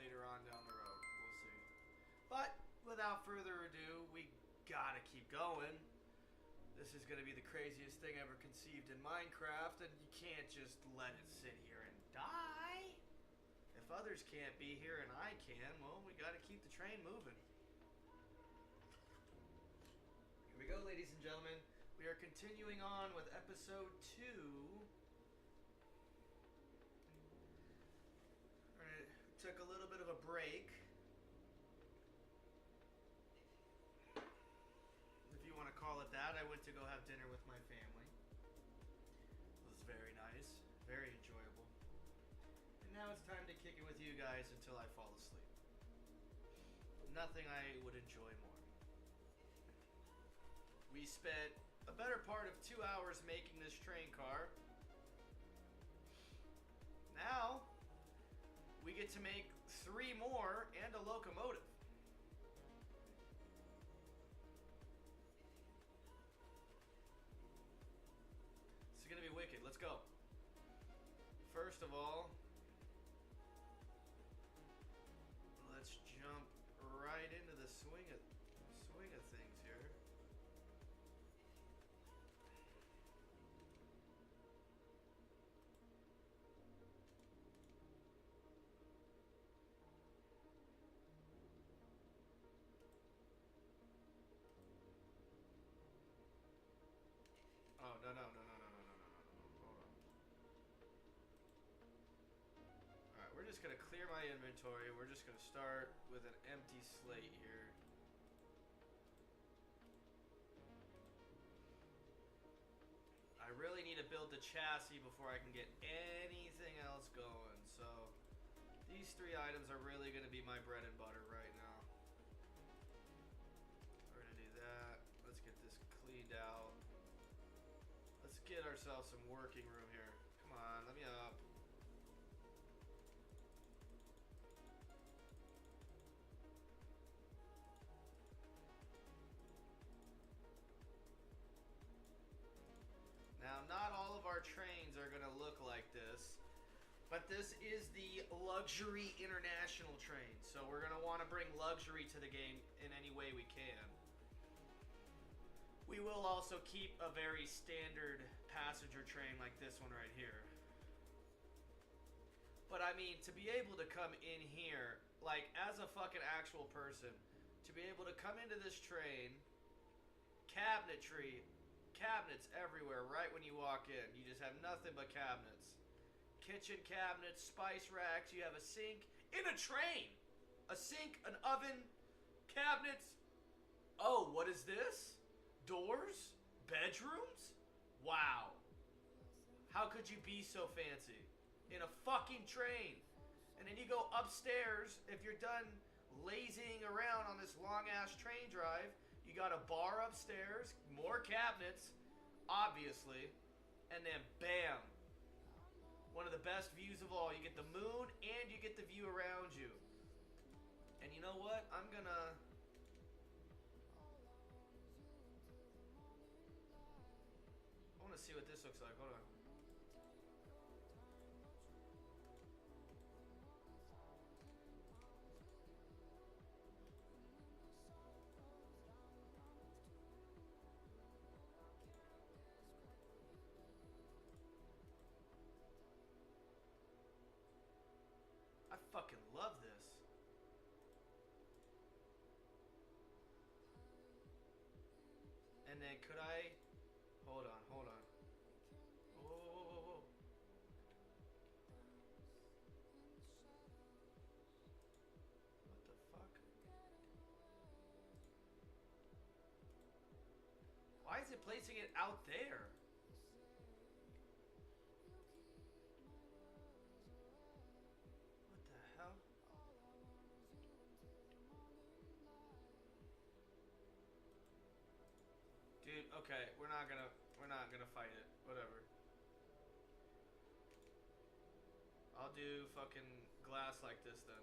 later on down the road. We'll see. But without further ado, we gotta keep going. This is gonna be the craziest thing ever conceived in Minecraft, and you can't just let it sit here and die. If others can't be here and I can, well, we gotta keep the train moving. Here we go, ladies and gentlemen. We are continuing on with episode 2. Alright, took a little bit of a break. If you want to call it that. I went to go have dinner with my family. It was very nice, very enjoyable. And now it's time to kick it with you guys until I fall asleep. Nothing I would enjoy more. We spent a better part of 2 hours making this train car. Now, we get to make 3 more and a locomotive. It's gonna be wicked. Let's go. First of all, let's jump right into the swing of things here. Oh, no. Hold on. Alright, we're just going to clear my inventory. We're just going to start with an empty slate here. I really need to build the chassis before I can get anything else going. So, these 3 items are really going to be my bread and butter right now. We're going to do that. Let's get this cleaned out. Let's get ourselves some working room here. Come on, let me up. Now, not all of our trains are gonna look like this, but this is the luxury international train. So we're gonna wanna bring luxury to the game in any way we can. We will also keep a very standard passenger train like this one right here. But I mean, to be able to come in here, like as a fucking actual person, to be able to come into this train, cabinetry, cabinets everywhere right when you walk in. You just have nothing but cabinets. Kitchen cabinets, spice racks, you have a sink in a train. A sink, an oven, cabinets. Oh, what is this? Doors? Bedrooms? Wow. How could you be so fancy? In a fucking train. And then you go upstairs, if you're done lazying around on this long ass train drive, you got a bar upstairs, more cabinets, obviously, and then bam. One of the best views of all. You get the moon and you get the view around you. And you know what? I'm gonna... I want to see what this looks like. Hold on. I fucking love this. And then could I... Hold on. Oh. What the fuck? Why is it placing it out there? What the hell? Dude, okay, we're not gonna fight it. Whatever. I'll do fucking glass like this then.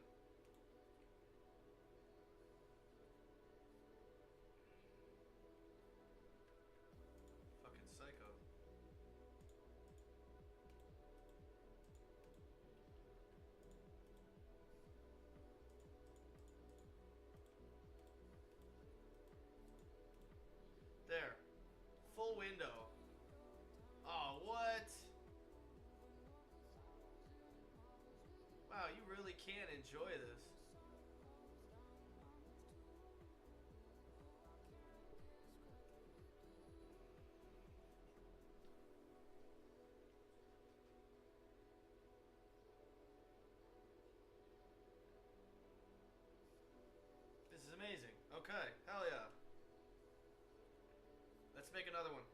Fucking psycho. window. Oh, what? Wow, you really can enjoy this. This is amazing. Okay, hell yeah. Let's make another one.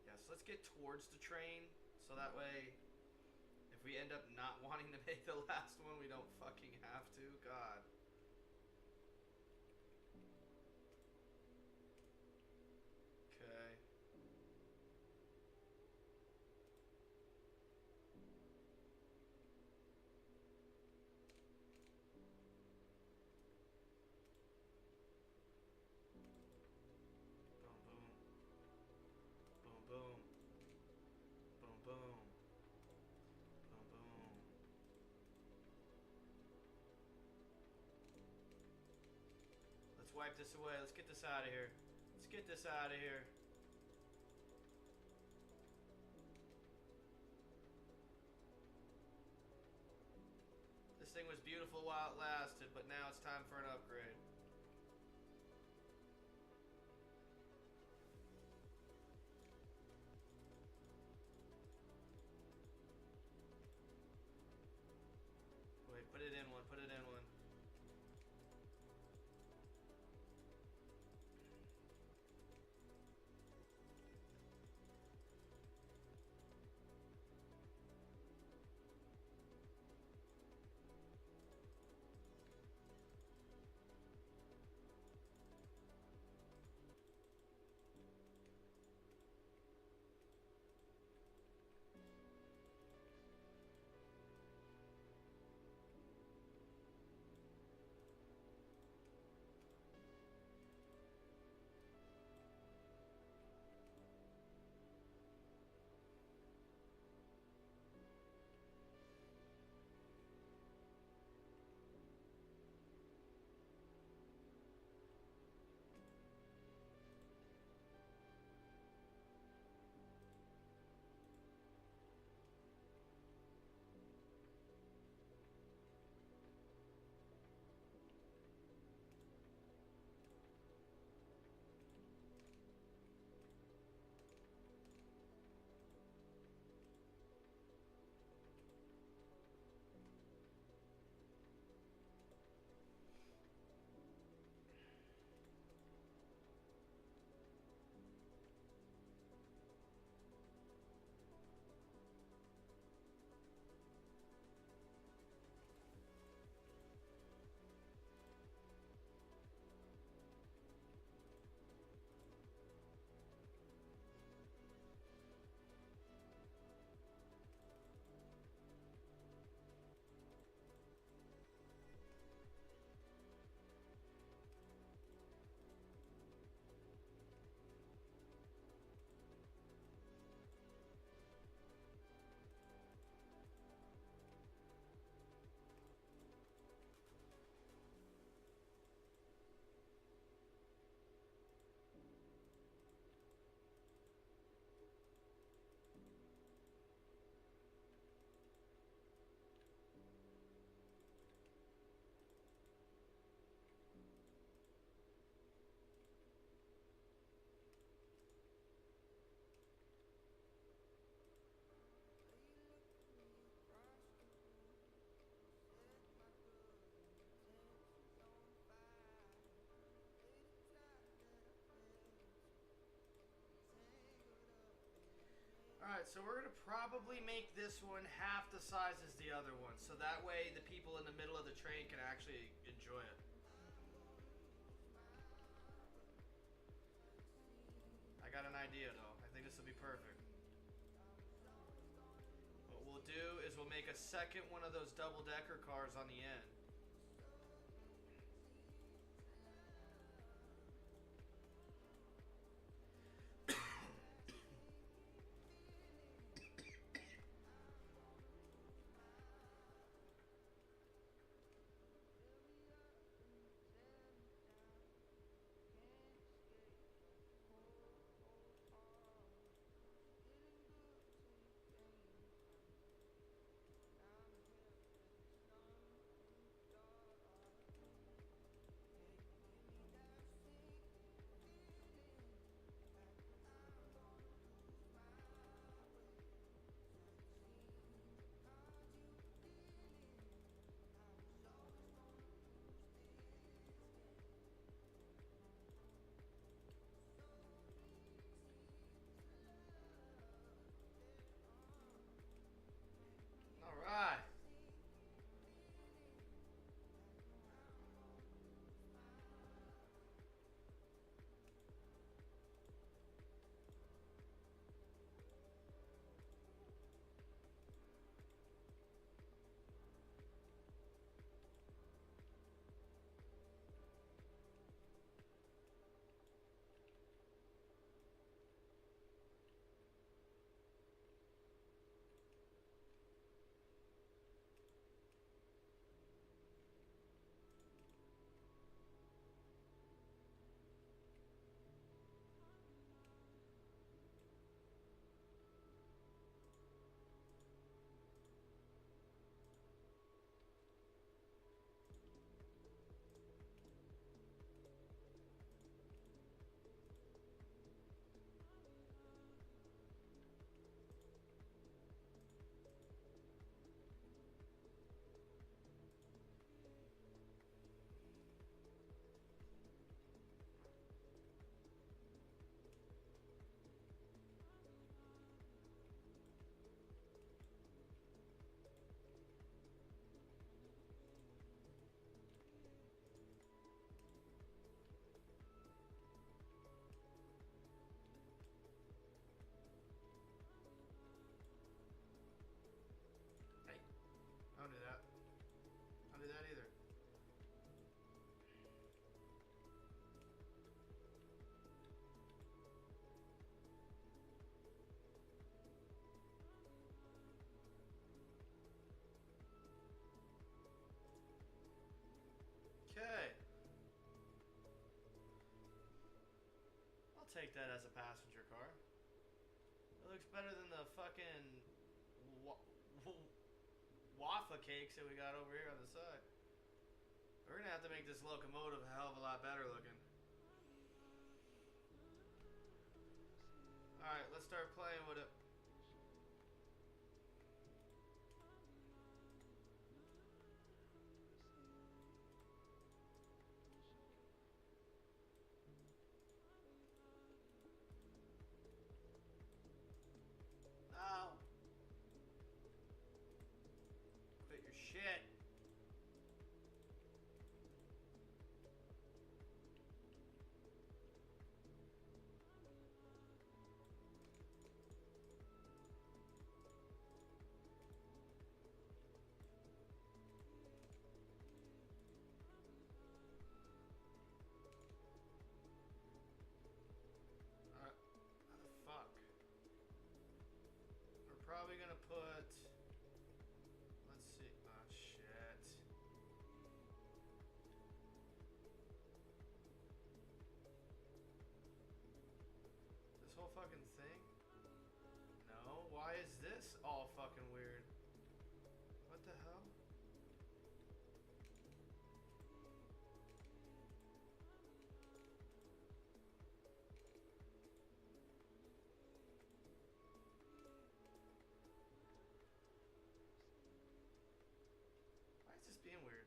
Yes, let's get towards the train so that way if we end up not wanting to make the last one, we don't fucking have to. God. Okay. Boom, boom. Boom, boom. Boom, boom. Boom, boom. Let's wipe this away. Let's get this out of here. Let's get this out of here. This thing was beautiful while it lasted, but now it's time for an upgrade. Wait, put it in one, put it in one. Alright, so we're going to probably make this one half the size as the other one. So that way the people in the middle of the train can actually enjoy it. I got an idea though. I think this will be perfect. What we'll do is we'll make a second one of those double-decker cars on the end. take that as a passenger car. It looks better than the fucking waffle cakes that we got over here on the side. We're gonna have to make this locomotive a hell of a lot better looking. Alright, let's start playing with it. No! Quit your shit. Probably gonna put, let's see, oh shit. This whole fucking thing? No, why is this all fucking weird? What the hell? Why is this being weird?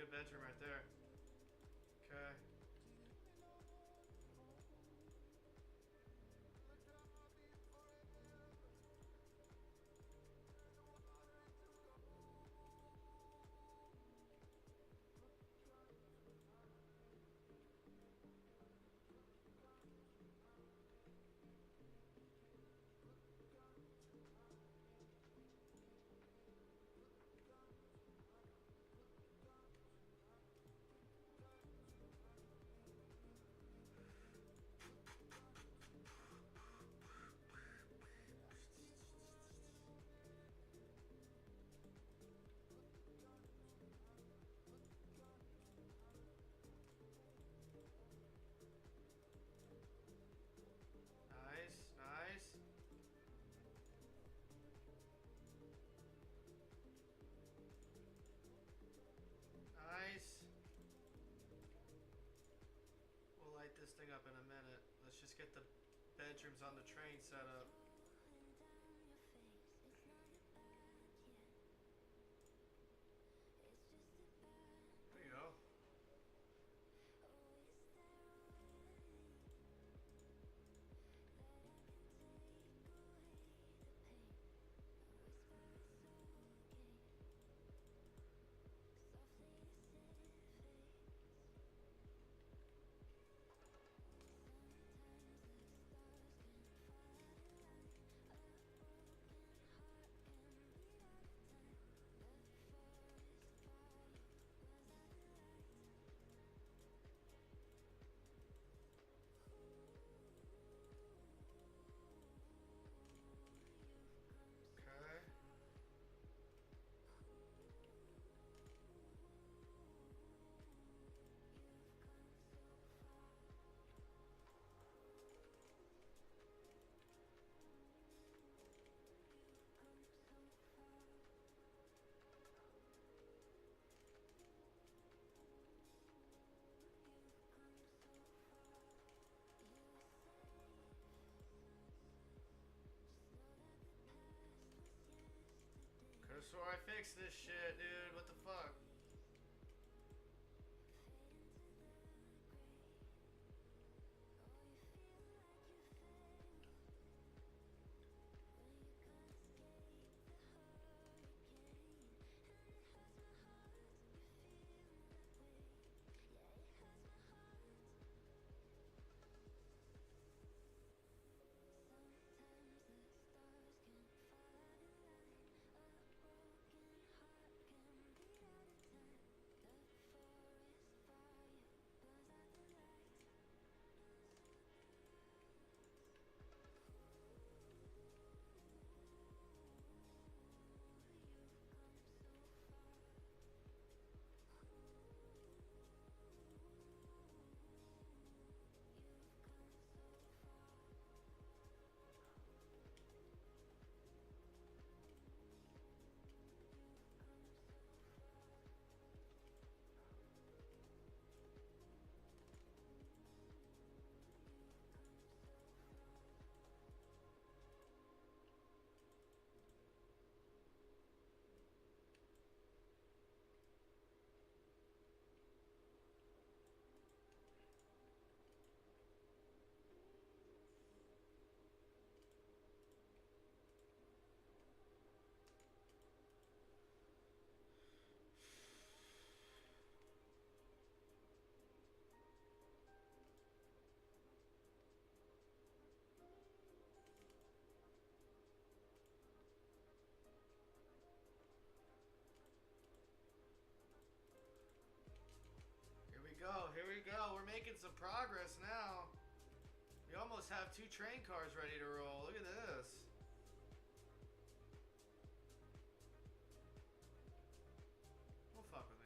good bedroom right there. Okay. Nice, nice. Nice. We'll light this thing up in a minute. Let's just get the bedrooms on the train set up. There you go. Okay. Could've swore I fixed this shit, dude. What the fuck? Here we go. We're making some progress now. We almost have 2 train cars ready to roll. Look at this. Don't fuck with me.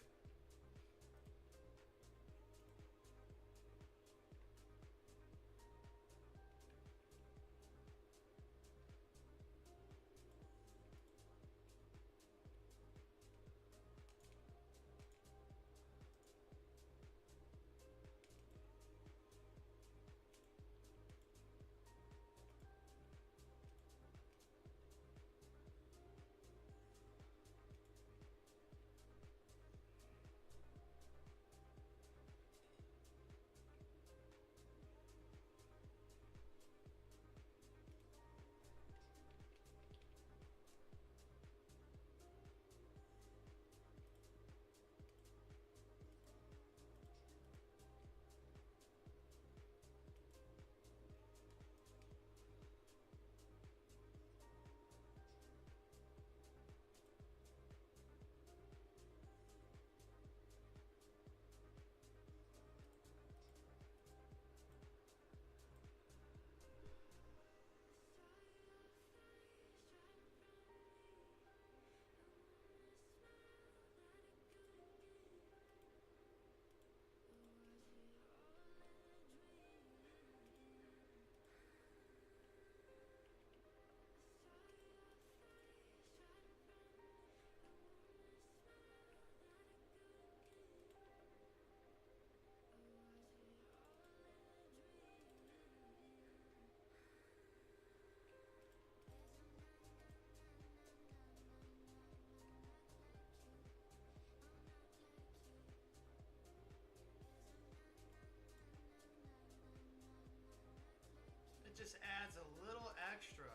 just adds a little extra.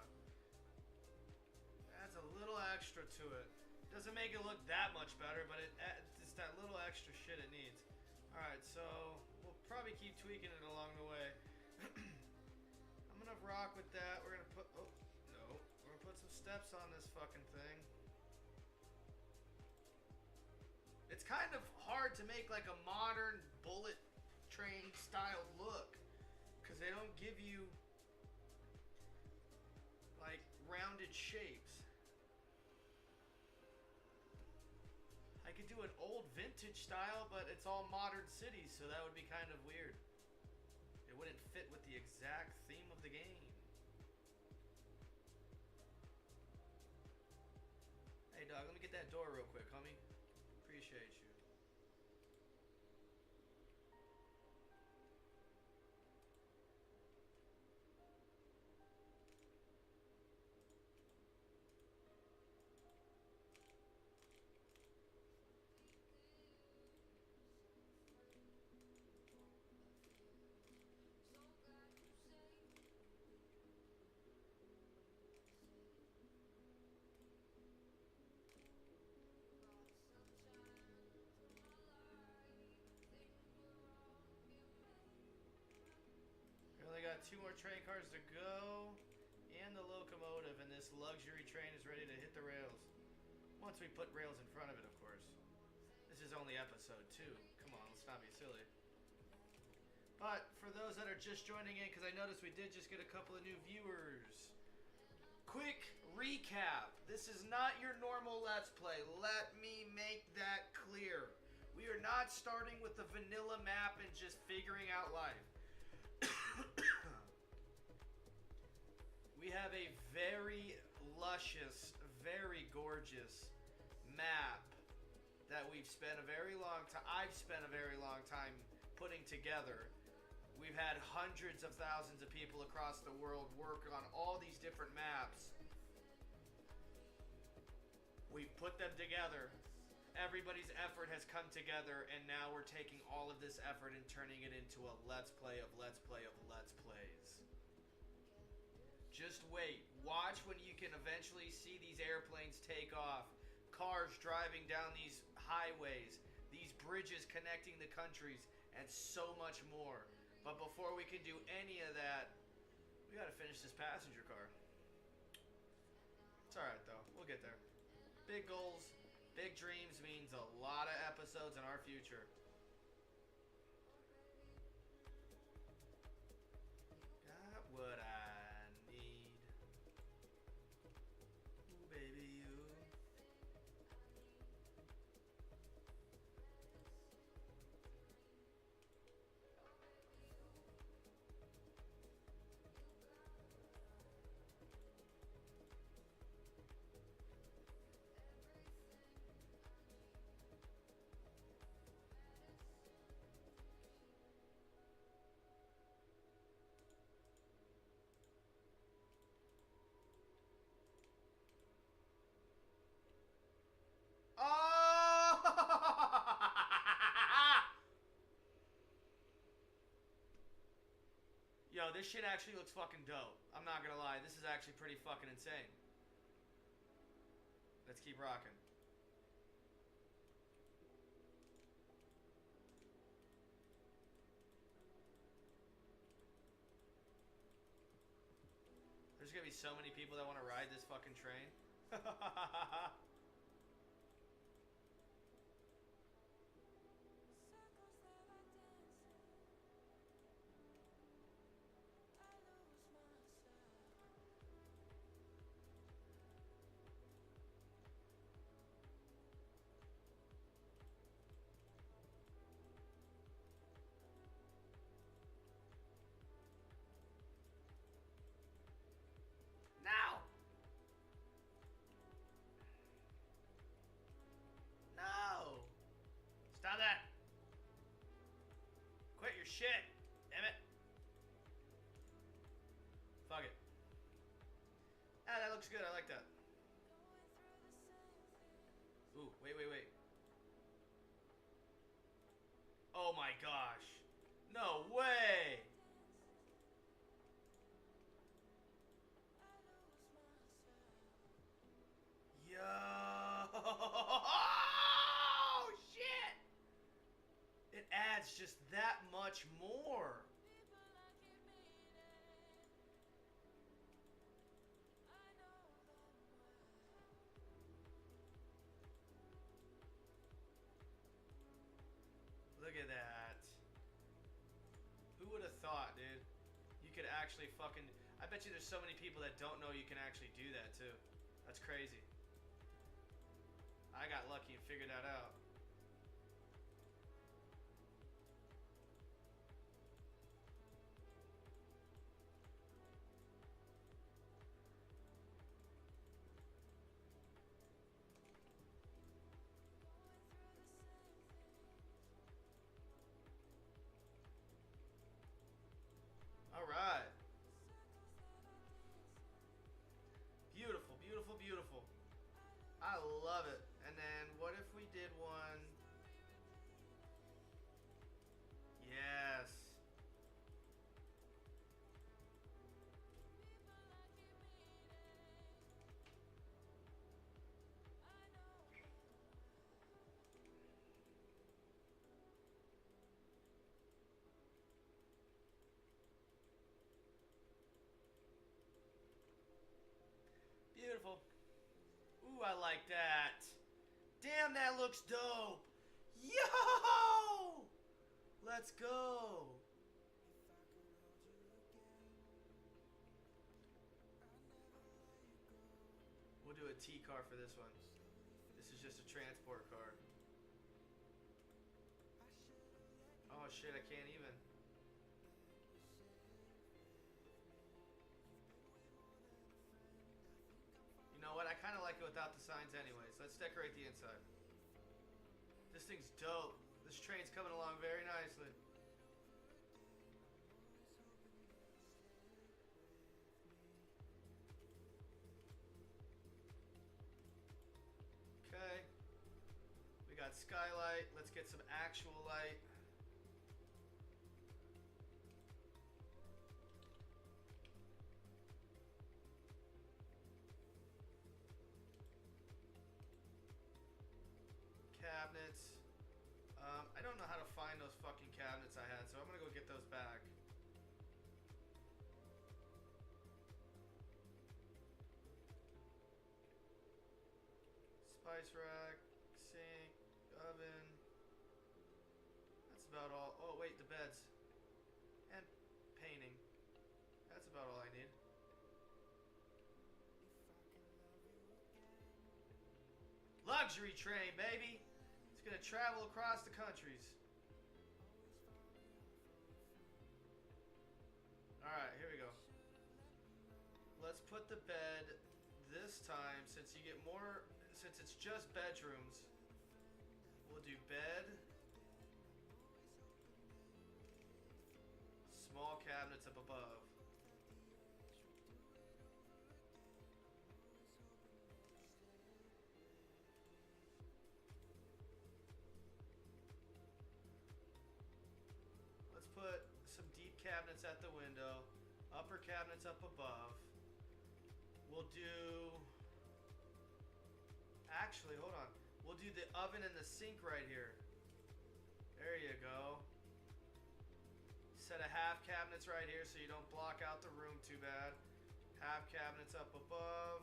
Adds a little extra to it. Doesn't make it look that much better, but it just that little extra shit it needs. Alright, so we'll probably keep tweaking it along the way. I'm gonna rock with that. We're gonna put, oh, no. We're gonna put some steps on this fucking thing. It's kind of hard to make like a modern bullet train style look, because they don't give you like rounded shapes. I could do an old vintage style, but it's all modern cities, so that would be kind of weird. It wouldn't fit with the exact theme of the game. Hey dog, let me get that door real quick, homie. Appreciate you. Got 2 more train cars to go, and the locomotive, and this luxury train is ready to hit the rails. Once we put rails in front of it, of course. This is only episode 2. Come on, let's not be silly. But for those that are just joining in, because I noticed we did just get a couple of new viewers. Quick recap. This is not your normal Let's Play. Let me make that clear. We are not starting with the vanilla map and just figuring out life. We have a very luscious, very gorgeous map that we've spent a very long time, I've spent a very long time putting together. We've had hundreds of thousands of people across the world work on all these different maps. We've put them together. Everybody's effort has come together, and now we're taking all of this effort and turning it into a Let's Play of Let's Play of Let's Plays. Just wait. Watch when you can eventually see these airplanes take off. Cars driving down these highways. These bridges connecting the countries. And so much more. But before we can do any of that, we gotta finish this passenger car. It's alright though. We'll get there. Big goals, big dreams means a lot of episodes in our future. Got what I need. Ooh, baby, you. Yo, this shit actually looks fucking dope. I'm not gonna lie, this is actually pretty fucking insane. Let's keep rocking. There's gonna be so many people that want to ride this fucking train. Now! No! Stop that! Quit your shit! Damn it! Fuck it. Ah, that looks good. I like that. Ooh, wait. Oh my gosh. No way! adds just that much more. Look at that. Who would have thought, dude? You could actually fucking... I bet you there's so many people that don't know you can actually do that, too. That's crazy. I got lucky and figured that out. All right. Beautiful, beautiful, beautiful. I love it. And then what if we did one? Yes. Beautiful. Ooh, I like that. Damn, that looks dope. Yo! Let's go. We'll do a T car for this one. This is just a transport car. Oh shit, I can't even. You know what? I kind of like it without the signs anyways. Let's decorate the inside. This thing's dope. This train's coming along very nicely. Okay. We got skylight. Let's get some actual light. Cabinets. I don't know how to find those fucking cabinets I had, so I'm gonna go get those back. Spice rack, sink, oven. That's about all. Oh wait, the beds. And painting. That's about all I need. Luxury train, baby! It's gonna travel across the countries. Alright, here we go. Let's put the bed this time, since you get more, since it's just bedrooms, we'll do bed, small cabinets up above. Let's put some deep cabinets at the window, upper cabinets up above. We'll do, actually, hold on. We'll do the oven and the sink right here. There you go. Set of half cabinets right here so you don't block out the room too bad. Half cabinets up above.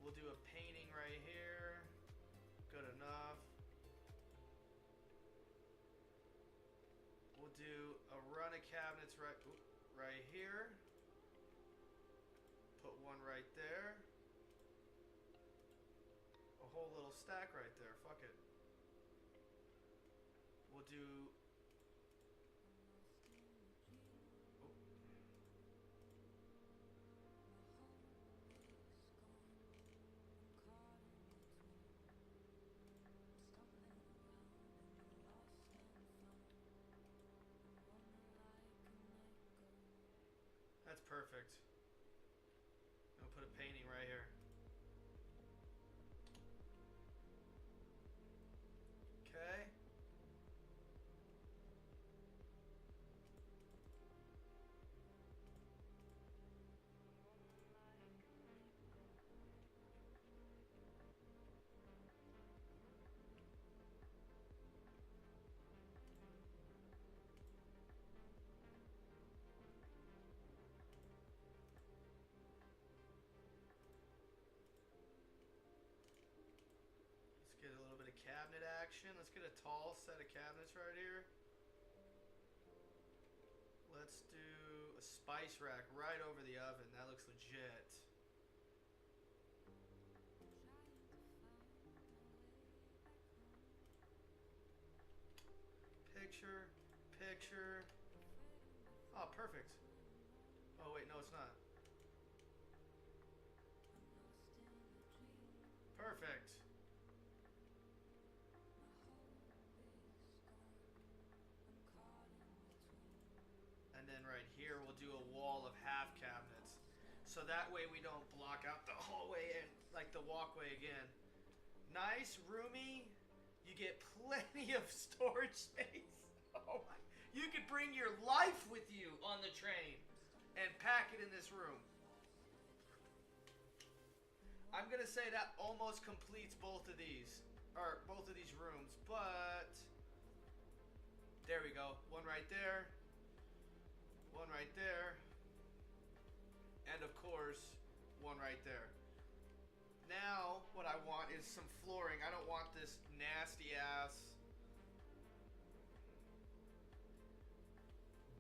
We'll do a painting right here. Good enough. We'll do a run of cabinets right here. Put one right there. A whole little stack right there. Fuck it. We'll do... Oh. That's perfect. I'll put a painting right here. Okay. action. Let's get a tall set of cabinets right here. Let's do a spice rack right over the oven. That looks legit. Picture, picture. Oh, perfect. Oh, wait, no, it's not. Perfect. And then right here, we'll do a wall of half cabinets. So that way we don't block out the hallway and like the walkway again. Nice, roomy. You get plenty of storage space. Oh my. You could bring your life with you on the train and pack it in this room. I'm going to say that almost completes both of these rooms, but there we go. One right there. One right there. And of course, one right there. Now, what I want is some flooring. I don't want this nasty ass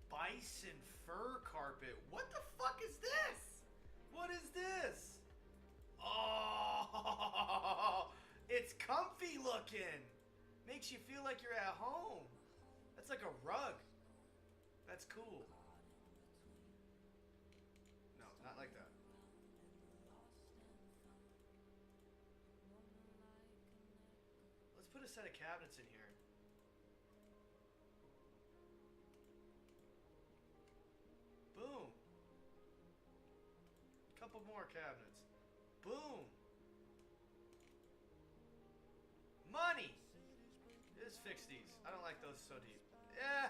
bison fur carpet. What the fuck is this? What is this? Oh, it's comfy looking. Makes you feel like you're at home. That's like a rug. That's cool. No, not like that. Let's put a set of cabinets in here. Boom. Couple more cabinets. Boom. Money. Just fix these. I don't like those so deep. Yeah.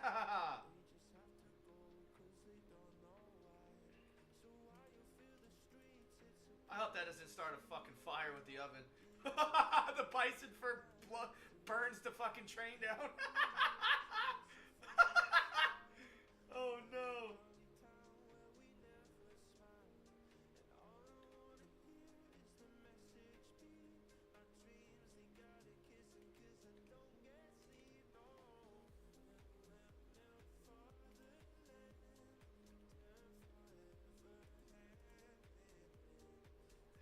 I hope that doesn't start a fucking fire with the oven. The bison fur burns the fucking train down. Oh no.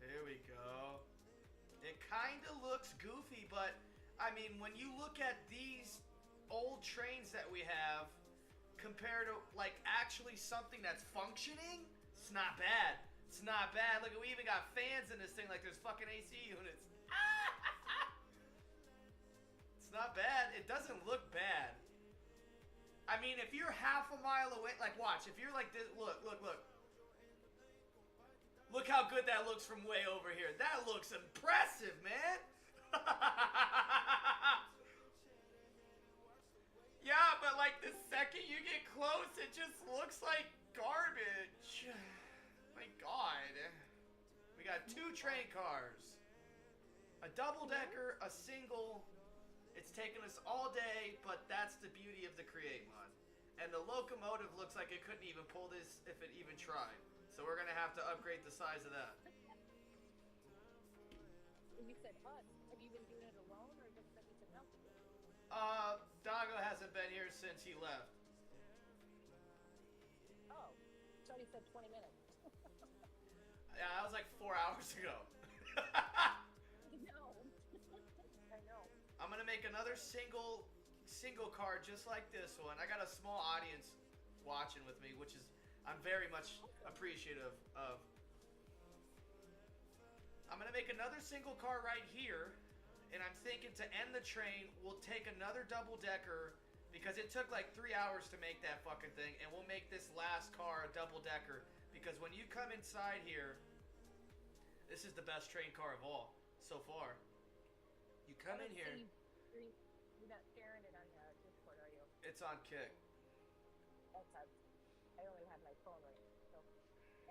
Here we go. It kind of looks goofy, but I mean, when you look at these old trains that we have compared to like actually something that's functioning, it's not bad. It's not bad. Look, we even got fans in this thing like there's fucking AC units. It's not bad. It doesn't look bad. I mean, if you're half a mile away, like watch, if you're like this, look. Look how good that looks from way over here. That looks impressive, man. Yeah, but like the second you get close, it just looks like garbage. My God. We got 2 train cars. A double-decker, a single. It's taken us all day, but that's the beauty of the Create mod. And the locomotive looks like it couldn't even pull this if it even tried. So we're going to have to upgrade the size of that. You said us. Have you been doing it alone or just anything else? Dago hasn't been here since he left. Oh, thought he said 20 minutes. Yeah, that was like 4 hours ago. No. I know. I'm going to make another single card just like this one. I got a small audience watching with me, which is I'm very much appreciative of. I'm going to make another single car right here, and I'm thinking to end the train, we'll take another double-decker, because it took like 3 hours to make that fucking thing, and we'll make this last car a double-decker, because when you come inside here, this is the best train car of all so far. You come in here. You're not sharing it on Discord, are you? It's on Kick. I only have my phone right now. So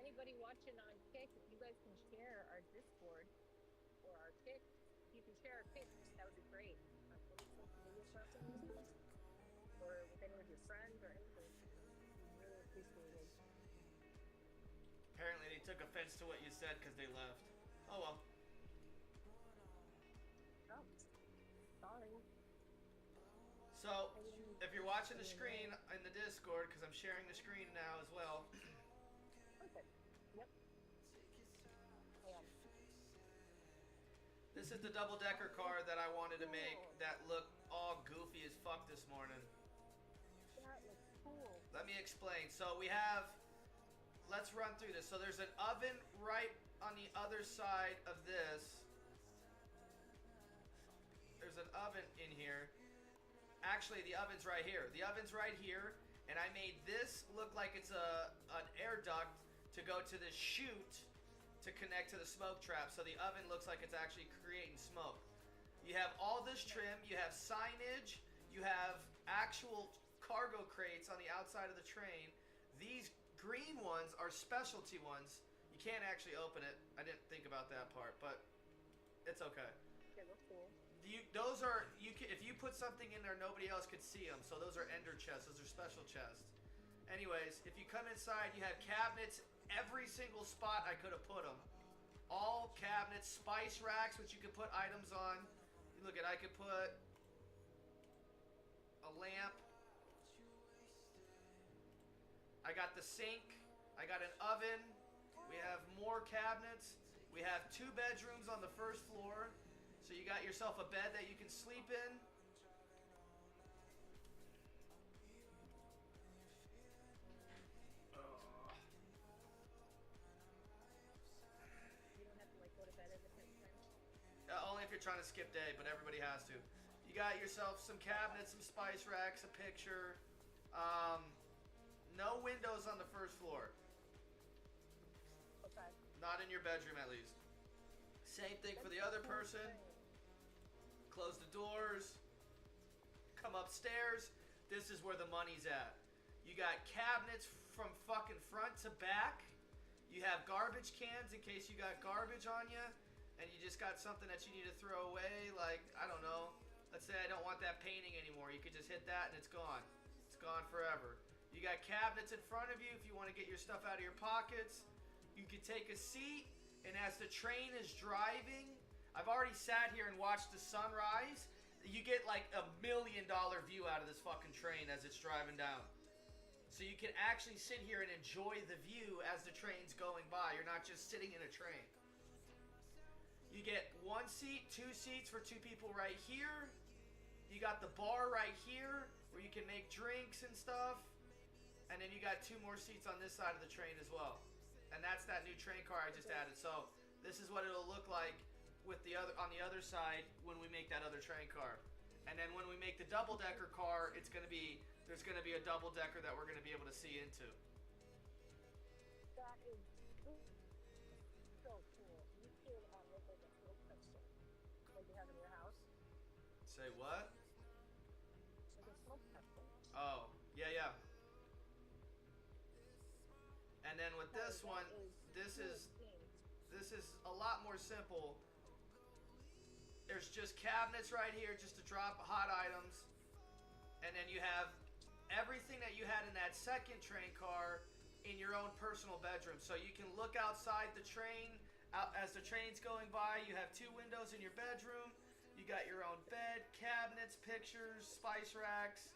anybody watching on Kick, if you guys can share our Discord or our Kick, you can share our Kick. That would be great. On social media platforms or with any of your friends or anything. Really appreciate it. Apparently they took offense to what you said because they left. Oh well. Oh, sorry. So, if you're watching the screen in the Discord, because I'm sharing the screen now as well. Perfect. Yep. This is the double-decker car that I wanted to make that looked all goofy as fuck this morning. That looks cool. Let me explain. So we have, let's run through this. So there's an oven right on the other side of this. There's an oven in here. Actually, the oven's right here. The oven's right here. And I made this look like it's an air duct to go to the chute to connect to the smoke trap. So the oven looks like it's actually creating smoke. You have all this trim. You have signage. You have actual cargo crates on the outside of the train. These green ones are specialty ones. You can't actually open it. I didn't think about that part, but it's okay. They look cool. Those are, if you put something in there, nobody else could see them. So those are ender chests. Those are special chests. Anyways, if you come inside, you have cabinets. Every single spot I could have put them. All cabinets, spice racks, which you could put items on. You look at, I could put a lamp. I got the sink. I got an oven. We have more cabinets. We have 2 bedrooms on the first floor. So you got yourself a bed that you can sleep in. You don't have to like go to bed at a certain time. Only if you're trying to skip day, but everybody has to. You got yourself some cabinets, some spice racks, a picture. No windows on the first floor. Okay. Not in your bedroom, at least. Same thing for the other person. Close the doors. Come upstairs. This is where the money's at. You got cabinets from fucking front to back. You have garbage cans in case you got garbage on you. And you just got something that you need to throw away. Like, I don't know. Let's say I don't want that painting anymore. You could just hit that and it's gone. It's gone forever. You got cabinets in front of you if you want to get your stuff out of your pockets. You could take a seat, and as the train is driving, I've already sat here and watched the sunrise. You get like $1 million view out of this fucking train as it's driving down. So you can actually sit here and enjoy the view as the train's going by. You're not just sitting in a train. You get 1 seat, 2 seats for 2 people right here. You got the bar right here where you can make drinks and stuff. And then you got 2 more seats on this side of the train as well. And that's that new train car I just added. So this is what it'll look like with the other on the other side when we make that other train car. And then when we make the double-decker car, there's gonna be a double-decker that we're gonna be able to see into. That is so cool. You should look like a smoke tester, like you have in your house. Say what? Like a smoke tester. Oh, yeah. And then with this one, this is a lot more simple. There's just cabinets right here just to drop hot items. And then you have everything that you had in that second train car in your own personal bedroom. So you can look outside the train as the train's going by. You have 2 windows in your bedroom. You got your own bed, cabinets, pictures, spice racks,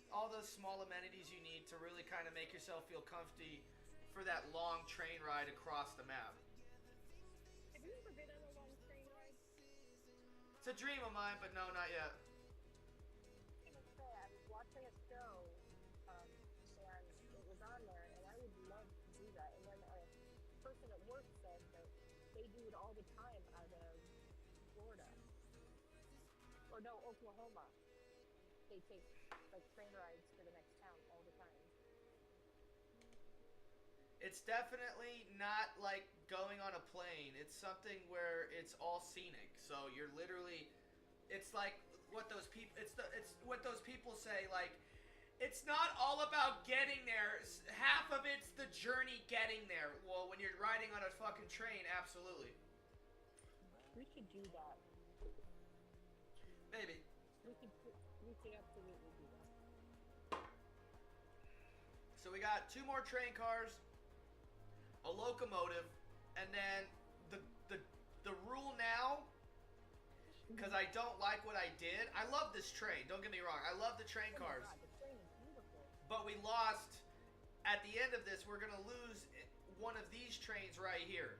all those small amenities you need to really kind of make yourself feel comfy for that long train ride across the map. Have you ever been on a long train ride? It's a dream of mine, but no, not yet. I was say, I was watching a show, and it was on there, and I would love to do that. And then a person at work said that they do it all the time out of Florida. Or no, Oklahoma. They take like train rides to the next town all the time. It's definitely not like going on a plane. It's something where it's all scenic. So you're literally, it's like what those people, it's what those people say, like, it's not all about getting there. Half of it's the journey getting there. Well, when you're riding on a fucking train, absolutely. We should do that. Maybe. We could absolutely do that. So we got 2 more train cars, a locomotive, and then the rule now because I don't like what I did. I love this train. Don't get me wrong. I love the train Oh my cars. God, the train is beautiful. But we lost. At the end of this, we're going to lose one of these trains right here.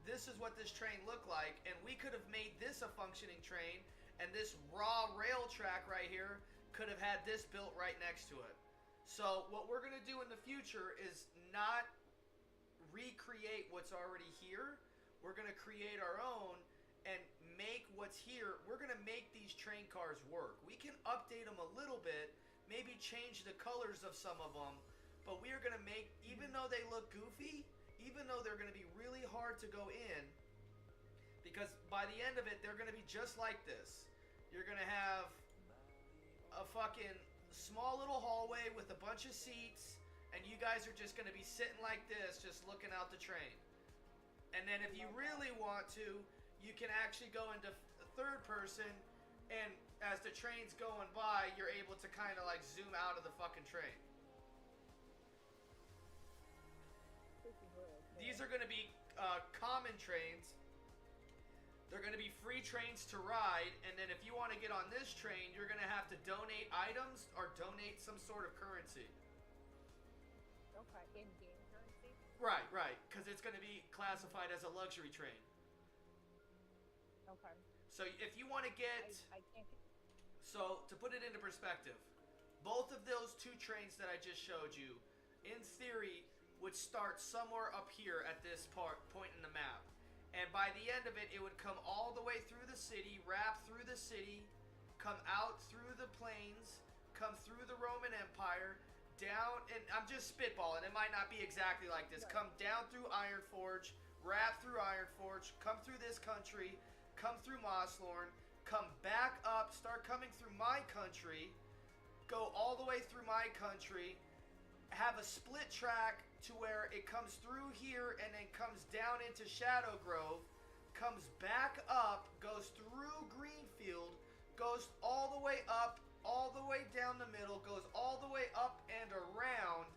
This is what this train looked like, and we could have made this a functioning train, and this raw rail track right here could have had this built right next to it. So what we're going to do in the future is not recreate what's already here. We're going to create our own and make what's here. We're going to make these train cars work. We can update them a little bit, maybe change the colors of some of them, but we are going to make, even though they look goofy, even though they're going to be really hard to go in, because by the end of it, they're going to be just like this. You're going to have a fucking small little hallway with a bunch of seats, and you guys are just going to be sitting like this, just looking out the train. And then if you really want to, you can actually go into third person, and as the train's going by, you're able to kind of like zoom out of the fucking train. These are going to be common trains. They're going to be free trains to ride, and then if you want to get on this train, you're going to have to donate items or donate some sort of currency. Okay, in-game currency? Right, because it's going to be classified as a luxury train. Okay. So if you want to get... I can't... So, to put it into perspective, both of those two trains that I just showed you, in theory, would start somewhere up here at this point in the map. And by the end of it, it would come all the way through the city, wrap through the city, come out through the plains, come through the Roman Empire, down, and I'm just spitballing, it might not be exactly like this, come down through Ironforge, wrap through Ironforge, come through this country, come through Mosslorn, come back up, start coming through my country, go all the way through my country, have a split track to where it comes through here and then comes down into Shadow Grove, comes back up, goes through Greenfield, goes all the way up, all the way down the middle, goes all the way up and around,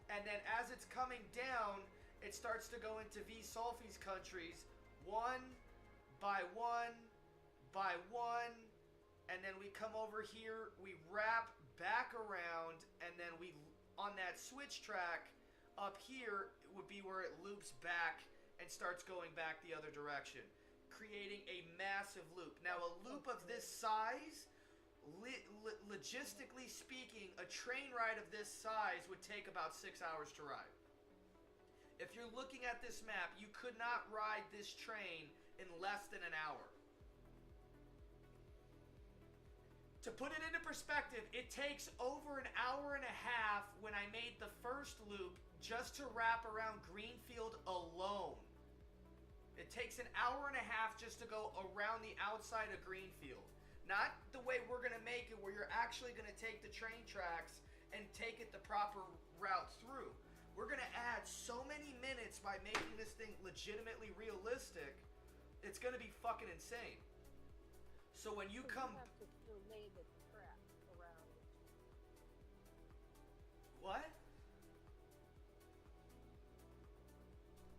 and then as it's coming down, it starts to go into V Sulfi's countries, one by one by one, and then we come over here, we wrap back around, and then we, on that switch track, up here would be where it loops back and starts going back the other direction, creating a massive loop. Now, a loop of this size, logistically speaking, a train ride of this size would take about 6 hours to ride. If you're looking at this map, you could not ride this train in less than an hour. To put it into perspective, it takes over an hour and a half when I made the first loop just to wrap around Greenfield alone. It takes an hour and a half just to go around the outside of Greenfield. Not the way we're going to make it, where you're actually going to take the train tracks and take it the proper route through. We're going to add so many minutes by making this thing legitimately realistic. It's going to be fucking insane. So when you come... You have to lay the track around. What?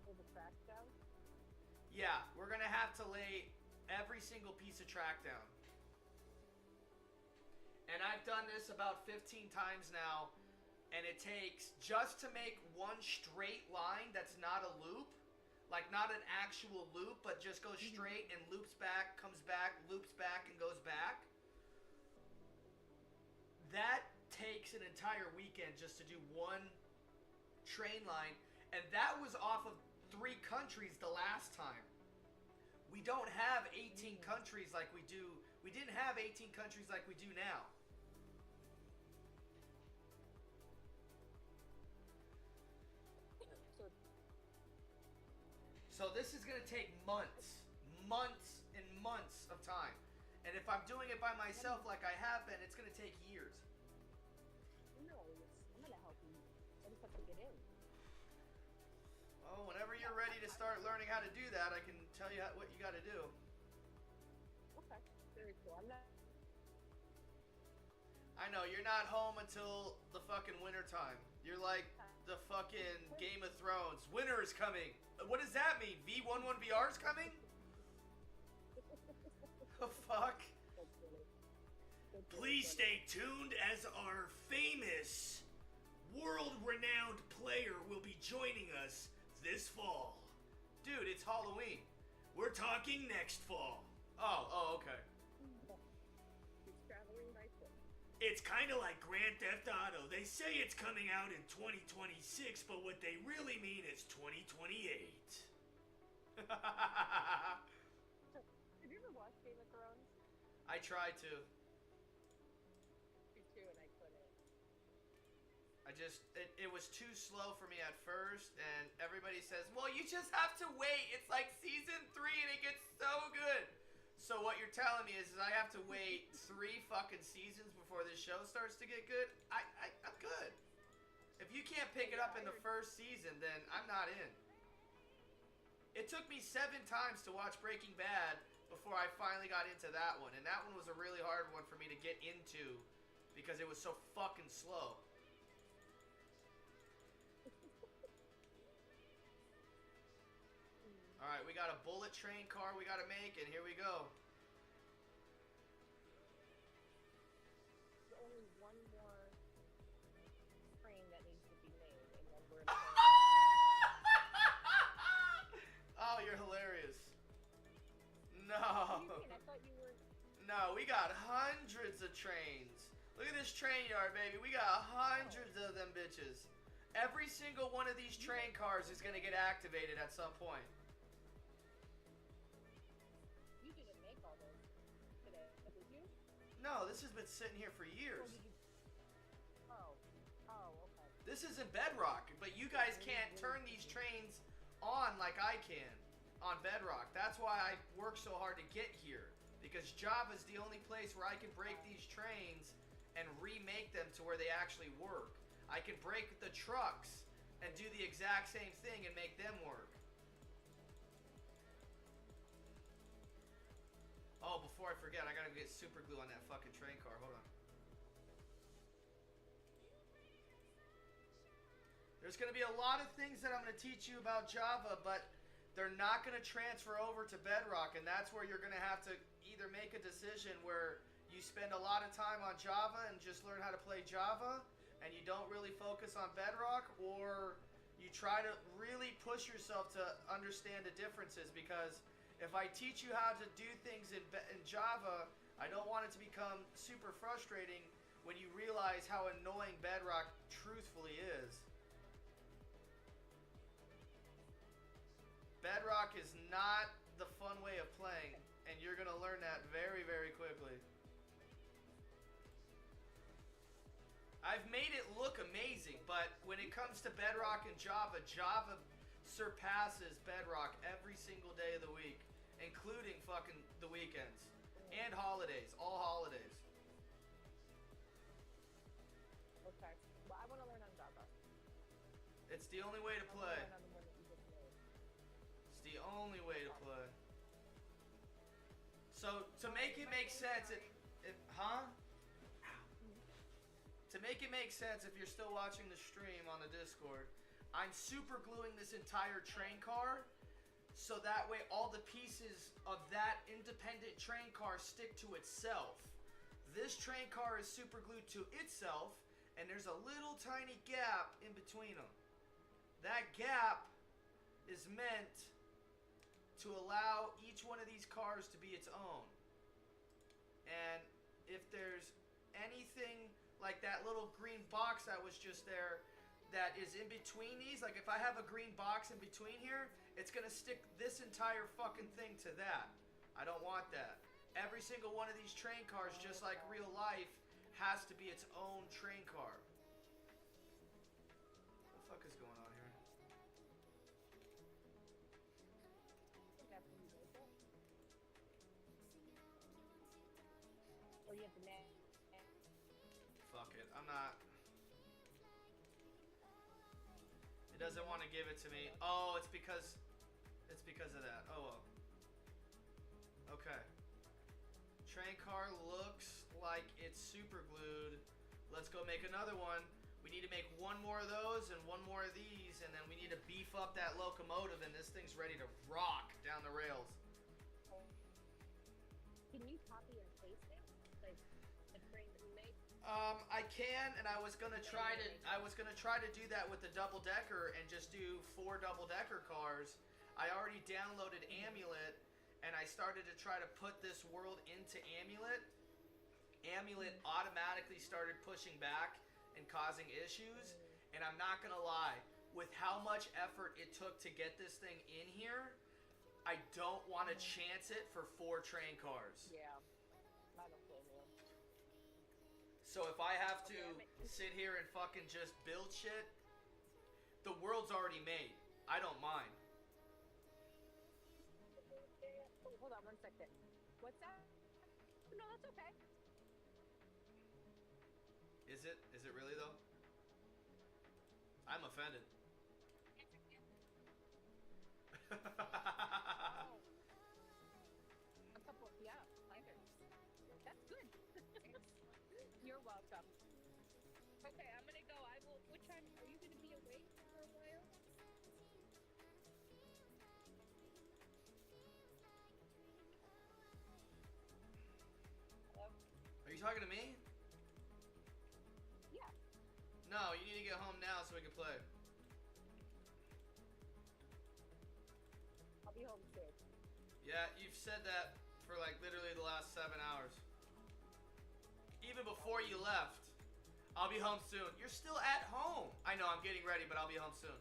Lay the track down? Yeah, we're going to have to lay every single piece of track down. And I've done this about 15 times now, and it takes, just to make one straight line that's not a loop, like not an actual loop, but just goes straight and loops back, comes back, loops back, and goes back. That takes an entire weekend just to do one train line, and that was off of 3 countries the last time. We don't have 18 countries like we do. We didn't have 18 countries like we do now. So this is going to take months and months of time. And if I'm doing it by myself like I have been, it's going to take years. No, I'm going to help you. I just have to get in. Oh, whenever you're ready to start learning how to do that, I can tell you what you got to do. Okay, very cool. I'm not... I know, you're not home until the fucking winter time. You're like the fucking Game of Thrones. Winter is coming. What does that mean? V11 VR is coming? The fuck? That's really, that's really Please funny. stay tuned as our famous, world-renowned player will be joining us this fall. Dude, it's Halloween. We're talking next fall. Oh, okay. He's traveling by foot. It's kind of like Grand Theft Auto. They say it's coming out in 2026, but what they really mean is 2028. Have you ever watched Game of Thrones? I tried to. Me too, and I couldn't. It was too slow for me at first, and everybody says, well, you just have to wait. It's like season 3 and it gets so good. So what you're telling me is I have to wait 3 fucking seasons before this show starts to get good? I'm good. If you can't pick it up in the first season, then I'm not in. It took me 7 times to watch Breaking Bad before I finally got into that one. And that one was a really hard one for me to get into because it was so fucking slow. Alright, we got a bullet train car we gotta make, and here we go. There's only one more train that needs to be made, and then we're Oh, you're hilarious. What No. do you mean? I thought you were. No, we got hundreds of trains. Look at this train yard, baby. We got hundreds of them bitches. Every single one of these train cars is gonna get activated at some point. You didn't make all those today, did you? No, this has been sitting here for years. Or did you? Oh. Oh, okay. This isn't Bedrock, but you guys can't turn these trains on like I can on Bedrock. That's why I work so hard to get here, because Java's the only place where I can break these trains and remake them to where they actually work. I can break the trucks and do the exact same thing and make them work. Oh, before I forget, I gotta get super glue on that fucking train car. Hold on. There's going to be a lot of things that I'm going to teach you about Java, but they're not going to transfer over to Bedrock, and that's where you're going to have to either make a decision where you spend a lot of time on Java and just learn how to play Java, and you don't really focus on Bedrock, or you try to really push yourself to understand the differences, because if I teach you how to do things in Java, I don't want it to become super frustrating when you realize how annoying Bedrock truthfully is. Bedrock is not the fun way of playing, and you're going to learn that very, very quickly. I've made it look amazing, but when it comes to Bedrock and Java, Java surpasses Bedrock every single day of the week, including fucking the weekends and holidays, all holidays. Okay. Well, I want to learn on Java. It's the only way to I wanna play. learn on the one that you just made. It's the only way to play. So to make it make sense, to make it make sense, if you're still watching the stream on the Discord, I'm super gluing this entire train car, so that way all the pieces of that independent train car stick to itself. This train car is super glued to itself, and there's a little tiny gap in between them. That gap is meant to allow each one of these cars to be its own. And if there's anything like that little green box that was just there that is in between these, like if I have a green box in between here, it's gonna stick this entire fucking thing to that. I don't want that. Every single one of these train cars, just like real life, has to be its own train car. What the fuck is going on here? That's when you make it. Or you have to make. Fuck it. I'm not. It doesn't want to give it to me. Oh, it's because of that. Oh well. Okay. Train car looks like it's super glued. Let's go make another one. We need to make one more of those and one more of these, and then we need to beef up that locomotive, and this thing's ready to rock down the rails. Can you copy and paste it? Like the train that we made? I can, and I was gonna try to do that with the double decker and just do 4 double decker cars. I already downloaded Amulet, and I started to try to put this world into Amulet. Amulet automatically started pushing back and causing issues, and I'm not gonna lie, with how much effort it took to get this thing in here, I don't want to chance it for 4 train cars. Yeah, I don't blame you. So if I have to sit here and fucking just build shit, the world's already made. I don't mind. Oh, hold on 1 second. What's that? No, that's okay. Is it? Is it really though? I'm offended. Oh. A couple, yeah, lighters. That's good. You're welcome. Okay, I'm gonna go. I will. What time are you gonna be awake for a while? Hello? Are you talking to me? Yeah. No, you need to get home now so we can play. I'll be home soon. Yeah, you've said that for like literally the last 7 hours. Even before you left. I'll be home soon. You're still at home. I know, I'm getting ready, but I'll be home soon.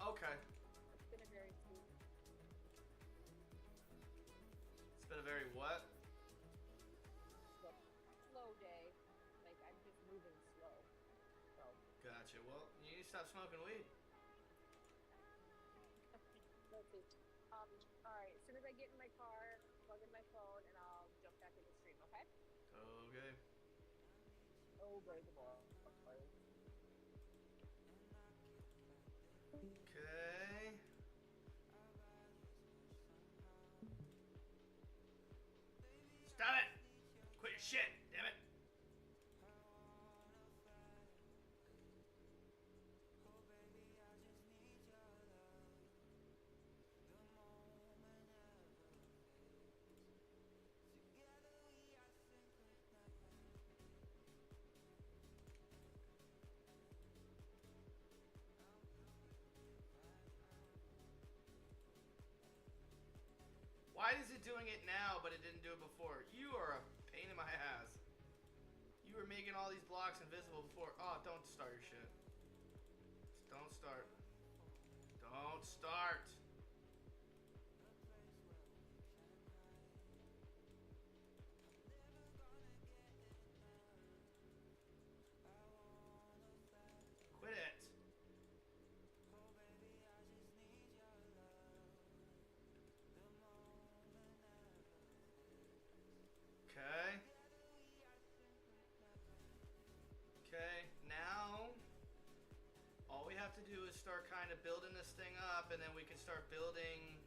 Okay. It's been a very sweet. It's been a very what? Slow day. Like I'm just moving slow. So. Gotcha. Well, you need to stop smoking weed. Let's see. All right. As soon as I get in my car, plug in my phone, and I'll jump back in the stream. Okay? Okay. Oh, break the ball. Okay. Stop it! Quit your shit, damn it! Why is it doing it now, but it didn't do it before? You are a pain in my ass. You were making all these blocks invisible before. Oh, don't start your shit. Just don't start. Don't start. Quit it. Okay. Okay, now all we have to do is start kind of building this thing up, and then we can start building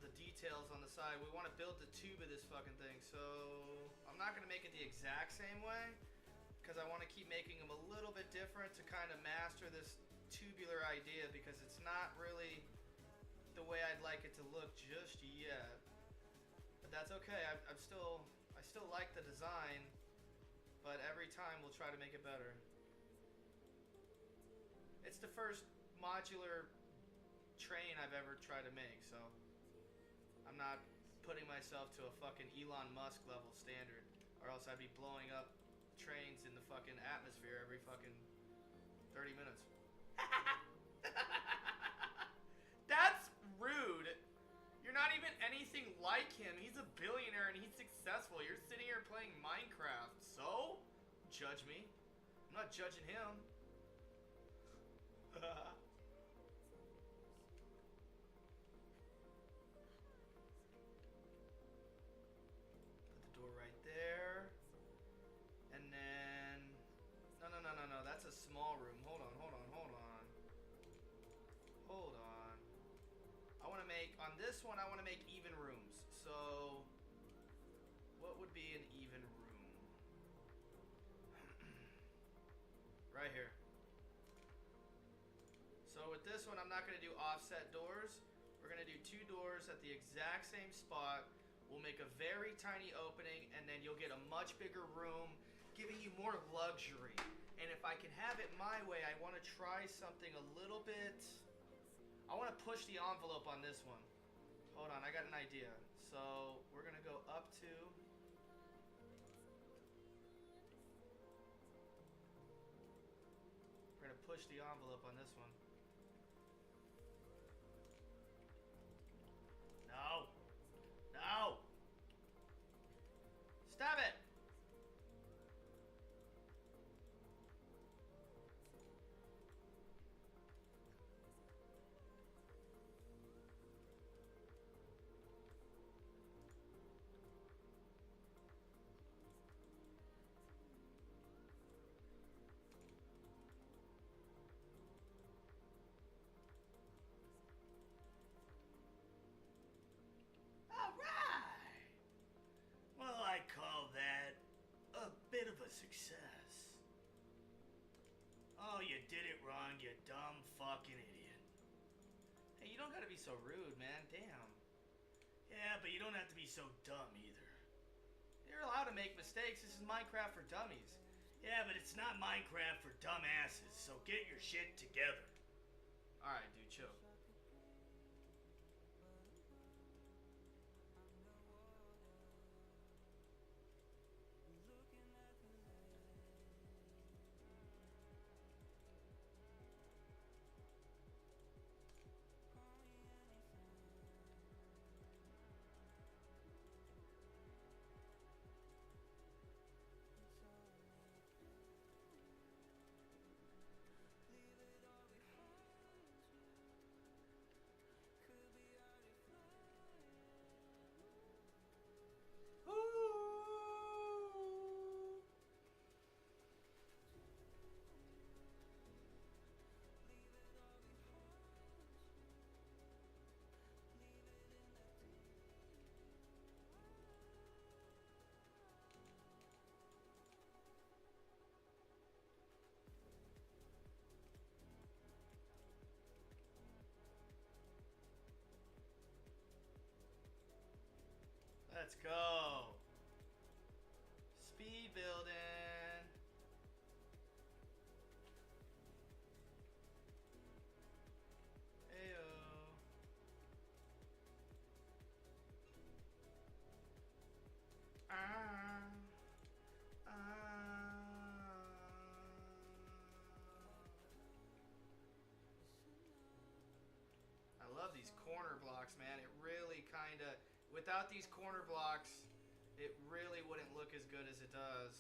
the details on the side. We want to build the tube of this fucking thing, so I'm not gonna make it the exact same way because I want to keep making them a little bit different to kind of master this tubular idea, because it's not really the way I'd like it to look just yet. But that's okay. I still like the design, but every time we'll try to make it better. It's the first modular train I've ever tried to make, so I'm not putting myself to a fucking Elon Musk level standard, or else I'd be blowing up trains in the fucking atmosphere every fucking 30 minutes. That's rude. You're not even anything like him. He's a billionaire and he's successful. You're sitting here playing Minecraft. So? Judge me. I'm not judging him. Put the door right there. And then... No. That's a small room. Hold on. On this one, I want to make even rooms. So, what would be an even room? Right here. So with this one, I'm not going to do offset doors. We're going to do 2 doors at the exact same spot We'll make a very tiny opening, and then you'll get a much bigger room, giving you more luxury. And if I can have it my way, I want to try something a little bit... I want to push the envelope on this one. Hold on, I got an idea. So, we're going to go up to... We're going to push the envelope on this one. No! No! Stop it! Success. Oh, you did it wrong, you dumb fucking idiot. Hey, you don't gotta be so rude, man. Damn. Yeah, but you don't have to be so dumb either. You're allowed to make mistakes. This is Minecraft for dummies. Yeah, but it's not Minecraft for dumbasses, so get your shit together. Alright, dude, chill. Let's go. Speed building. Ayo. I love these corner blocks, man. It really kind of... Without these corner blocks, it really wouldn't look as good as it does.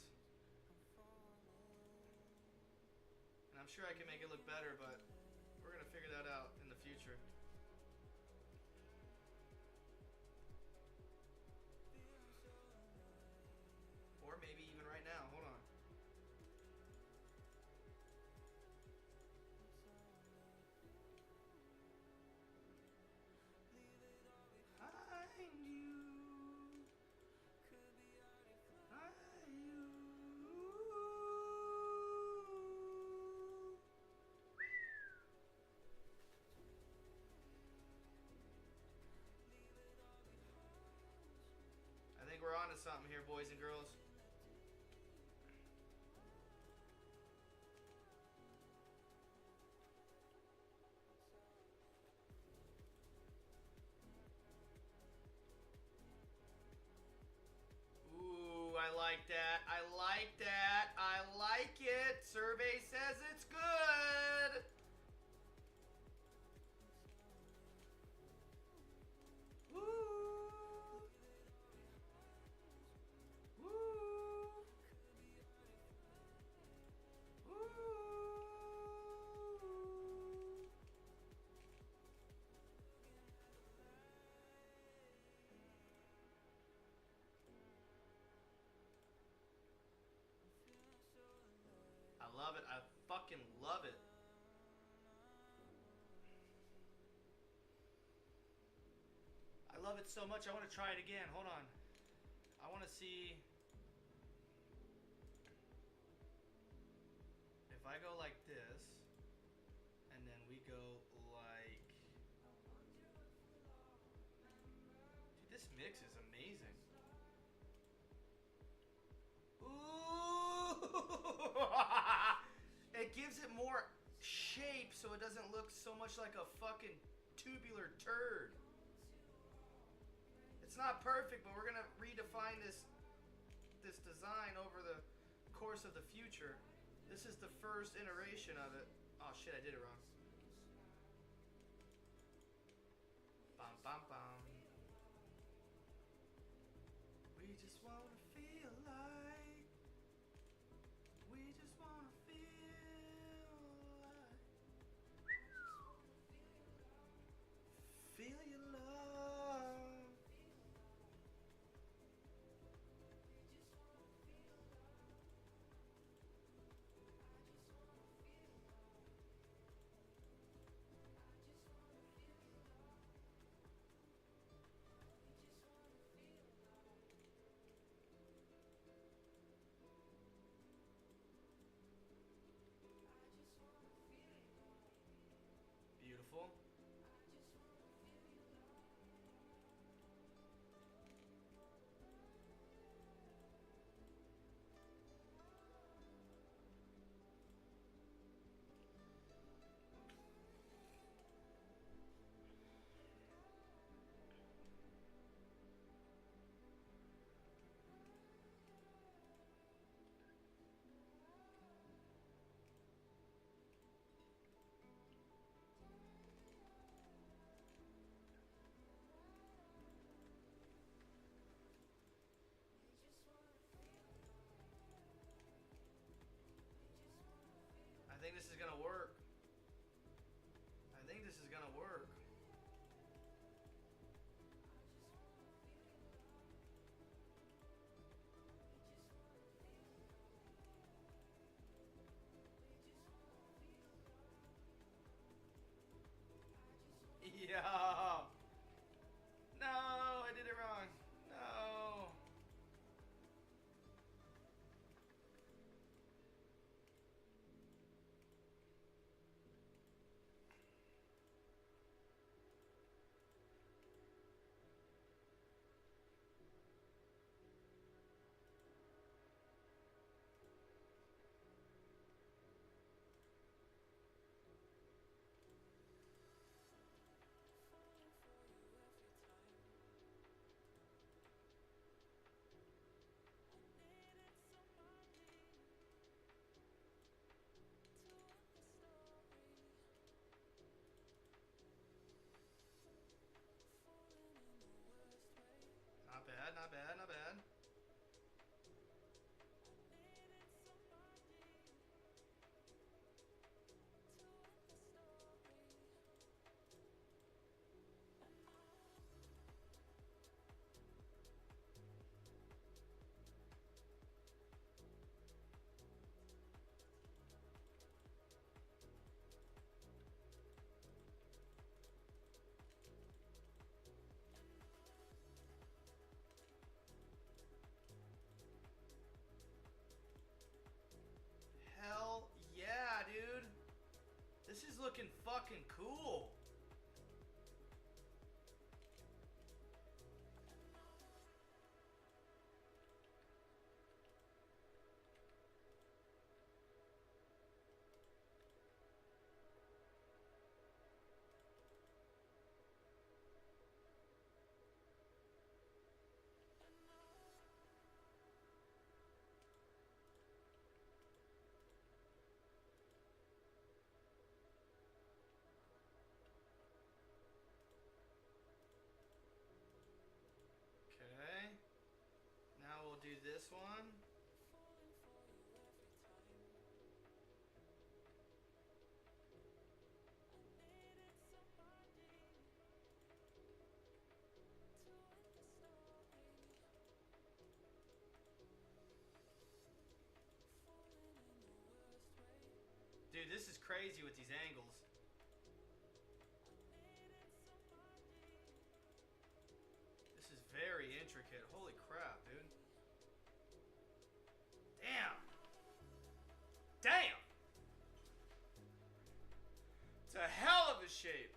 And I'm sure I can make it look better, but we're going to figure that out in the future. Or maybe even right now. Hold on. I think we're onto something here, boys and girls. Ooh, I like that. I like that. I like it. Survey says it's good. Woo. Woo. Woo. I love it. I fucking love it. I love it so much. I want to try it again. Hold on. I want to see if I go like this, and then we go like... Dude, This mix is amazing. Ooh! It gives it more shape so it doesn't look so much like a fucking tubular turd. It's not perfect, but we're gonna redefine this design over the course of the future. This is the first iteration of it. Oh shit, I did it wrong. Bum bum bum. We just wanna feel like. We just wanna feel like. Feel your love. Beautiful. I think this is gonna work. I think this is gonna work. Yeah. No, I did it wrong. No. Not bad, not bad, not bad. Hell yeah, dude. This is looking fucking cool. Okay. Now we'll do this one. Dude, this is crazy with these angles. This is very intricate. Holy crap, dude. Damn. Damn. It's a hell of a shape.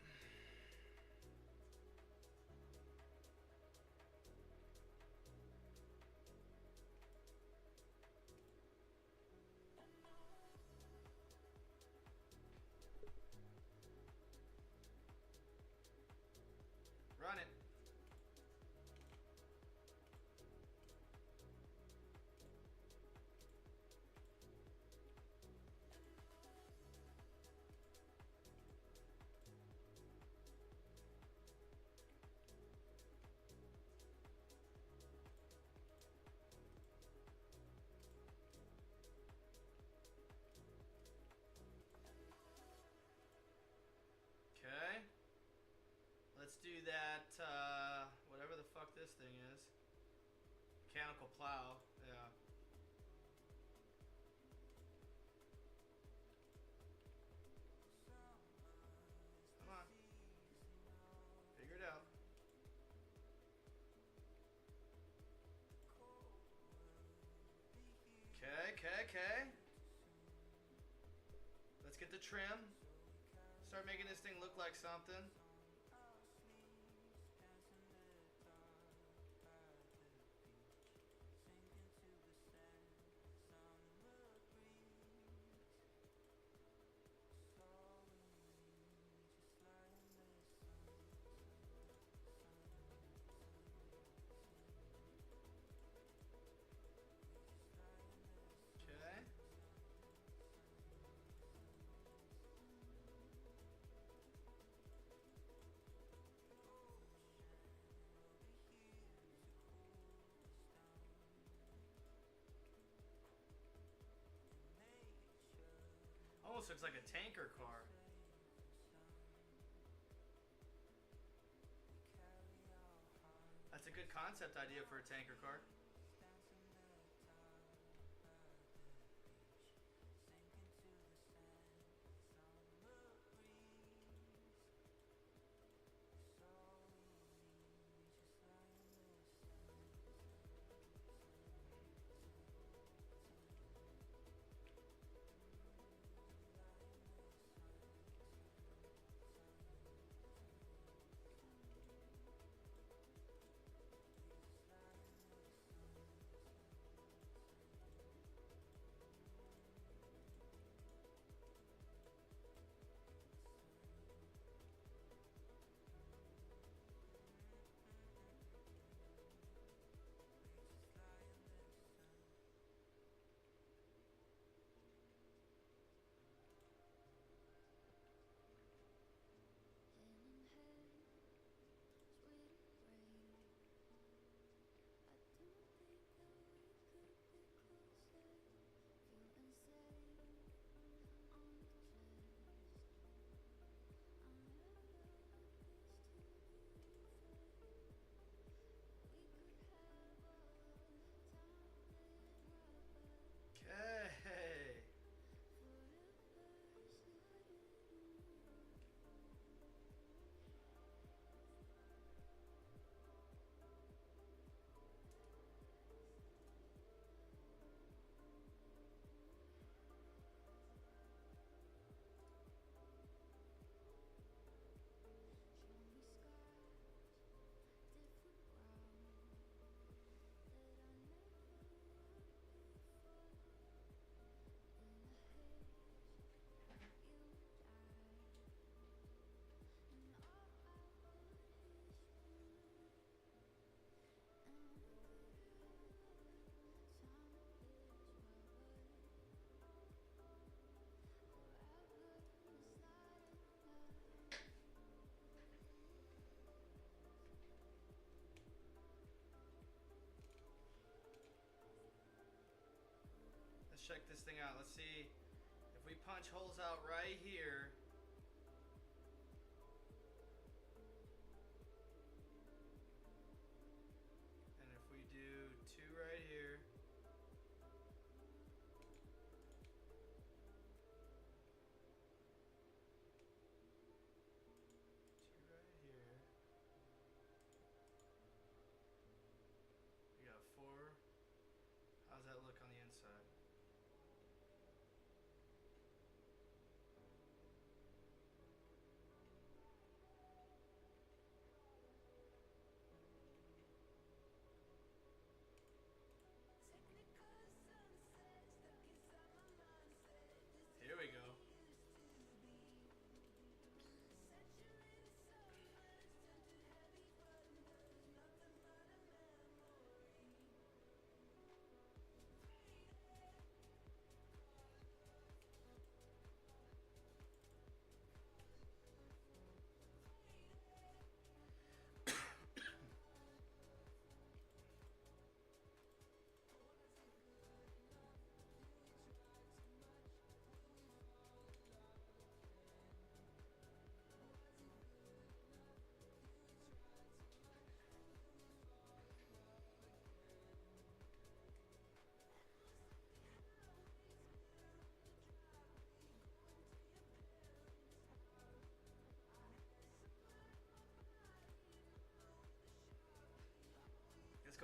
mechanical plow. Yeah. Come on. Figure it out. Okay. Let's get the trim. Start making this thing look like something. Okay. Almost looks like a tanker car. That's a good concept idea for a tanker car. Okay. Let's check this thing out. Let's see if we punch holes out right here. And if we do 2 right here. We got 4. How's that look on the inside?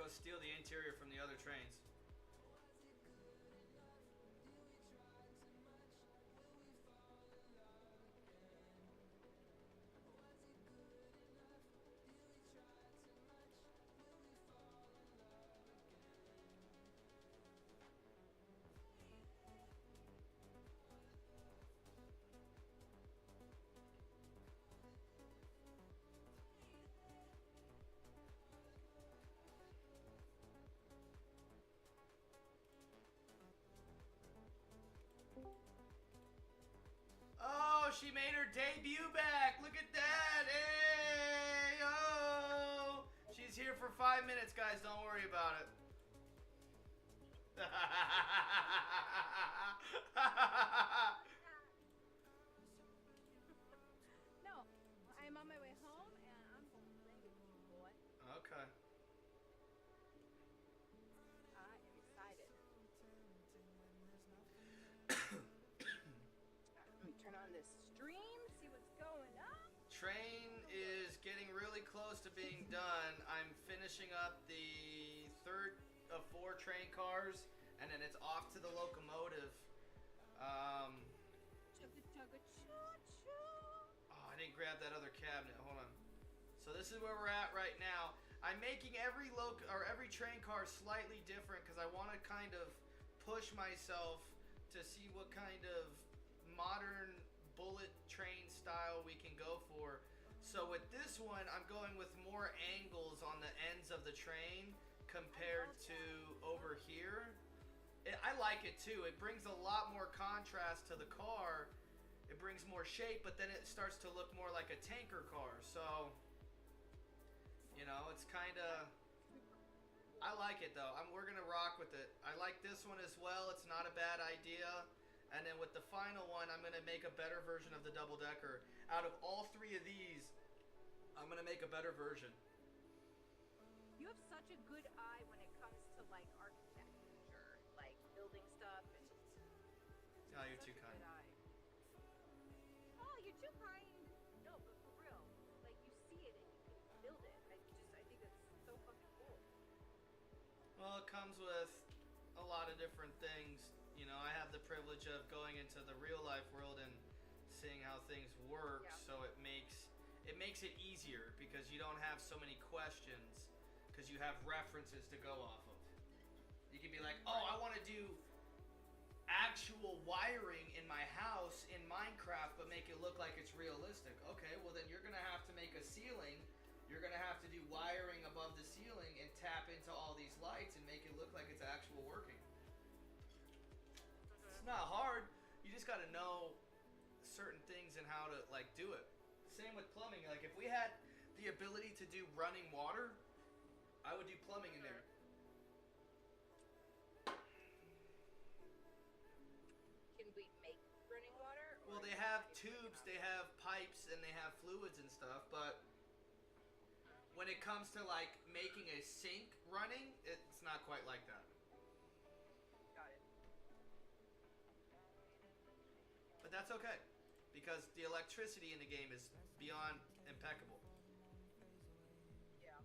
Go steal the interior from the other trains. Oh, she made her debut back. Look at that. Hey, oh. She's here for 5 minutes, guys. Don't worry about it. No, I'm on my way home and I'm going to play with you, boy. Okay. I am excited. Let me turn on this stream, see what's going on. Train is getting really close to being done. I'm finishing up the third of 4 train cars, and then it's off to the locomotive. Chugga chugga choo choo. Oh, I didn't grab that other cabinet. Hold on. So this is where we're at right now. I'm making every train car slightly different because I want to kind of push myself to see what kind of modern bullet train style we can go for. So with this one, I'm going with more angles on the ends of the train compared to over here. I like it too. It brings a lot more contrast to the car. It brings more shape, but then it starts to look more like a tanker car. So, you know, it's kind of... I like it though. We're going to rock with it. I like this one as well. It's not a bad idea. And then with the final one, I'm going to make a better version of the double-decker. Out of all 3 of these, I'm going to make a better version. You have such a good eye when it comes to like architecture, like building stuff. And Oh, you're such too a kind. good eye. Oh, you're too kind. No, but for real, like you see it and you can build it. I think it's so fucking cool. Well, it comes with a lot of different things. You know, I have the privilege of going into the real life world and seeing how things work, Yeah. so it makes it easier because you don't have so many questions because you have references to go off of. You can be like, oh, I want to do actual wiring in my house in Minecraft but make it look like it's realistic. Okay, well then you're going to have to make a ceiling. You're going to have to do wiring above the ceiling and tap into all these lights and make it look like it's actual working. It's not hard. You just got to know certain things and how to like do it. Same with plumbing. Like if we had the ability to do running water, I would do plumbing in there. Can we make running water? Well, or they is have that not even tubes, enough? they have pipes, and they have fluids and stuff, but when it comes to like making a sink running, it's not quite like that. Got it. But that's okay, because the electricity in the game is beyond impeccable. Yeah.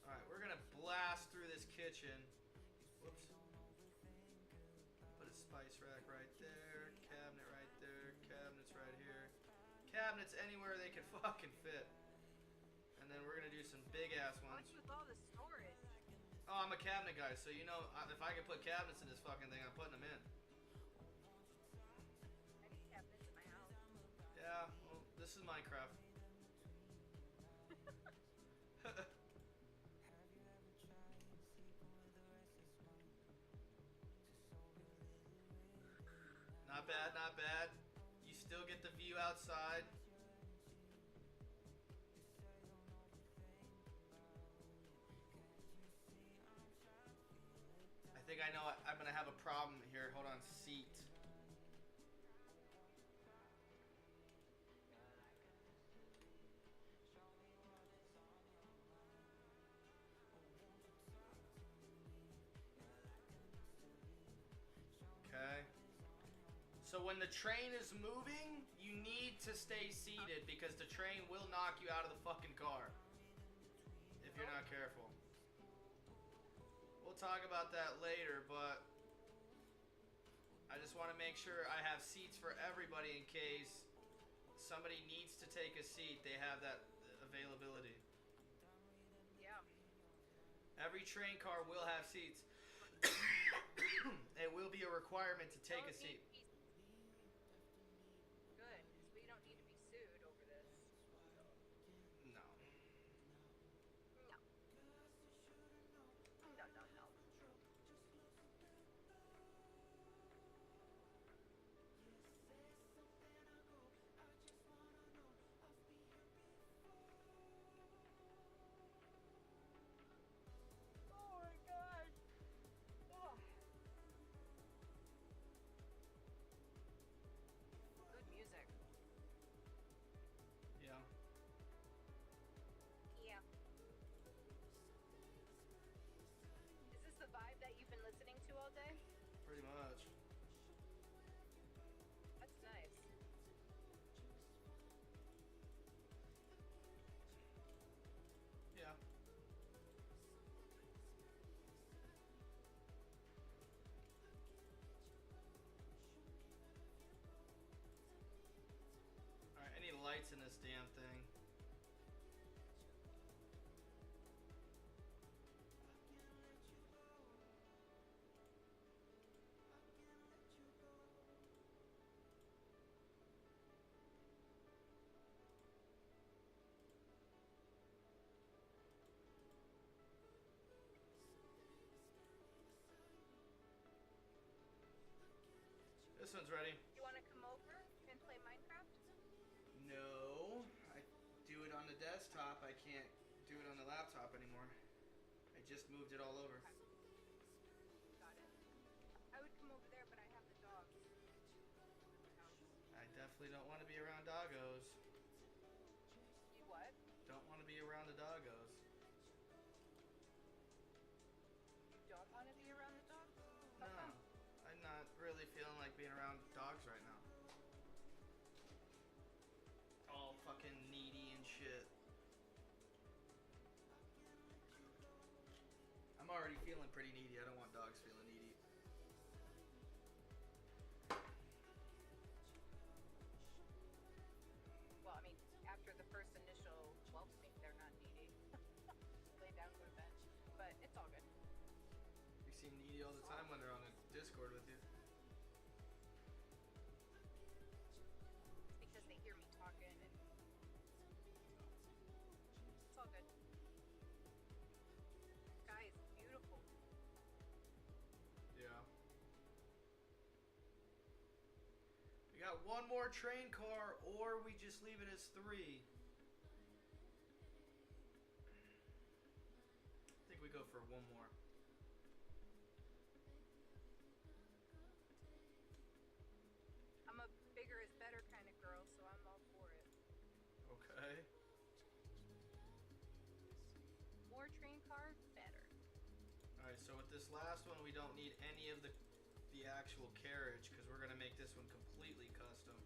Alright, we're gonna blast through this kitchen. Whoops. Put a spice rack right there, cabinet right there, cabinets right here. Cabinets anywhere they can fucking fit. And then we're gonna do some big ass ones. What's with all the storage? Oh, I'm a cabinet guy, so you know, if I can put cabinets in this fucking thing, I'm putting them in. I need cabinets in my house. Yeah, well, this is Minecraft. Not bad, not bad. You still get the view outside. I think I know I'm gonna have a problem here. Hold on, seat. Okay. So when the train is moving, you need to stay seated because the train will knock you out of the fucking car if you're not careful. We'll talk about that later, but I just want to make sure I have seats for everybody in case somebody needs to take a seat. They have that availability. Yeah. Every train car will have seats. It will be a requirement to take a seat. Good, because we don't need to be sued over this. No. No. No, no, no. Oh my god. Oh. Good music. Yeah. Yeah. Is this the vibe that you've been listening to all day? Pretty much. That's nice. Yeah. Alright, any lights in this damn thing? This one's ready. You want to come over and play Minecraft? No, I do it on the desktop. I can't do it on the laptop anymore. I just moved it all over. Got it. I would come over there, but I have the dogs. I definitely don't want to be around doggos. You what? Don't want to be around the doggos. You don't want to be around the dogs? No, I'm not really feeling like being around dogs right now. All fucking needy and shit. I'm already feeling pretty needy. I don't want dogs feeling needy. Well, I mean, after the first initial whelp sync, they're not needy. Lay down, go to bed. But it's all good. You seem needy all the time when they're on a Discord with you. It's because they hear me talking and it's all good. Sky is beautiful. Yeah. We got one more train car, or we just leave it as 3. I think we go for one more. I'm a bigger is better kind of girl, so I'm all for it. Okay. More train cars, better. Alright, so with this last one, we don't need any of the actual carriage, because we're going to make this one completely custom.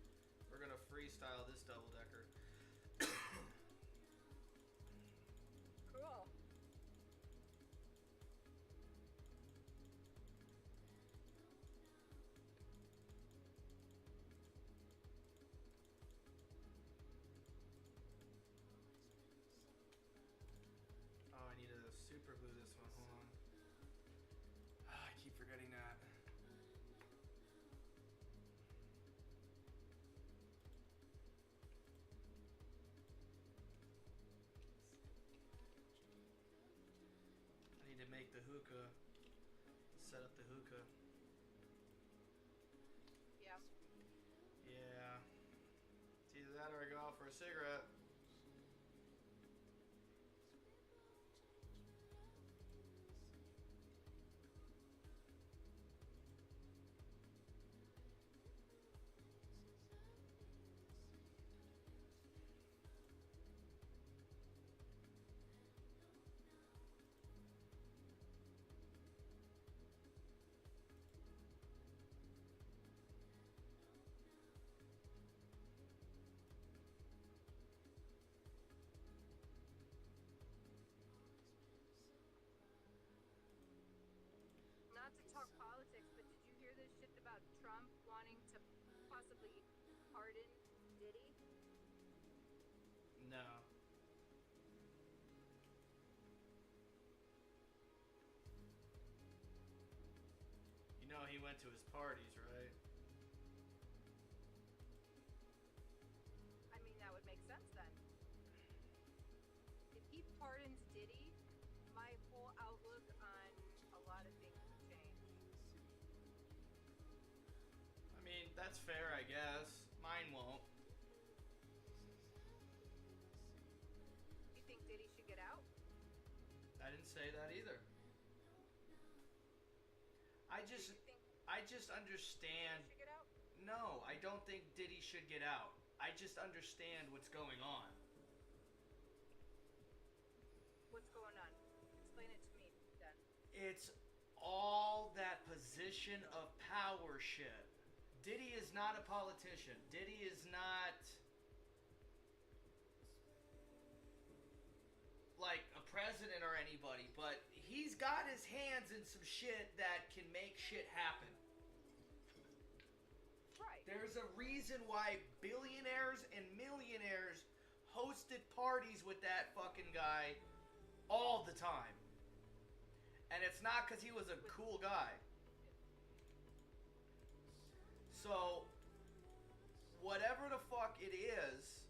We're going to freestyle this double-decker. Cool. Oh, I need to super glue this one. Hold on. I keep forgetting that. I need to make the hookah. Set up the hookah. Yeah. Yeah. It's either that or I go out for a cigarette. Trump wanting to possibly pardon Diddy? No. You know he went to his parties, right? I mean, that would make sense then. If he pardons Diddy, my whole outlook on a lot of things would change. I mean, that's fair, I guess. Mine won't. Do you think Diddy should get out? I didn't say that either. I Do just you think understand. Diddy should get out? No, I don't think Diddy should get out. I just understand what's going on. What's going on? Explain it to me then. It's all that position of power shit. Diddy is not a politician. Diddy is not like a president or anybody, but he's got his hands in some shit that can make shit happen. Right. There's a reason why billionaires and millionaires hosted parties with that fucking guy all the time. And it's not because he was a cool guy. So, whatever the fuck it is,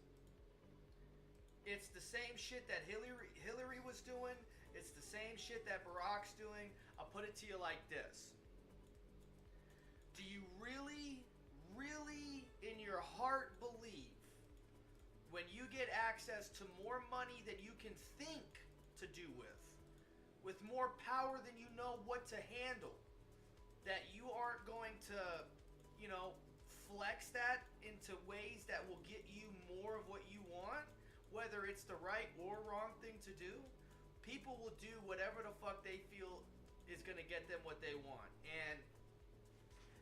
it's the same shit that Hillary was doing. It's the same shit that Barack's doing. I'll put it to you like this. Do you really, really in your heart believe when you get access to more money than you can think to do with more power than you know what to handle, that you aren't going to, flex that into ways that will get you more of what you want, whether it's the right or wrong thing to do? People will do whatever the fuck they feel is going to get them what they want. And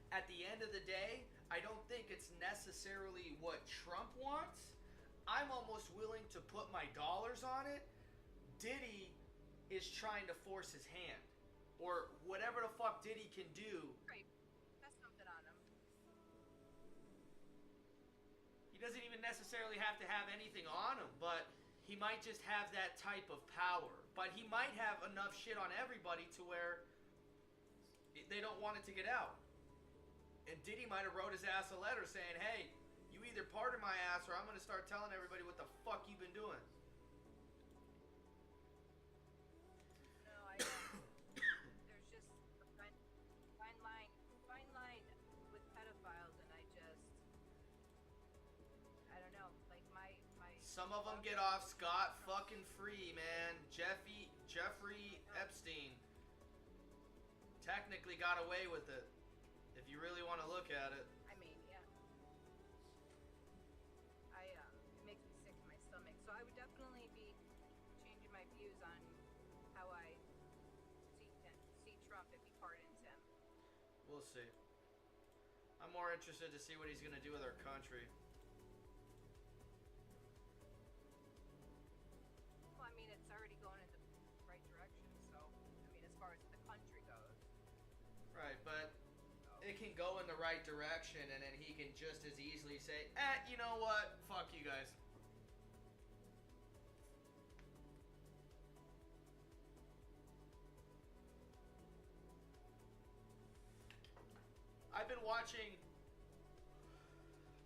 at the end of the day, I don't think it's necessarily what Trump wants. I'm almost willing to put my dollars on it. Diddy is trying to force his hand. Or whatever the fuck Diddy can do. Right. That's something on him. He doesn't even necessarily have to have anything on him, but he might just have that type of power. But he might have enough shit on everybody to where they don't want it to get out. And Diddy might have wrote his ass a letter saying, hey, you either pardon my ass or I'm going to start telling everybody what the fuck you've been doing. No, there's just a fine line with pedophiles, and I don't know, like my. Some of them get off scot fucking free, man. Jeffrey Epstein technically got away with it, if you really want to look at it. I mean, yeah. It makes me sick to my stomach. So I would definitely be changing my views on how I see Trump if he pardons him. We'll see. I'm more interested to see what he's going to do with our country. Well, I mean, it's already going in the right direction. So, I mean, as far as the country goes. Right, but it can go in the right direction, and then he can just as easily say, you know what? Fuck you guys. I've been watching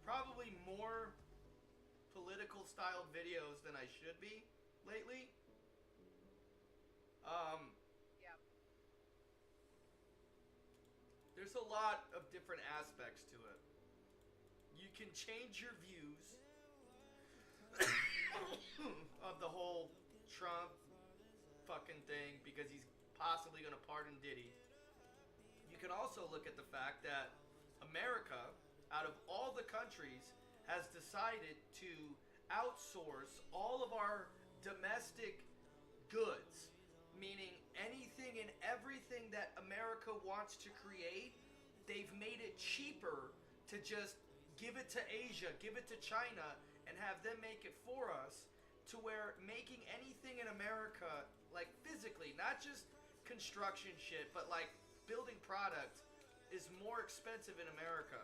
probably more political style videos than I should be lately. Yeah. There's a lot of different aspects to it. You can change your views of the whole Trump fucking thing because he's possibly going to pardon Diddy. You can also look at the fact that America, out of all the countries, has decided to outsource all of our domestic goods. Meaning anything and everything that America wants to create, they've made it cheaper to just give it to Asia, give it to China, and have them make it for us, to where making anything in America, like physically, not just construction shit, but like building product, is more expensive in America.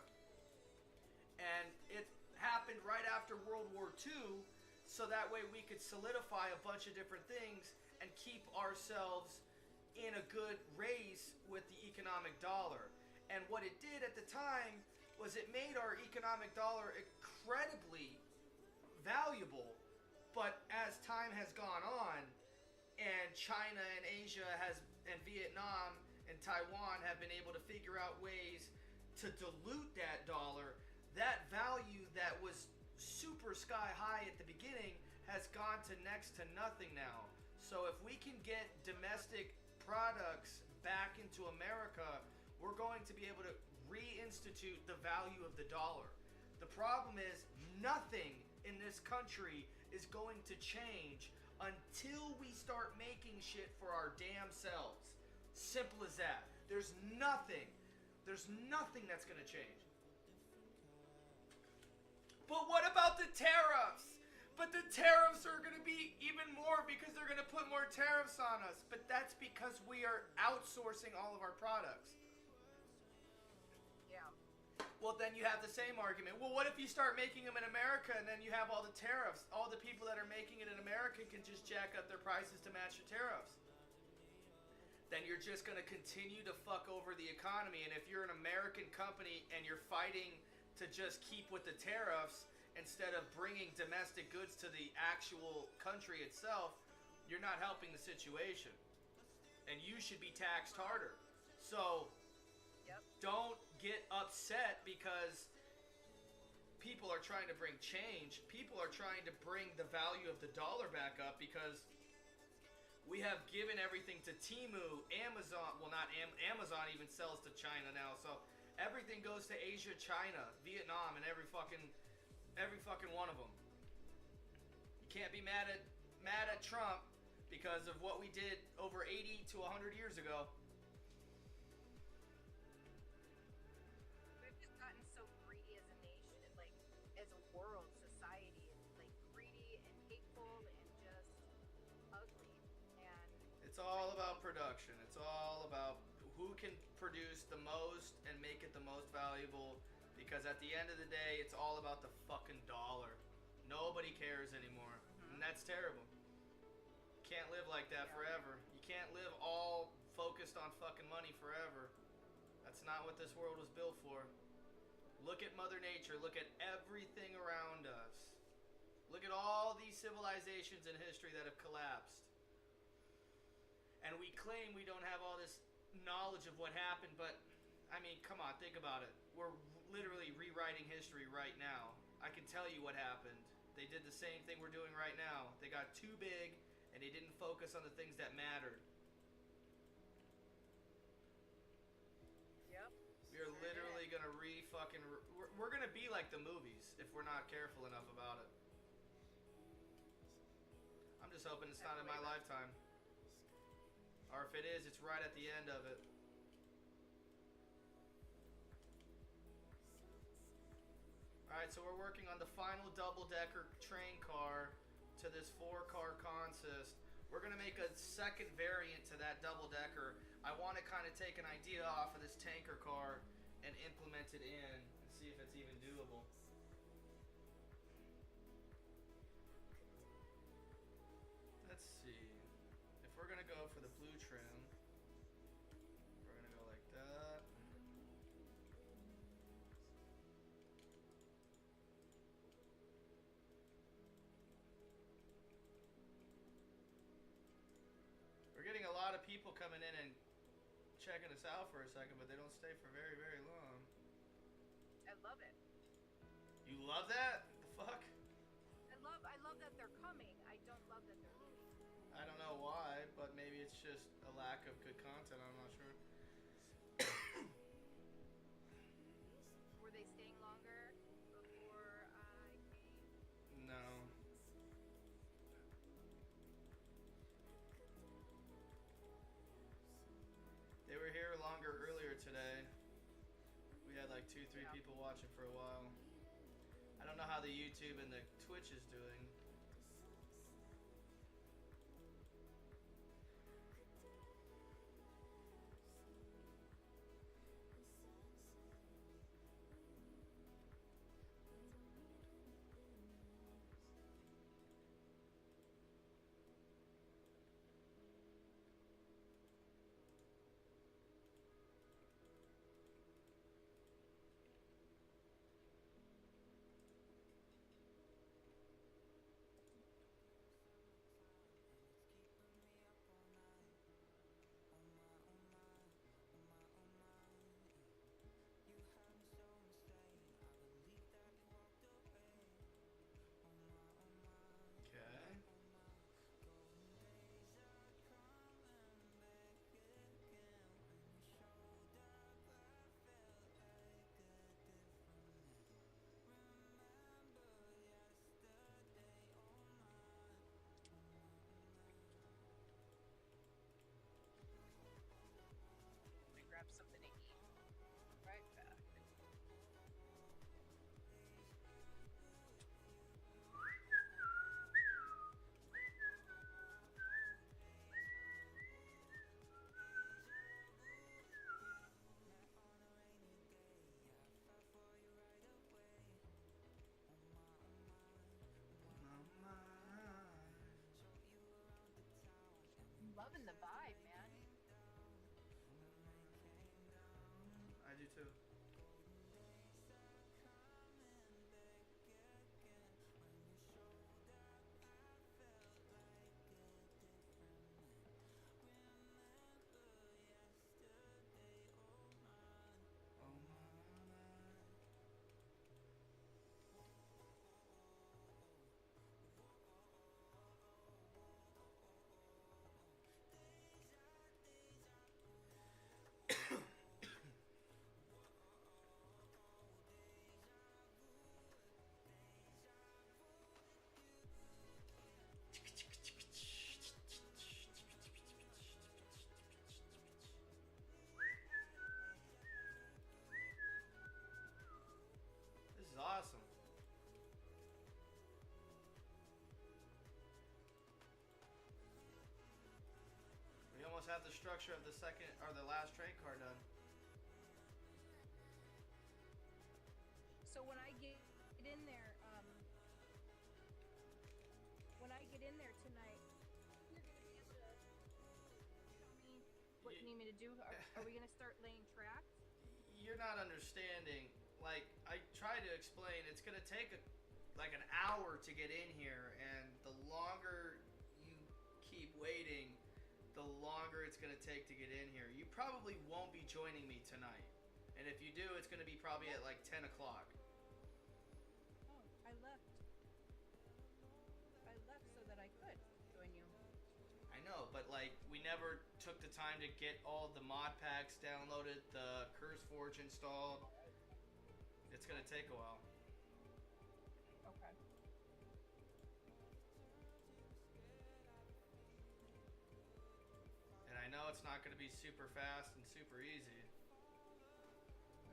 And it happened right after World War II, so that way we could solidify a bunch of different things and keep ourselves in a good race with the economic dollar. And what it did at the time was it made our economic dollar incredibly valuable. But as time has gone on, and China and Asia and Vietnam and Taiwan have been able to figure out ways to dilute that dollar, that value that was super sky high at the beginning has gone to next to nothing now. So if we can get domestic products back into America, we're going to be able to reinstitute the value of the dollar. The problem is nothing in this country is going to change until we start making shit for our damn selves. Simple as that. There's nothing that's gonna change. But what about the tariffs? But the tariffs are gonna be even more because they're gonna put more tariffs on us. But that's because we are outsourcing all of our products. Yeah. Well, then you have the same argument. Well, what if you start making them in America and then you have all the tariffs? All the people that are making it in America can just jack up their prices to match your tariffs. Then you're just going to continue to fuck over the economy. And if you're an American company and you're fighting to just keep with the tariffs instead of bringing domestic goods to the actual country itself, you're not helping the situation. And you should be taxed harder. So don't get upset because people are trying to bring change. People are trying to bring the value of the dollar back up because we have given everything to Temu, Amazon. Well, not Amazon even sells to China now. So everything goes to Asia, China, Vietnam, and every fucking one of them. You can't be mad at Trump because of what we did over 80 to 100 years ago. We've just gotten so greedy as a nation and like as a world society, and like greedy and hateful and just ugly. And it's all about production. It's all about who can produce the most and make it the most valuable, because at the end of the day, it's all about the fucking dollar. Nobody cares anymore. And that's terrible. You can't live like that forever. You can't live all focused on fucking money forever. That's not what this world was built for. Look at Mother Nature. Look at everything around us. Look at all these civilizations in history that have collapsed. And we claim we don't have all this knowledge of what happened, but I mean, come on, think about it. We're literally rewriting history right now. I can tell you what happened. They did the same thing we're doing right now. They got too big and they didn't focus on the things that mattered. yep. We're literally gonna we're gonna be like the movies if we're not careful enough about it. I'm just hoping it's not in my lifetime. Or if it is, it's right at the end of it. Alright, so we're working on the final double-decker train car to this 4-car consist. We're going to make a second variant to that double-decker. I want to kind of take an idea off of this tanker car and implement it in and see if it's even doable. Let's see. If we're going to go for the blue trim, we're going to go like that. We're getting a lot of people coming in and checking us out for a second, but they don't stay for very, very long. I love it. You love that? The fuck? I love that they're coming. I don't love that they're leaving. I don't know why, but maybe it's just a lack of good content. I'm not sure. Were they staying longer before I came? No. They were here longer earlier today. We had like 2-3 people watching for a while. I don't know how the YouTube and the Twitch is doing. too. This is awesome. We almost have the structure of the second or the last train car done. So when I get in there, tonight, you're gonna be able to tell me what you need me to do. Are we gonna start laying tracks? You're not understanding. Like, I try to explain, it's gonna take like an hour to get in here, and the longer you keep waiting, the longer it's gonna take to get in here. You probably won't be joining me tonight, and if you do, it's gonna be probably at like 10 o'clock. Oh, I left so that I could join you. I know, but like, we never took the time to get all the mod packs downloaded, the Curse Forge installed. It's gonna take a while. Okay. And I know it's not gonna be super fast and super easy.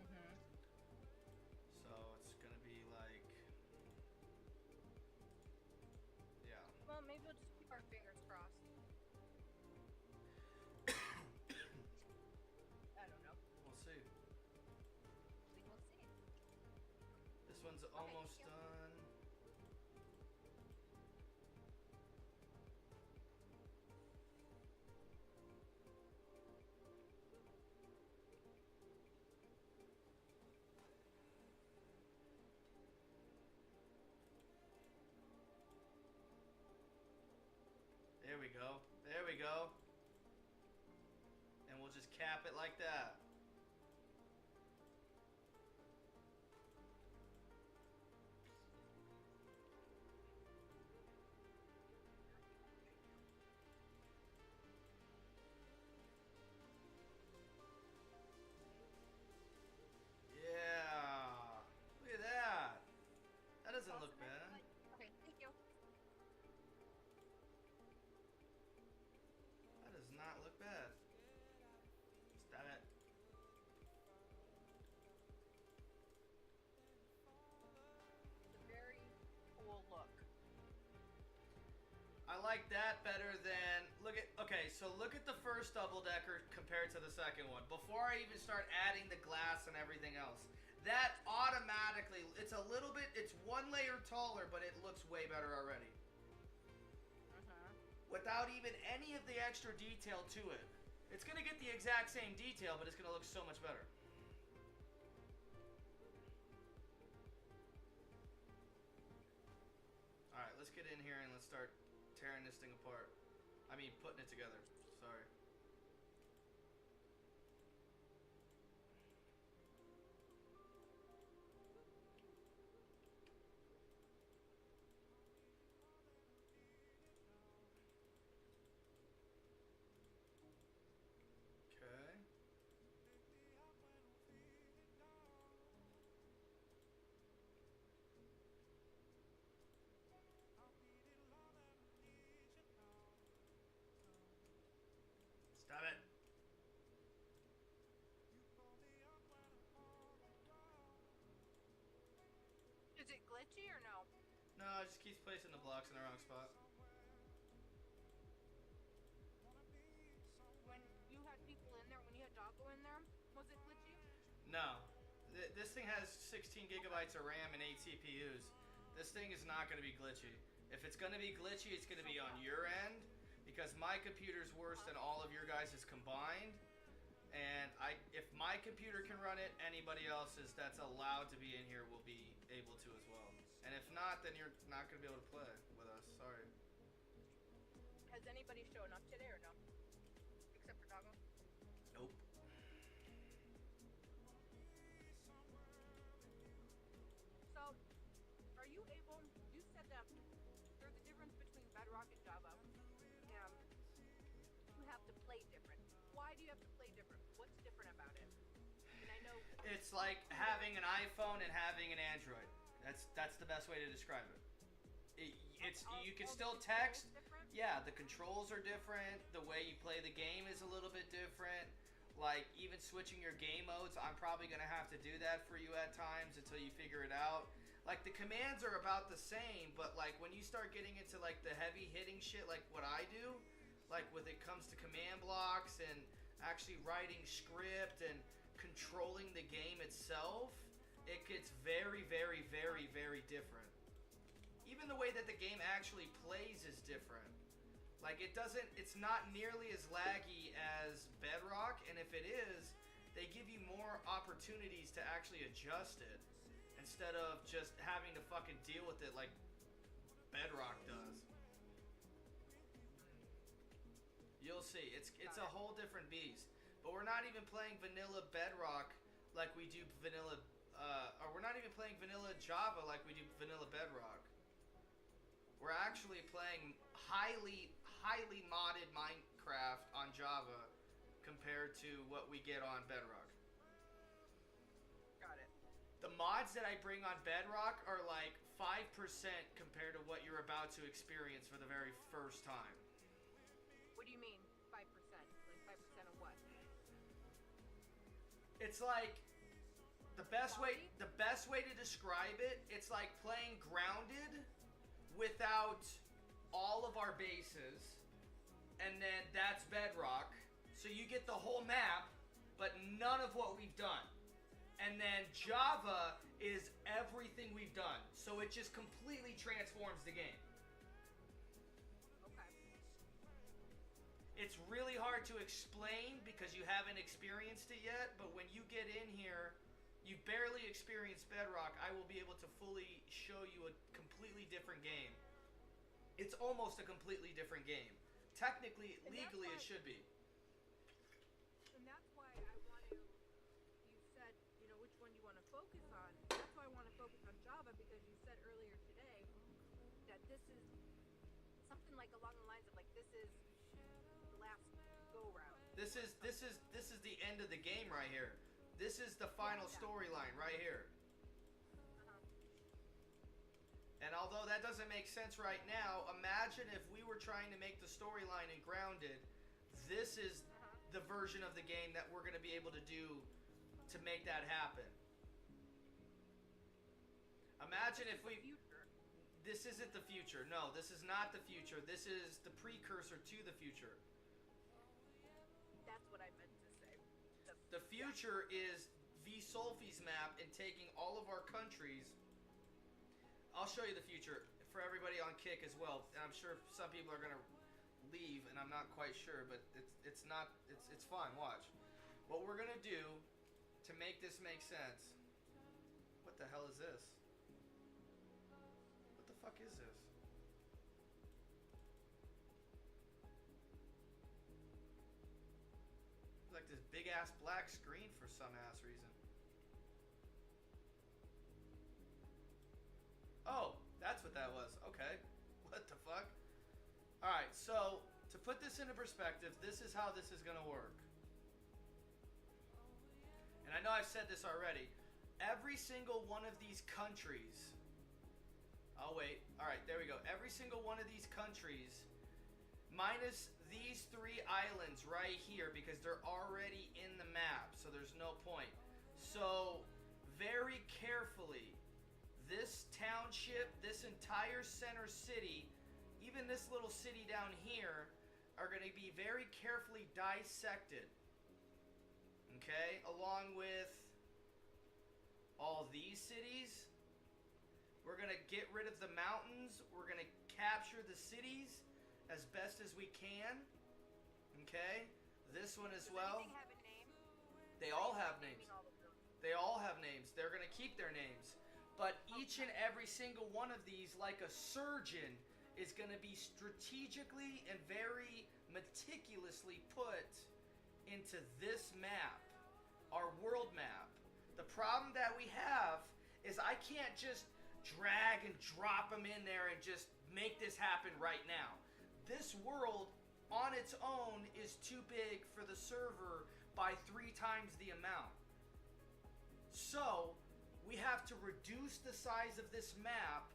Mhm. So it's gonna be like, yeah. Well, maybe we'll just keep our fingers crossed. I don't know. We'll see. We will see. This one's almost yeah. done. There we go. There we go. And we'll just cap it like that. Yeah. Look at that. That doesn't look bad. Okay, thank you. That does not look bad. Stop it. It's a very cool look. I like that better than, okay, so look at the first double decker compared to the second one. Before I even start adding the glass and everything else, that automatically, it's one layer taller, but it looks way better already. Without even any of the extra detail to it. It's gonna get the exact same detail, but it's gonna look so much better. Alright, let's get in here and let's start tearing this thing apart. I mean, putting it together. Sorry. Okay. Stop it. Is it glitchy or no? No, it just keeps placing the blocks in the wrong spot. When you had people in there, when you had Doggo in there, was it glitchy? No. This thing has 16 gigabytes of RAM and 8 CPUs. This thing is not going to be glitchy. If it's going to be glitchy, it's going to be on your end, because my computer's worse than all of your guys' combined, And if my computer can run it, anybody else's that's allowed to be in here will be able to as well. And if not, then you're not going to be able to play with us. Sorry. Has anybody shown up today or no? Except for Doggo? Nope. So, are you able, you said that there's a difference between Bedrock and Java, and you have to play different. Why do you have to play different? What's different about it? And I know It's like having an iPhone and having an Android. That's the best way to describe it. You can still text. Yeah, the controls are different. The way you play the game is a little bit different. Like, even switching your game modes, I'm probably going to have to do that for you at times until you figure it out. Like, the commands are about the same, but, like, when you start getting into, like, the heavy hitting shit, like what I do, like, when it comes to command blocks and actually writing script and controlling the game itself, it gets very, very, very, very different. Even the way that the game actually plays is different. Like, it's not nearly as laggy as Bedrock, and if it is, they give you more opportunities to actually adjust it instead of just having to fucking deal with it like Bedrock does. You'll see. It's a whole different beast. But we're not even playing vanilla Bedrock like we do vanilla, or we're not even playing vanilla Java like we do vanilla Bedrock. We're actually playing highly modded Minecraft on Java compared to what we get on Bedrock. got it. The mods that I bring on Bedrock are like 5% compared to what you're about to experience for the very first time. What do you mean 5%? Like 5% of what? It's like the best way to describe it, it's like playing Grounded without all of our bases, and then that's Bedrock. So you get the whole map, but none of what we've done. And then Java is everything we've done. So it just completely transforms the game. Okay. It's really hard to explain because you haven't experienced it yet, but when you get in here, you barely experienced Bedrock, I will be able to fully show you a completely different game. It's almost a completely different game. Technically, legally, it should be. And that's why I want to, you said, you know, which one you want to focus on. That's why I want to focus on Java, because you said earlier today that this is something like along the lines of like, this is the last go round. This is the end of the game right here. This is the final storyline right here. And although that doesn't make sense right now, imagine if we were trying to make the storyline in Grounded. This is the version of the game that we're going to be able to do to make that happen. Imagine if we... This isn't the future. No, this is not the future. This is the precursor to the future. That's what I meant to say. The future is V-Solfi's map and taking all of our countries. I'll show you the future for everybody on Kick as well. And I'm sure some people are going to leave, and I'm not quite sure, but it's fun. Watch. What we're going to do to make this make sense. What the hell is this? What the fuck is this? It's like this big ass black screen for some ass reason. Oh, that's what that was. Okay. What the fuck? Alright, so to put this into perspective, this is how this is going to work. And I know I've said this already. Every single one of these countries... Oh, wait. Alright, there we go. Every single one of these countries, minus these 3 islands right here, because they're already in the map, so there's no point. So, very carefully... This township, this entire center city, even this little city down here, are going to be very carefully dissected. Okay? Along with all these cities. We're going to get rid of the mountains. We're going to capture the cities as best as we can. Okay? This one as well. Does anything have a name? They all have Naming names. all of those. They all have names. They're going to keep their names. But each and every single one of these, like a surgeon, is going to be strategically and very meticulously put into this map, our world map. The problem that we have is I can't just drag and drop them in there and just make this happen right now. This world on its own is too big for the server by 3 times the amount. So we have to reduce the size of this map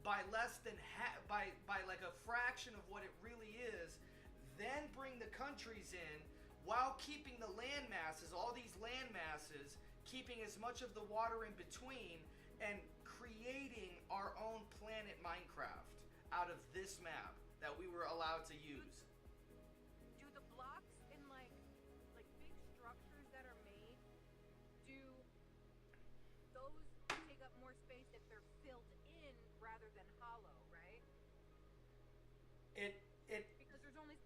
by less than by like a fraction of what it really is, then bring the countries in while keeping the land masses, all these land masses, keeping as much of the water in between, and creating our own planet Minecraft out of this map that we were allowed to use. Do the blocks in like big structures that are made, do those take up more space if they're filled in rather than hollow, right? It Because there's only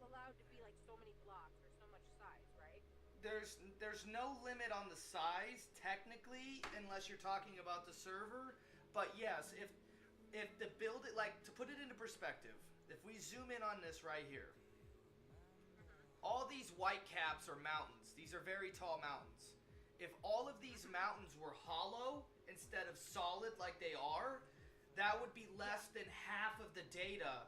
allowed to be like so many blocks or so much size, right? there's no limit on the size technically unless you're talking about the server, but yes, if the build it, like, to put it into perspective, if we zoom in on this right here, all these white caps are mountains. These are very tall mountains. If all of these mountains were hollow instead of solid like they are, that would be less than half of the data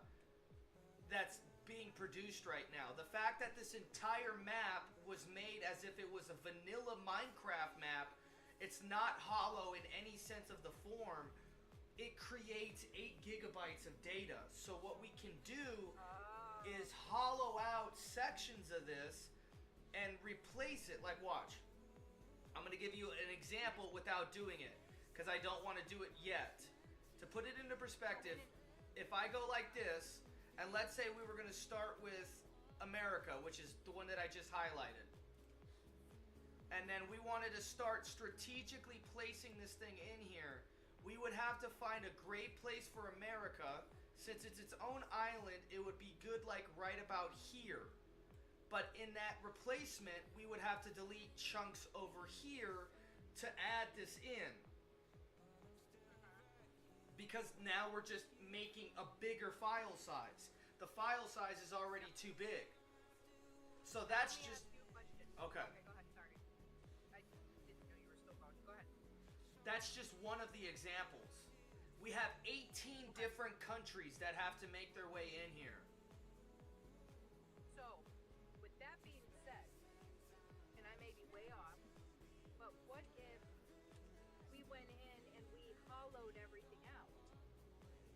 that's being produced right now. The fact that this entire map was made as if it was a vanilla Minecraft map, it's not hollow in any sense of the form. It creates 8 gigabytes of data. So what we can do is hollow out sections of this and replace it. Like, watch. I'm going to give you an example without doing it, because I don't want to do it yet. To put it into perspective, if I go like this, and let's say we were going to start with America, which is the one that I just highlighted, and then we wanted to start strategically placing this thing in here, we would have to find a great place for America. Since it's its own island, it would be good like right about here. But in that replacement, we would have to delete chunks over here to add this in. Because now we're just making a bigger file size. The file size is already too big. So that's Let me just... ask you a question. Okay. Okay, go ahead. Sorry. I didn't know you were still going. Go ahead. That's just one of the examples. We have 18 different countries that have to make their way in here. So, with that being said, and I may be way off, but what if we went in and we hollowed everything out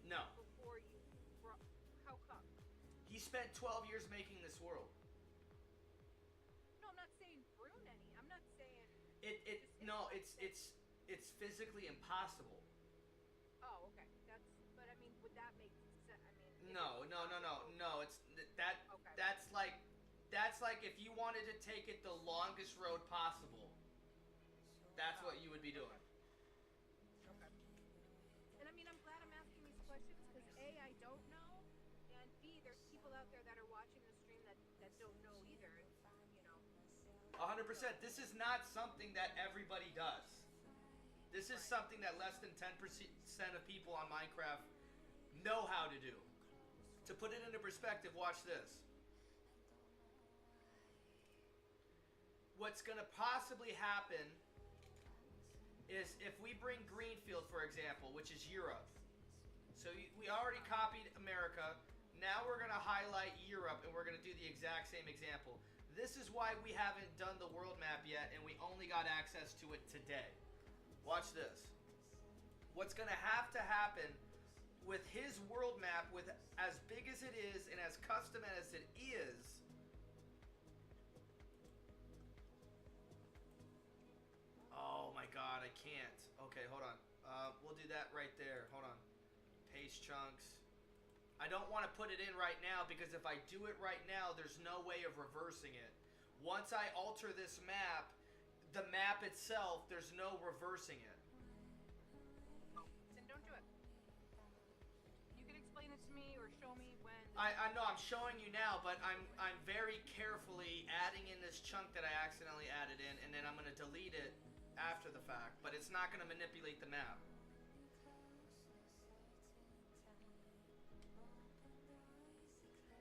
No. before you brought... How come? He spent 12 years making this world. No, I'm not saying prune any. I'm not saying... It's physically impossible. Oh, okay. But I mean, would that make sense? I mean... No. It's that. Okay. That's like if you wanted to take it the longest road possible. That's what you would be doing. Okay. And I mean, I'm glad I'm asking these questions because A, I don't know, and B, there's people out there that are watching the stream that don't know either. And, you know. 100%. This is not something that everybody does. This is something that less than 10% of people on Minecraft know how to do. To put it into perspective, watch this. What's going to possibly happen is if we bring Greenfield, for example, which is Europe. So we already copied America. Now we're going to highlight Europe, and we're going to do the exact same example. This is why we haven't done the world map yet, and we only got access to it today. Watch this. What's going to happen with his world map, with as big as it is and as custom as it is, oh my god, I can't. Okay, hold on. We'll do that right there. Hold on. Paste chunks. I don't want to put it in right now because if I do it right now, there's no way of reversing it. Once I alter this map, the map itself, there's no reversing it. Then don't do it. You can explain it to me or show me when I know I'm showing you now, but I'm very carefully adding in this chunk that I accidentally added in, and then I'm gonna delete it after the fact, but it's not gonna manipulate the map.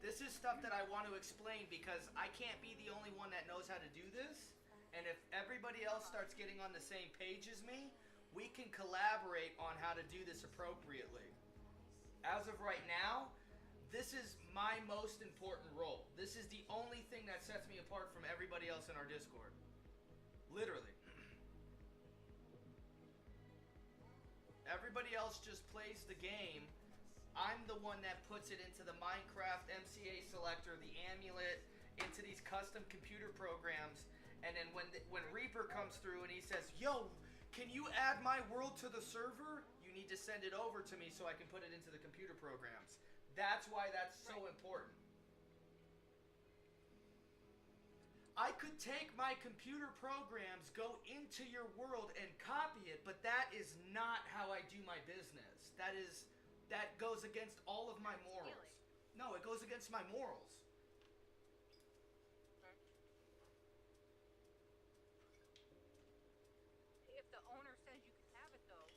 This is stuff that I want to explain because I can't be the only one that knows how to do this, and if everybody else starts getting on the same page as me, we can collaborate on how to do this appropriately. As of right now, this is my most important role. This is the only thing that sets me apart from everybody else in our Discord. Literally. Everybody else just plays the game. I'm the one that puts it into the Minecraft MCA selector, the amulet, into these custom computer programs. And then when Reaper comes through and he says, yo, can you add my world to the server? You need to send it over to me so I can put it into the computer programs. That's why that's so important. I could take my computer programs, go into your world and copy it, but that is not how I do my business. That goes against all of my morals. No, it goes against my morals. If the owner says you can have it, though.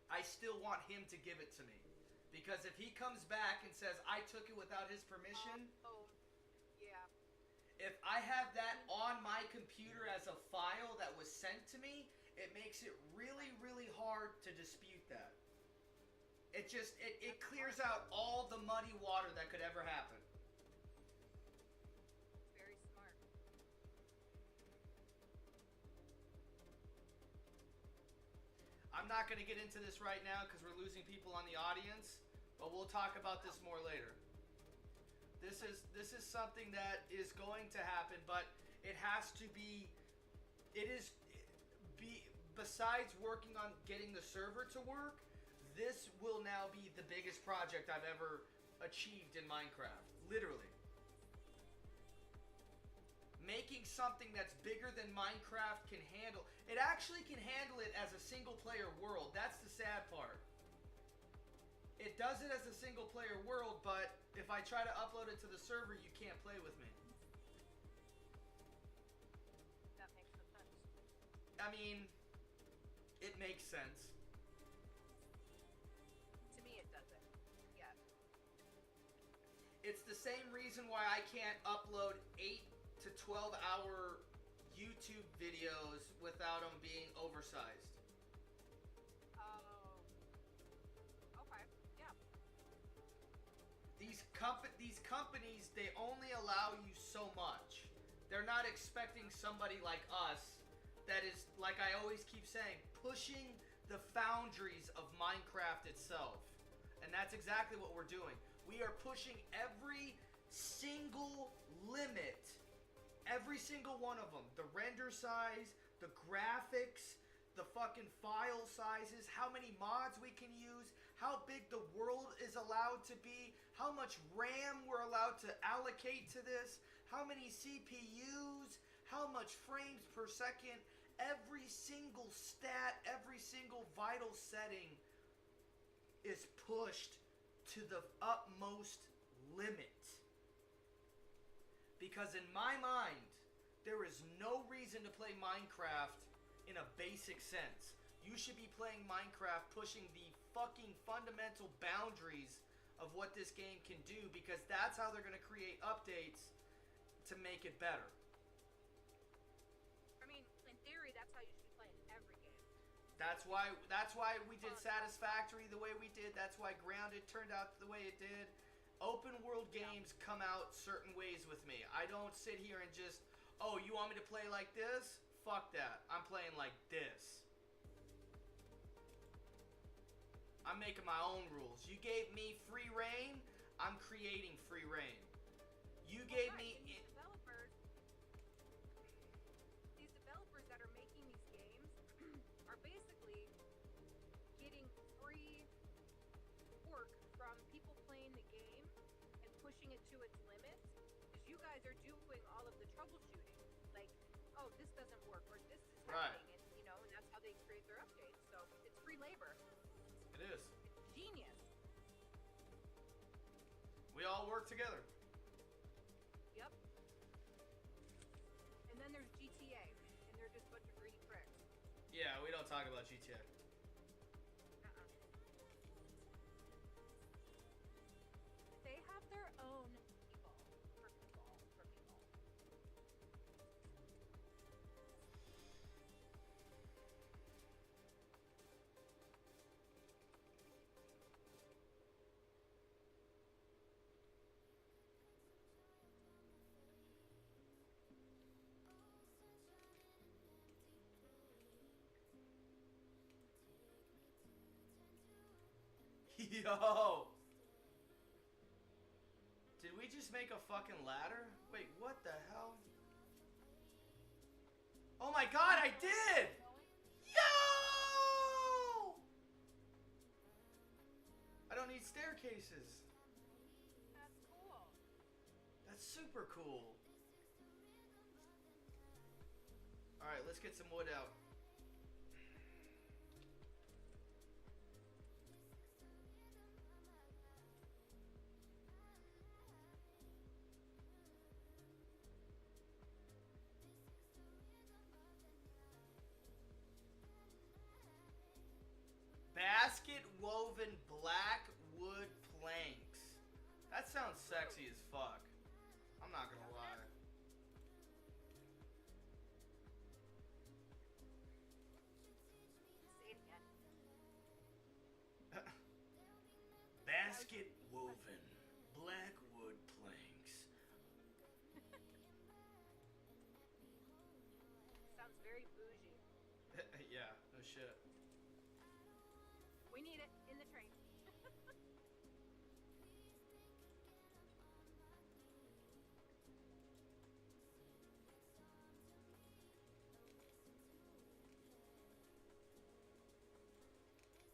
I still want him to give it to me. Because if he comes back and says, I took it without his permission, Yeah. if I have that on my computer as a file that was sent to me, it makes it really, really hard to dispute that. It clears out all the muddy water that could ever happen. Very smart. I'm not going to get into this right now because we're losing people on the audience, but we'll talk about this more later. This is something that is going to happen, but it has to be, besides working on getting the server to work, this will now be the biggest project I've ever achieved in Minecraft. Literally. Making something that's bigger than Minecraft can handle. It actually can handle it as a single player world. That's the sad part. It does it as a single player world, but if I try to upload it to the server, you can't play with me. That makes no sense. I mean, it makes sense. To me, it doesn't. Yeah. It's the same reason why I can't upload 8 to 12 hour YouTube videos without them being oversized. Oh. Okay. Yeah. These companies, they only allow you so much. They're not expecting somebody like us that is, like I always keep saying, pushing the boundaries of Minecraft itself. And that's exactly what we're doing. We are pushing every single limit. Every single one of them. The render size, the graphics, the fucking file sizes, how many mods we can use, how big the world is allowed to be, how much RAM we're allowed to allocate to this, how many CPUs, how much frames per second. Every single stat, every single vital setting is pushed to the utmost limit. Because in my mind, there is no reason to play Minecraft in a basic sense. You should be playing Minecraft pushing the fucking fundamental boundaries of what this game can do, because that's how they're going to create updates to make it better. I mean, in theory, that's how you should be playing every game. That's why we did Satisfactory the way we did. That's why Grounded turned out the way it did. Open world games come out certain ways with me. I don't sit here and just, oh, you want me to play like this? Fuck that. I'm playing like this. I'm making my own rules. You gave me free reign, I'm creating free reign. You gave me... These developers that are making these games are basically getting free work from people playing the game and pushing it to its limits, because you guys are doing all of the troubleshooting. Like, oh, this doesn't work, or this is happening, and you know, and that's how they create their updates. So it's free labor. It is. It's genius. We all work together. Yep. And then there's GTA, and they're just a bunch of greedy pricks. Yeah, we don't talk about GTA. They have their own people. For people. Yo! Did we just make a fucking ladder? Wait, what the hell? Oh my god, I did! Yo! I don't need staircases. That's cool. That's super cool. Alright, let's get some wood out. Basket woven black wood planks. That sounds sexy as fuck. I'm not gonna lie. Say it again. Basket woven black wood planks. Sounds very bougie. Yeah, no shit. We need it in the train.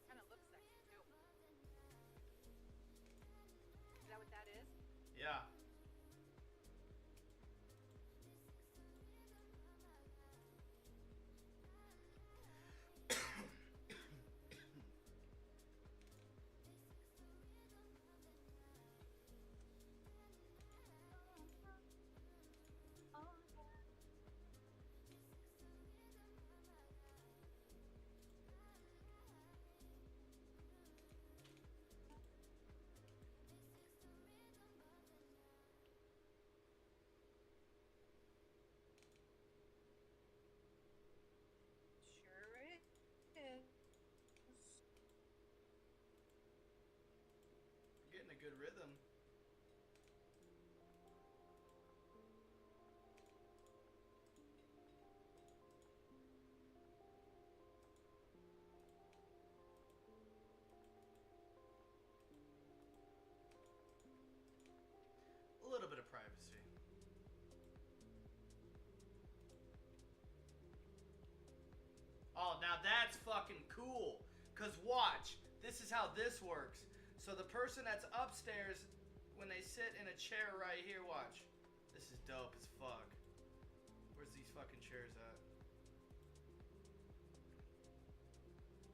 Kind of looks sexy too. Is that what that is? Yeah. Sure it is. We're getting a good rhythm. A little bit of privacy. Oh, now that's fucking cool. Cause watch, this is how this works. So the person that's upstairs, when they sit in a chair right here, watch. This is dope as fuck. Where's these fucking chairs at?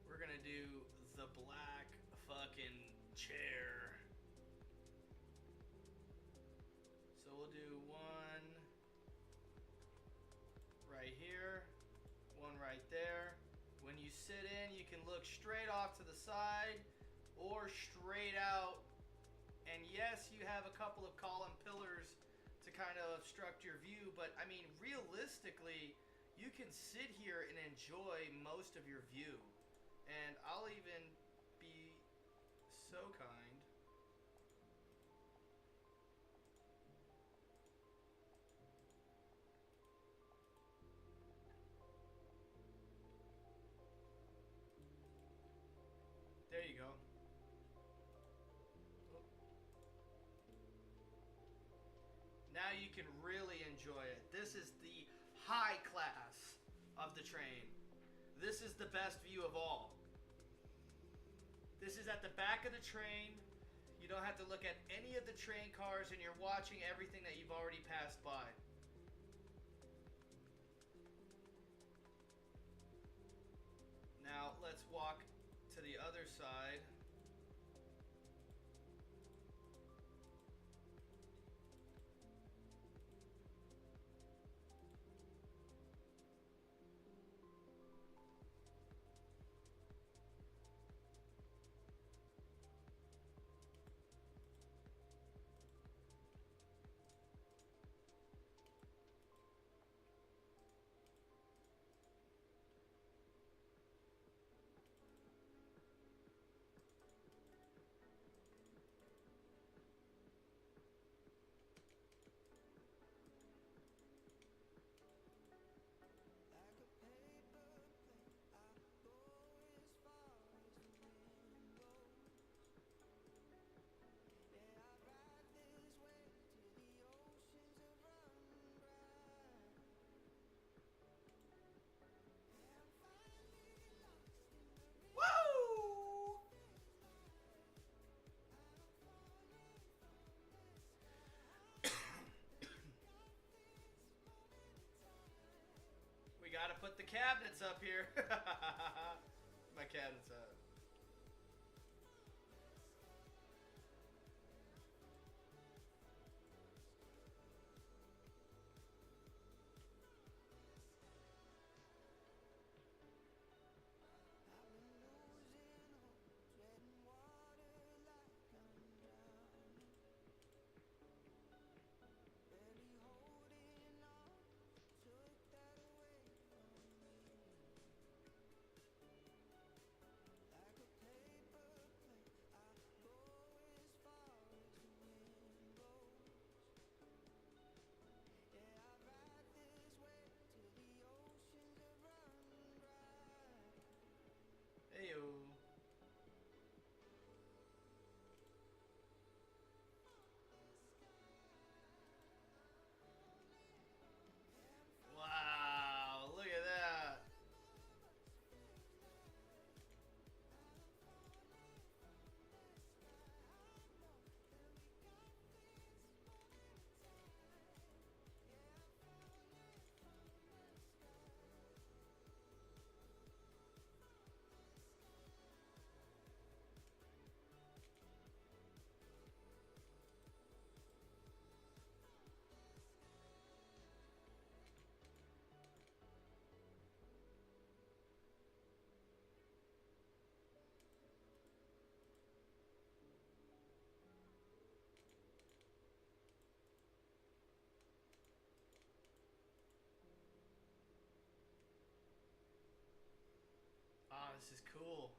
We're gonna do the black fucking chair. So we'll do one right here, one right there. When you sit in, you can look straight off to the side or straight out. And yes, you have a couple of column pillars to kind of obstruct your view, but I mean, realistically, you can sit here and enjoy most of your view. And I'll even be so kind. There you go. Now you can really enjoy it. This is the high class of the train. This is the best view of all. This is at the back of the train. You don't have to look at any of the train cars and you're watching everything that you've already passed by. Now let's walk to the other side. the cabinets up here. My cabinets up. Heyo. Wow, look at that. Ah, this is cool.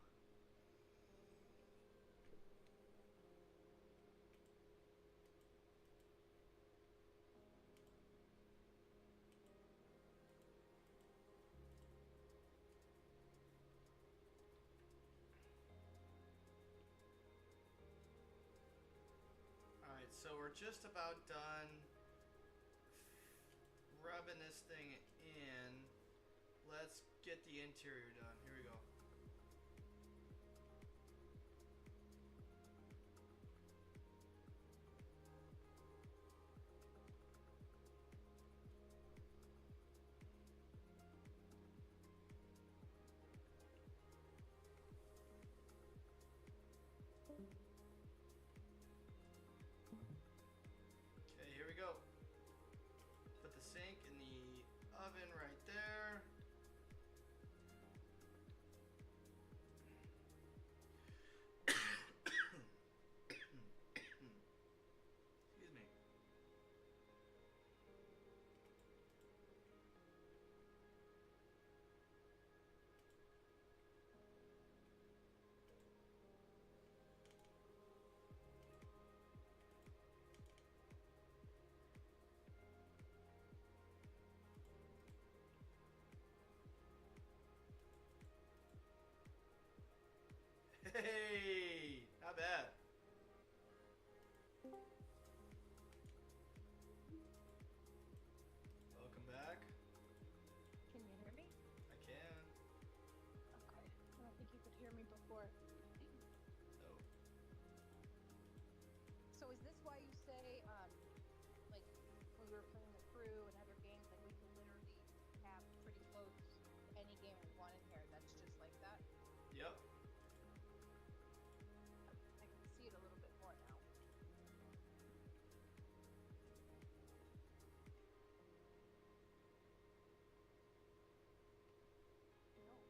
Alright, so we're just about done rubbing this thing in. Let's get the interior done. Here we go. Okay, here we go. Put the sink in the oven right there. Excuse me. Hey, not bad. Welcome back. Can you hear me? I can. Okay. I don't think you could hear me before. No. So is this why you say, like when we were playing the crew and other games, like we can literally have pretty close to any game we want in here? That's just like that. Yep. I can see it a little bit more now. No. Hey guys.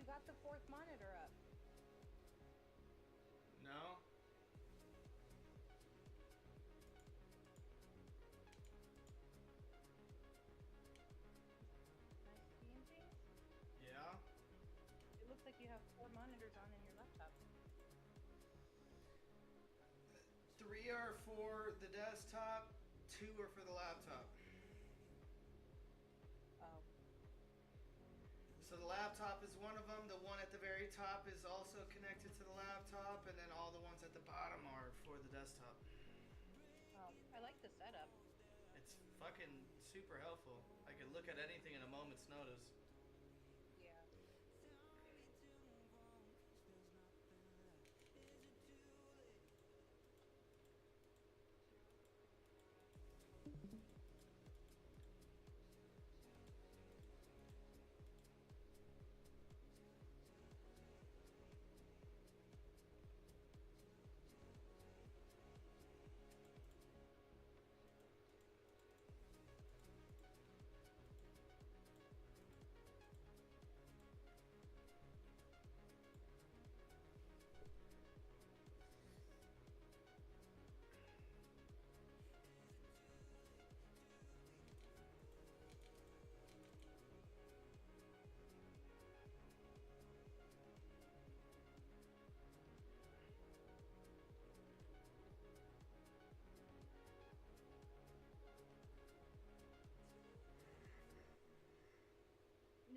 got the fourth monitor up. No? Nice seeing things. Yeah? It looks like you have 4 monitors on in your laptop. 3 are for the desktop, 2 are for the laptop. Oh. So the laptop is one of them. The one at the very top is also connected to the laptop, and then all the ones at the bottom are for the desktop. Oh. I like the setup. It's fucking super helpful. I can look at anything in a moment's notice. Yeah.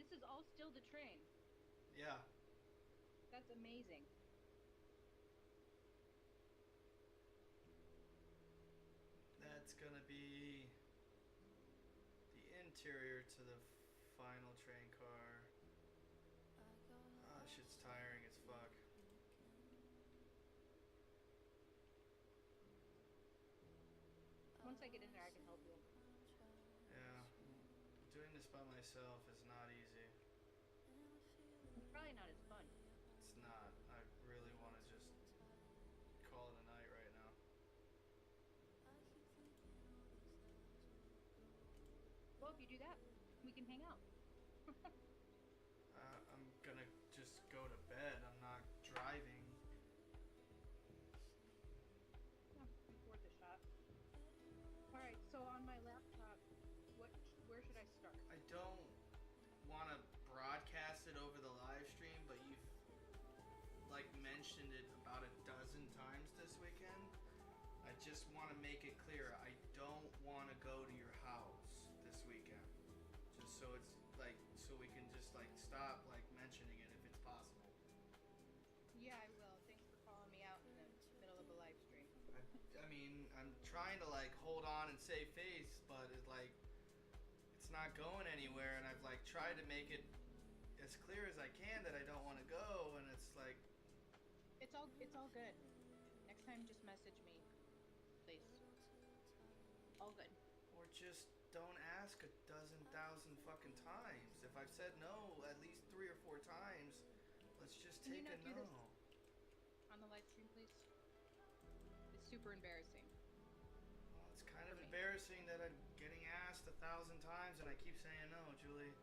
This is all still the train. Yeah. That's amazing. That's gonna be the interior to the final train car. Oh, shit's tiring as fuck. Once I get in there, I can help you. Yeah. Doing this by myself is not easy. It's probably not as fun. It's not. I really want to just call it a night right now. Well, if you do that, we can hang out. I'm gonna just go to bed. I'm not driving. Yeah, it's worth a shot. All right, so on my laptop, where should I start? I don't want to broadcast it over the live stream, but you've like mentioned it about a dozen times this weekend. I just want to make it clear. I don't want to go to your house this weekend. Just so it's like, so we can just like stop like mentioning it if it's possible. Yeah, I will. Thanks for calling me out in the middle of a live stream. I mean, I'm trying to like hold on and save face, but it's like, it's not going anywhere, and I've like tried to make it as clear as I can that I don't want to go, and it's like, It's all good. Next time, just message me, please. All good. or just don't ask a dozen thousand fucking times. If I've said no at least 3 or 4 times, let's just Can you take a not do no. this on the live stream, please? It's super embarrassing. Well, it's kind of For me. embarrassing that I'm getting asked 1,000 times and I keep saying no, Julie.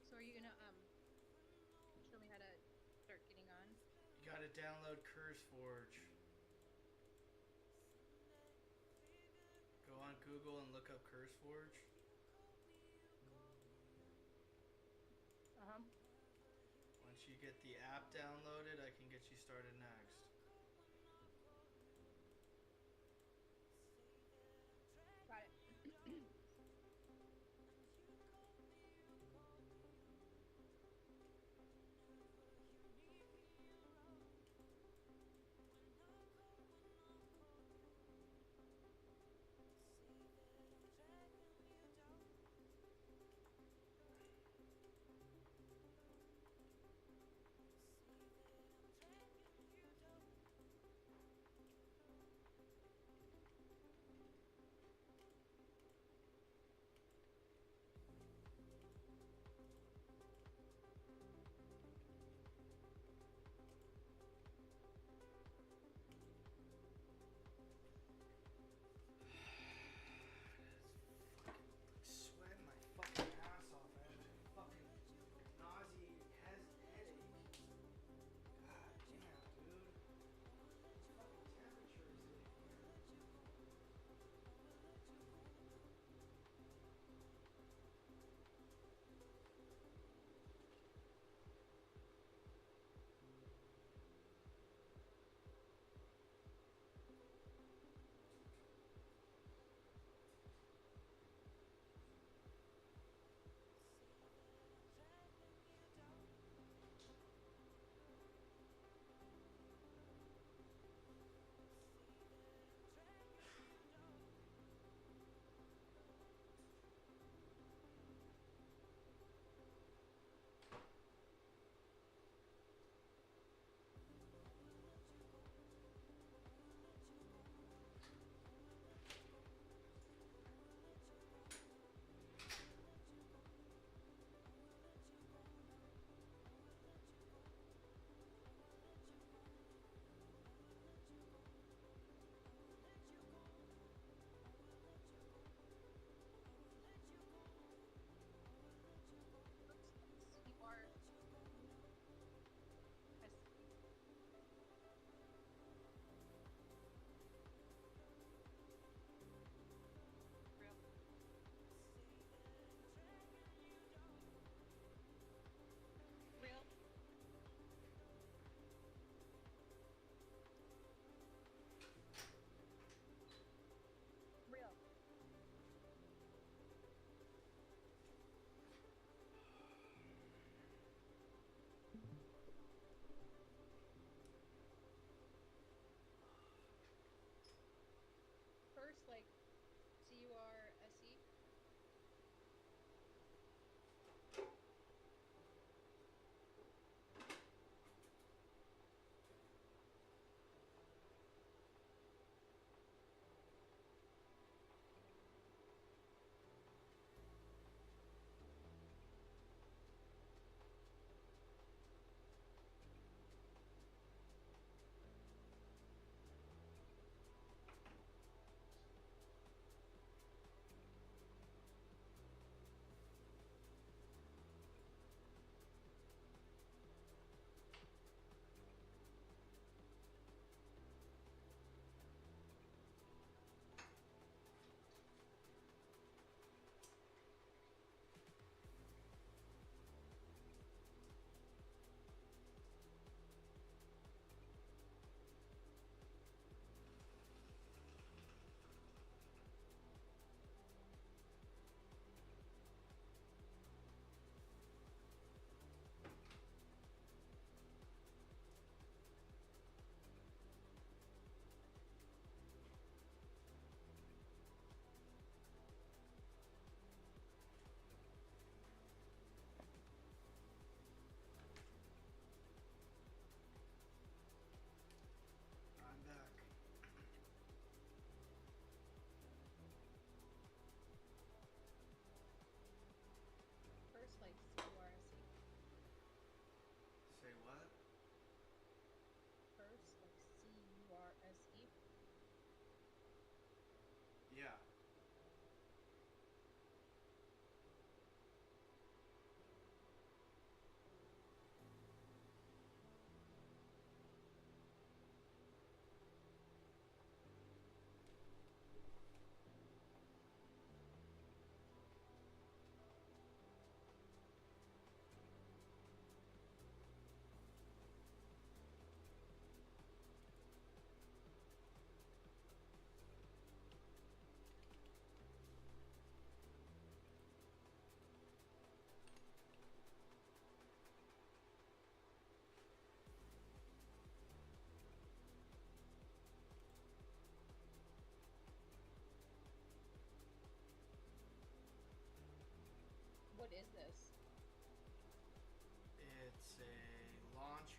So are you gonna show me how to start getting on? You gotta download CurseForge. Go on Google and look up CurseForge. Uh-huh. Once you get the app downloaded, I can get you started next.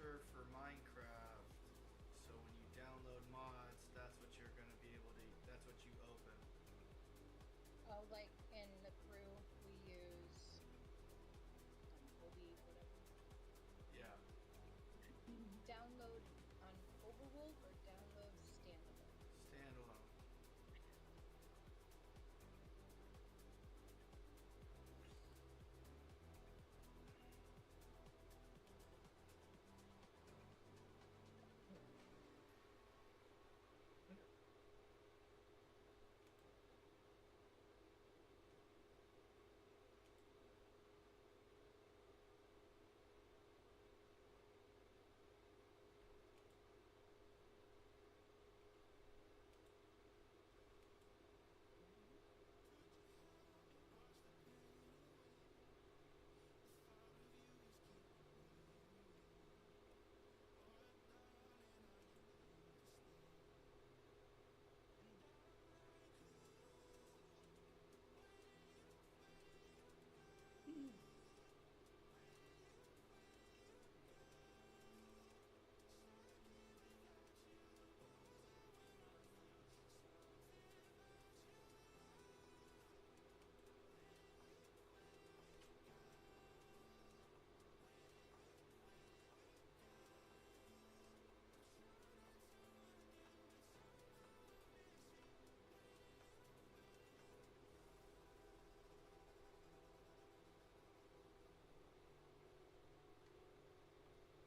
launcher for Minecraft. So when you download mods, that's what you're gonna be able to. That's what you open. Oh, like in the crew, we use Obi, whatever. Yeah. Download on Overworld or download standalone? Standalone.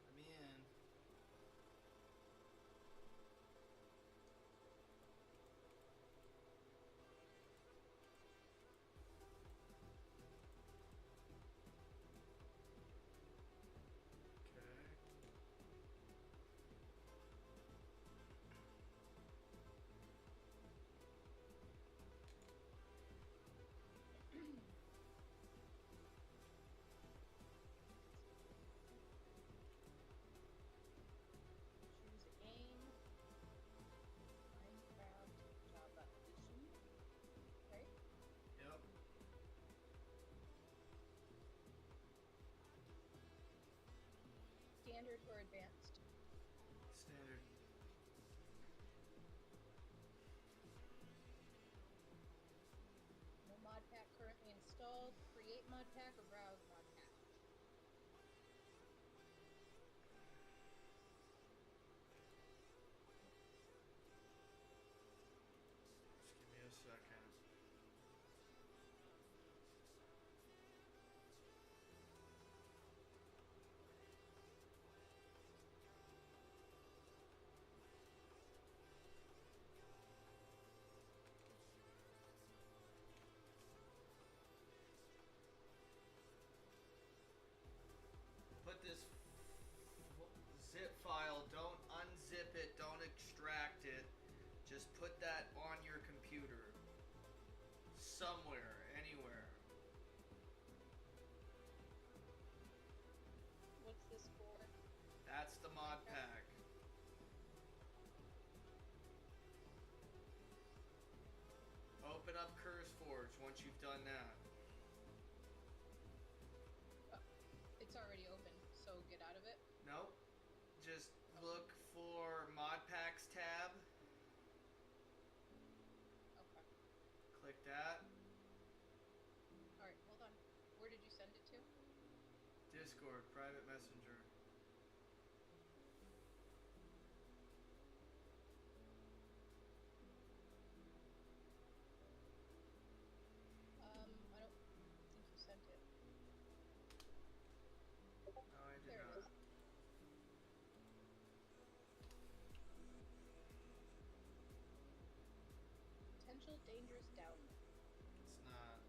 Let me in. Okay. Choose a game. Minecraft Java Edition. Right? Yep. Standard or advanced? Standard. No mod pack currently installed. Create mod pack or browse mod pack? Just give me a second. Put this zip file, don't unzip it, don't extract it. Just put that on your computer. Somewhere, anywhere. What's this for? That's the mod pack. Open up CurseForge once you've done that. It's already open, so get out of it. Nope. Just look for mod packs tab. Okay. Click that. Alright, hold on. Where did you send it to? Discord, private messenger. I don't think you sent it. No, I did There it not. is. Potential dangerous doubt. It's not.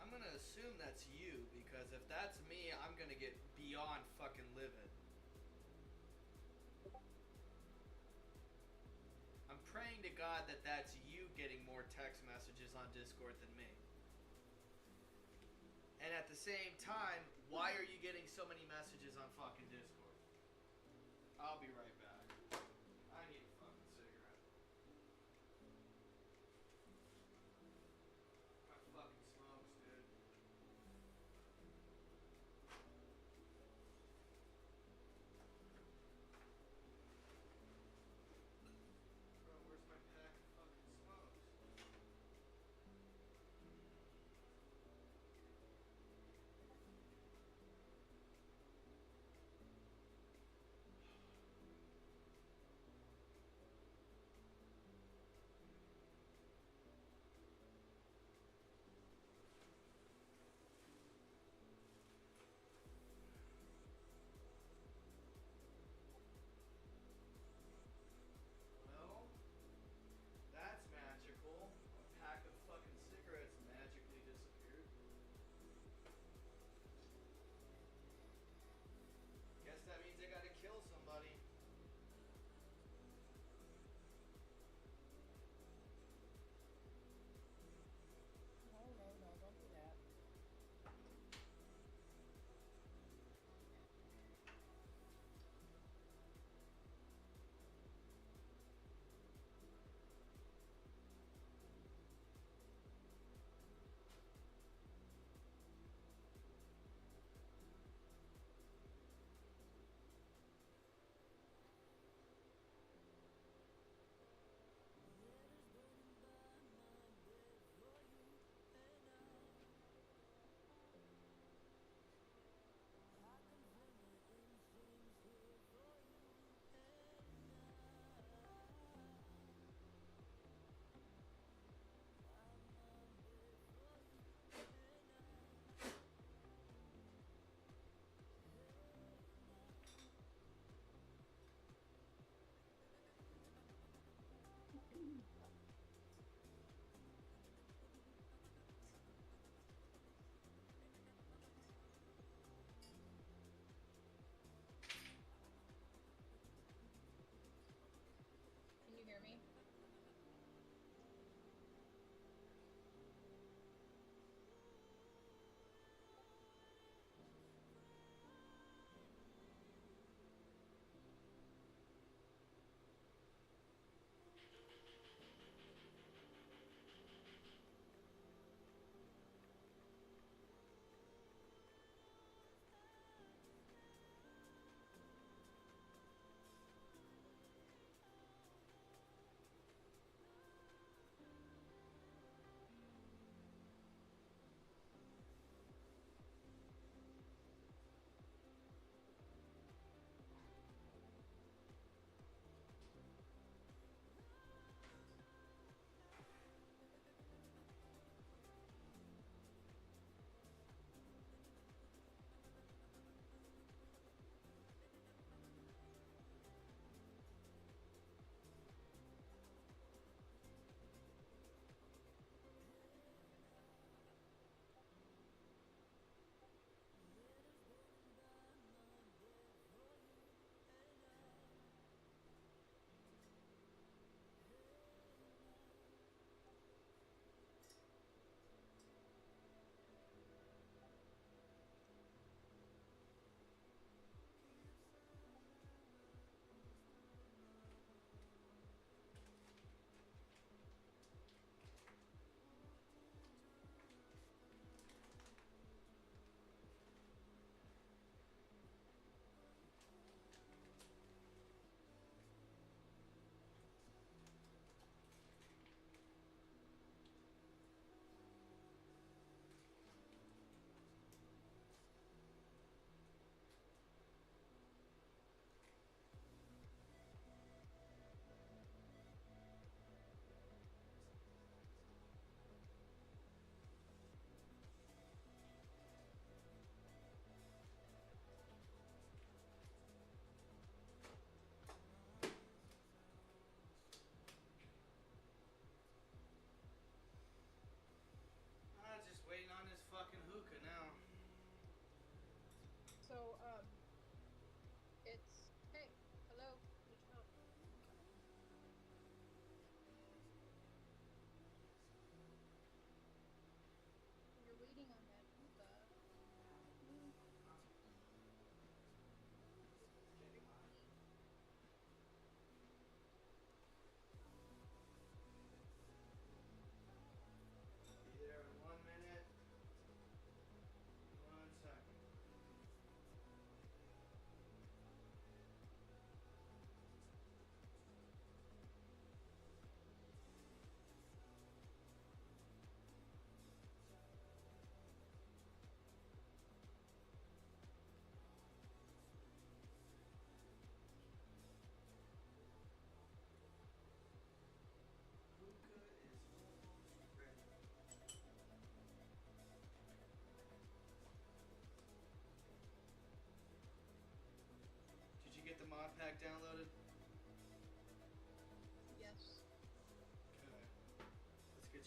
I'm gonna assume that's you, because if that's me, I'm gonna get beyond fucking livid. I'm praying praying to God that that's you getting more text messages on Discord than me. And at the same time, why are you getting so many messages on fucking Discord? I'll be right back. I need a fucking cigarette. My fucking smokes, dude. Bro, where's my pack of fucking smokes?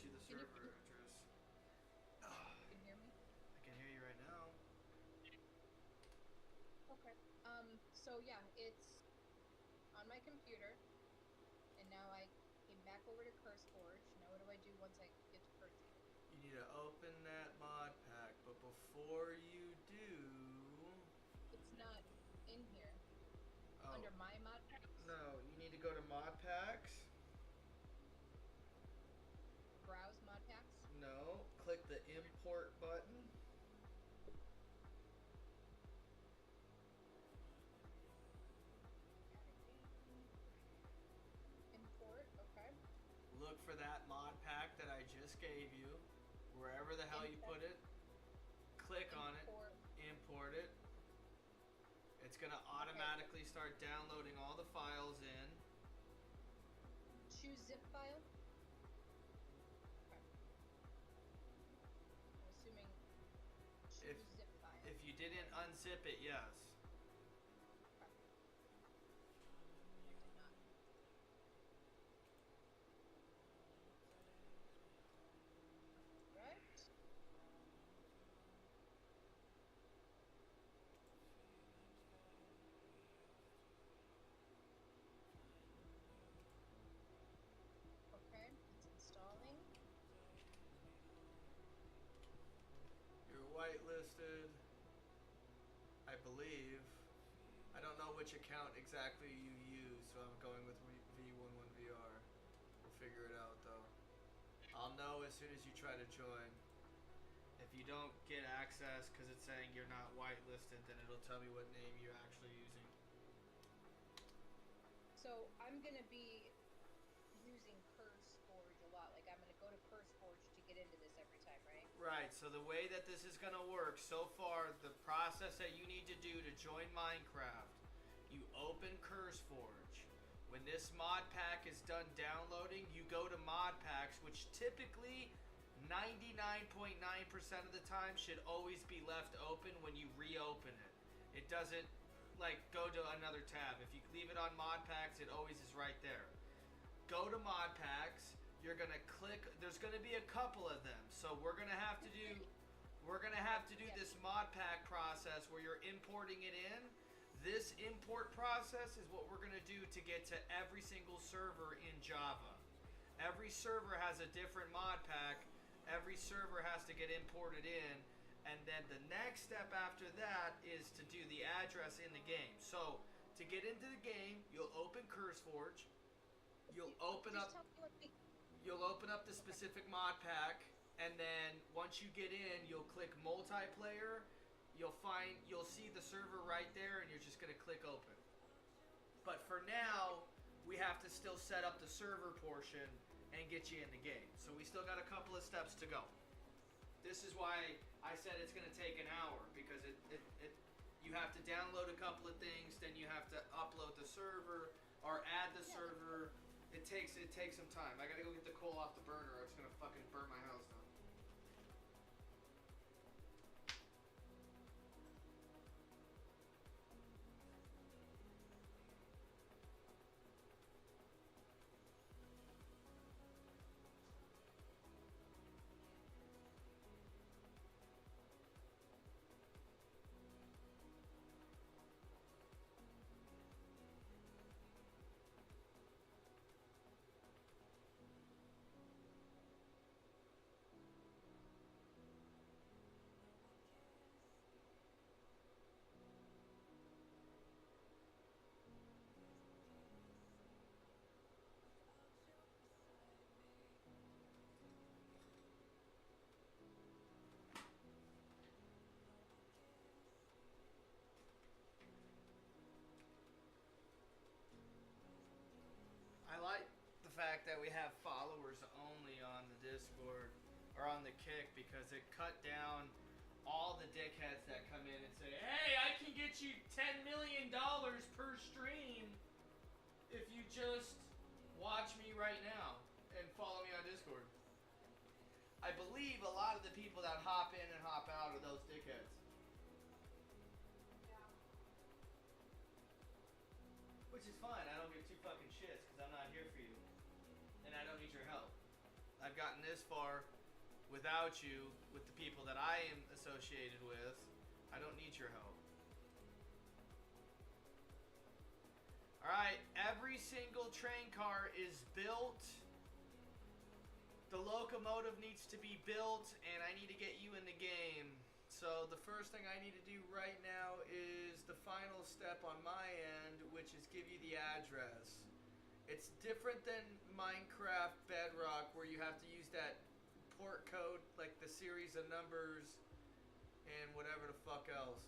you the Can you- server address. You can hear me? I can hear you right now. Okay. So yeah, it's on my computer, and now I came back over to CurseForge. Now what do I do once I get to Curse? You need to open that mod pack, but before you do, It's not in here. oh Under my mod packs? no, you need to go to mod packs. Browse mod packs? No, click the import button. Import, okay. Look for that mod pack that I just gave you, wherever the hell you put it. Click on it, Import. import it. It's gonna automatically start downloading all the files in. Choose zip file. Okay. I'm assuming choose zip file. If you didn't unzip it, yes. Okay. I did not. Right. Okay, it's installing. You're whitelisted, I believe. I don't know which account exactly you use, so I'm going with V11VR. We'll figure it out though. I'll know as soon as you try to join. If you don't get access because it's saying you're not whitelisted, then it'll tell me what name you're actually using. So I'm gonna be using CurseForge a lot. Like I'm gonna go to CurseForge to get into this every time, right? Right, so the way that this is going to work, so far, the process that you need to do to join Minecraft, you open CurseForge. When this mod pack is done downloading, you go to mod packs, which typically 99.9% of the time should always be left open when you reopen it. It doesn't like go to another tab. If you leave it on mod packs, it always is right there. Go to mod packs. You're gonna click. There's gonna be a couple of them, so we're gonna have to do. We're gonna have to do this mod pack process where you're importing it in. This import process is what we're gonna do to get to every single server in Java. Every server has a different mod pack. Every server has to get imported in, and then the next step after that is to do the address in the game. So to get into the game, you'll open CurseForge. You'll open up. Just tell me what the You'll open up the specific mod pack, and then once you get in, you'll click multiplayer. You'll see the server right there, and you're just gonna click open. But for now, we have to still set up the server portion and get you in the game. So we still got a couple of steps to go. This is why I said it's gonna take an hour, because you have to download a couple of things, then you have to upload the server or add the server. It takes some time. I gotta go get the coal off the burner, or it's gonna fucking burn my house down. I like the fact that we have followers only on the Discord or on the Kick, because it cut down all the dickheads that come in and say, "Hey, I can get you $10 million per stream if you just watch me right now and follow me on Discord." I believe a lot of the people that hop in and hop out are those dickheads. Which is fine. I don't give two fucking shits because I'm not here for you. And I don't need your help. I've gotten this this far without you, with the people that I am associated with. I don't need your help. Alright, every single train car is built. The locomotive needs to be built, and I need to get you in the game. So the first thing I need to do right now is the final step on my end, which is give you the address. It's different than Minecraft Bedrock, where you have to use that port code, like the series of numbers and whatever the fuck else.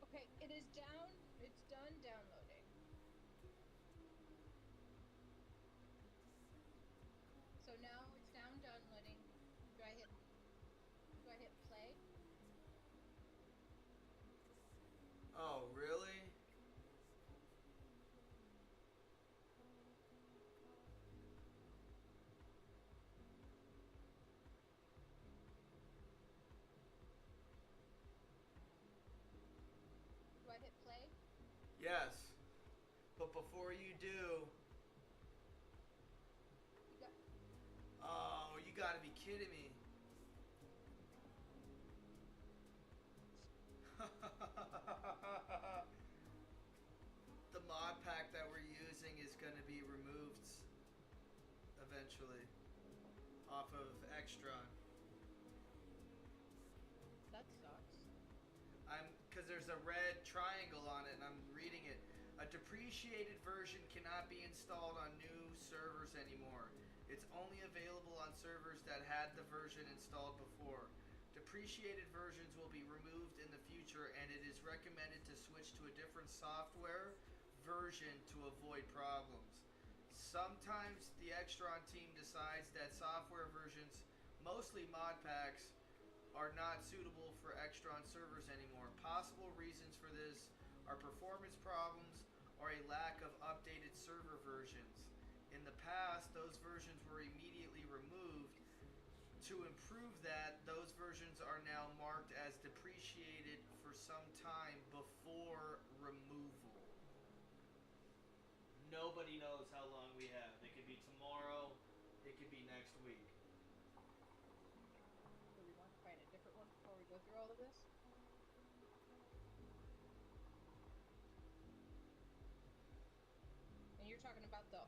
Okay, it is down. It's done downloading. So now it's down downloading. Do I hit play? Oh, really? Do I hit play? Yes. But before you do... You got. Oh, you gotta be kidding me. The mod pack that we're using is gonna be removed eventually off of Extron. That sucks. Because there's a red triangle on it, and I'm reading it. A depreciated version cannot be installed on new servers anymore. It's only available on servers that had the version installed before. Depreciated versions will be removed in the future, and it is recommended to switch to a different software version to avoid problems. Sometimes the Extron team decides that software versions, mostly mod packs, are not suitable for Extron servers anymore. Possible reasons for this are performance problems or a lack of updated server versions. In the past, those versions were immediately removed. To improve that, those versions are now marked as depreciated for some time before removal. Nobody knows how long we have. It could be tomorrow, it could be next week. Do we want to find a different one before we go through all of this? And you're talking about the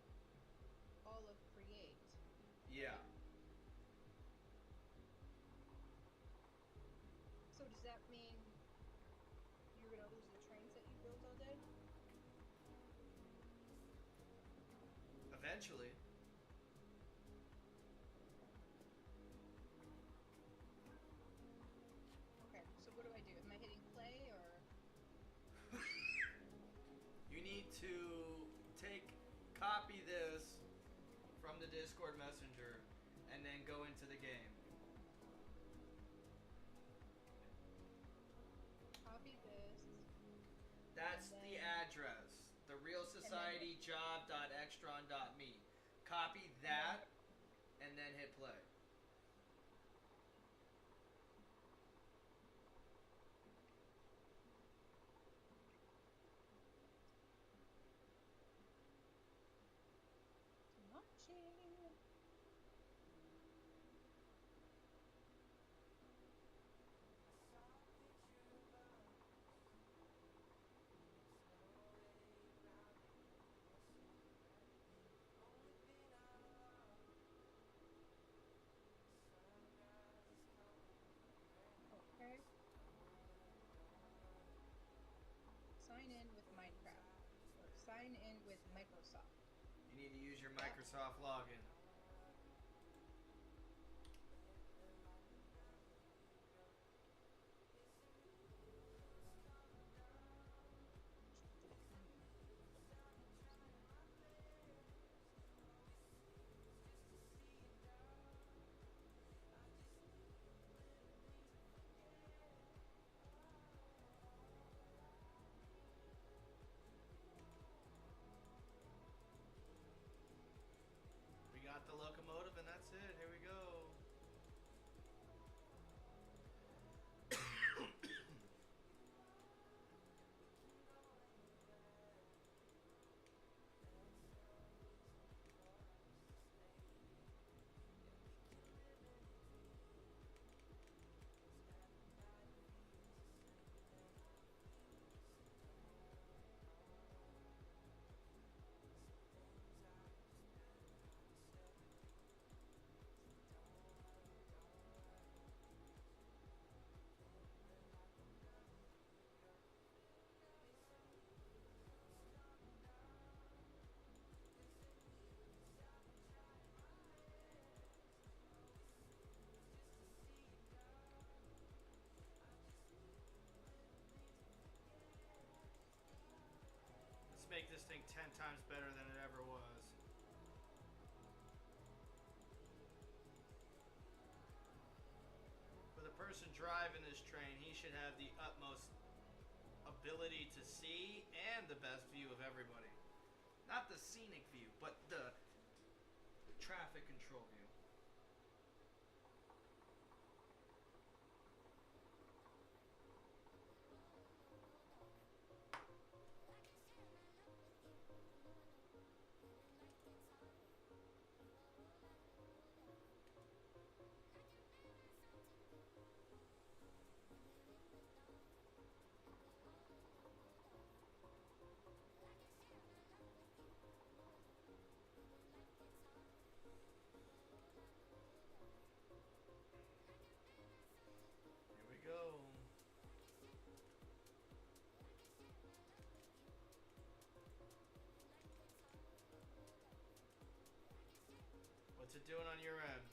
all of create. Yeah. So does that mean you're gonna lose the trains that you built all day? Eventually. Okay, so what do I do? Am I hitting play or? You need to copy this from the Discord Messenger and then go into the game. Copy this. That's And the then- address. The realsocietyjob.extron.me. Copy that and then hit play. Launching. Okay. Sign in with Minecraft. Or sign in with Microsoft. You need to use your Microsoft login. make this thing 10 times better than it ever was. For the person driving this train, he should have the utmost ability to see and the best view of everybody. Not the scenic view, but the traffic control view. Here we go. What's it doing on your end?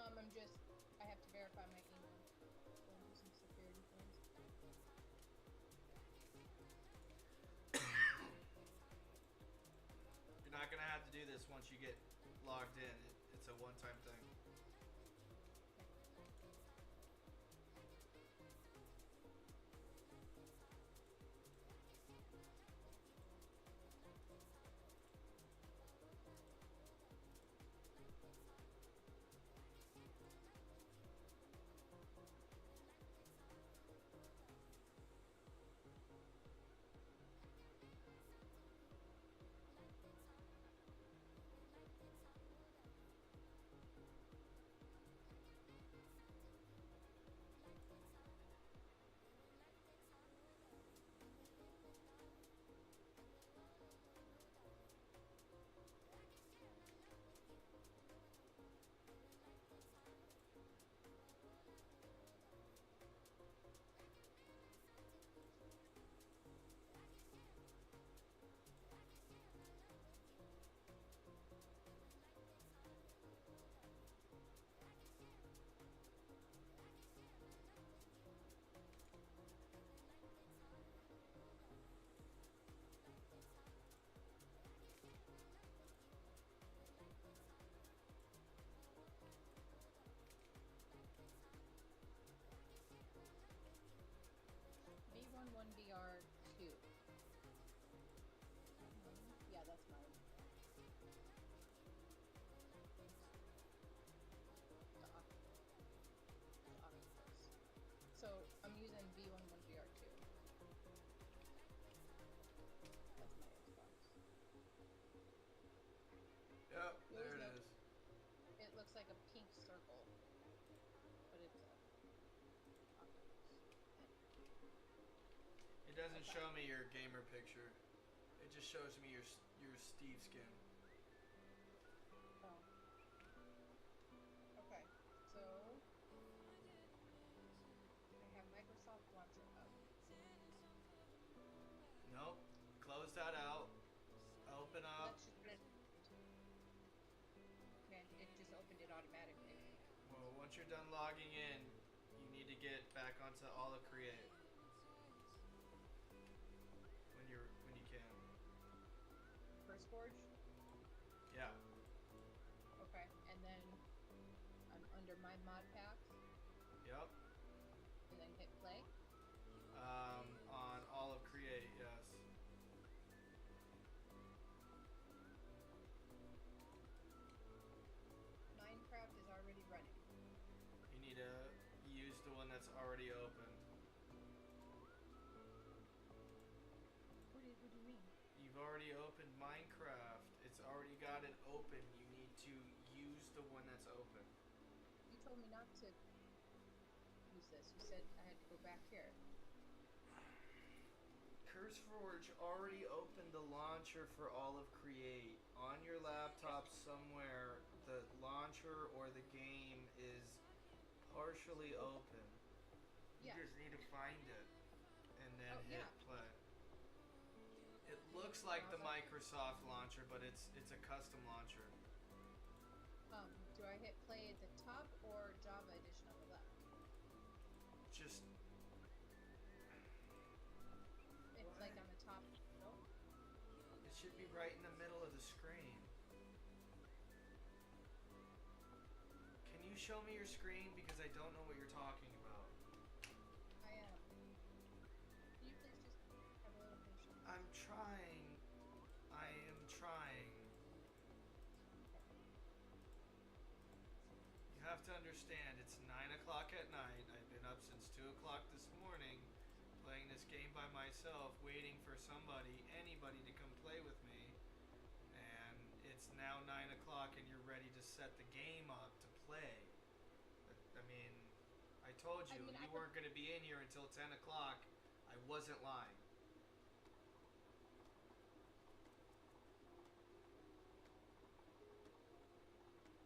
I have to verify my email. Going through some security things. You're not gonna have to do this once you get logged in. It's a one-time thing. V11VR2. Yeah, that's mine. The octopus. So I'm using V11VR2. That's my Xbox. Yep, there it is. It looks like a pink circle, but it's a octopus. It doesn't show me your gamer picture. It just shows me your Steve skin. Oh. Okay, so I have Microsoft Launcher up. Nope. Close that out. Open up. Let's just Man, it just opened it automatically. Well, once you're done logging in, you need to get back onto all of Create. When you can. First Forge? Yeah. Okay, and then I'm under my mod packs, Yep. and then hit play. On all of Create, yes. Minecraft is already running. You need to use the one that's already open. What do you mean? You've already opened Minecraft. It's already got it open. You need to use the one that's open. You told me not to use this. You said I had to go back here. CurseForge already opened the launcher for all of Create. On your laptop somewhere, the launcher or the game is partially open. Yeah. You just need to find it and then hit yeah. play. It looks like the Microsoft launcher, but it's a custom launcher. Do I hit play at the top or Java edition on the left? Just It's like on the top. Nope. should be right in the middle of the screen. Can you show me your screen? Because I don't know what you're talking about. I am. Can you please just have a little patience? I'm trying. I am trying. You have to understand, it's 9 o'clock at night. I've been up since 2 o'clock this morning playing this game by myself, waiting for somebody, anybody to come play with me. And it's now 9 o'clock and you're ready to set the game up to play. I mean, I told you, you weren't going to be in here until 10 o'clock. I wasn't lying.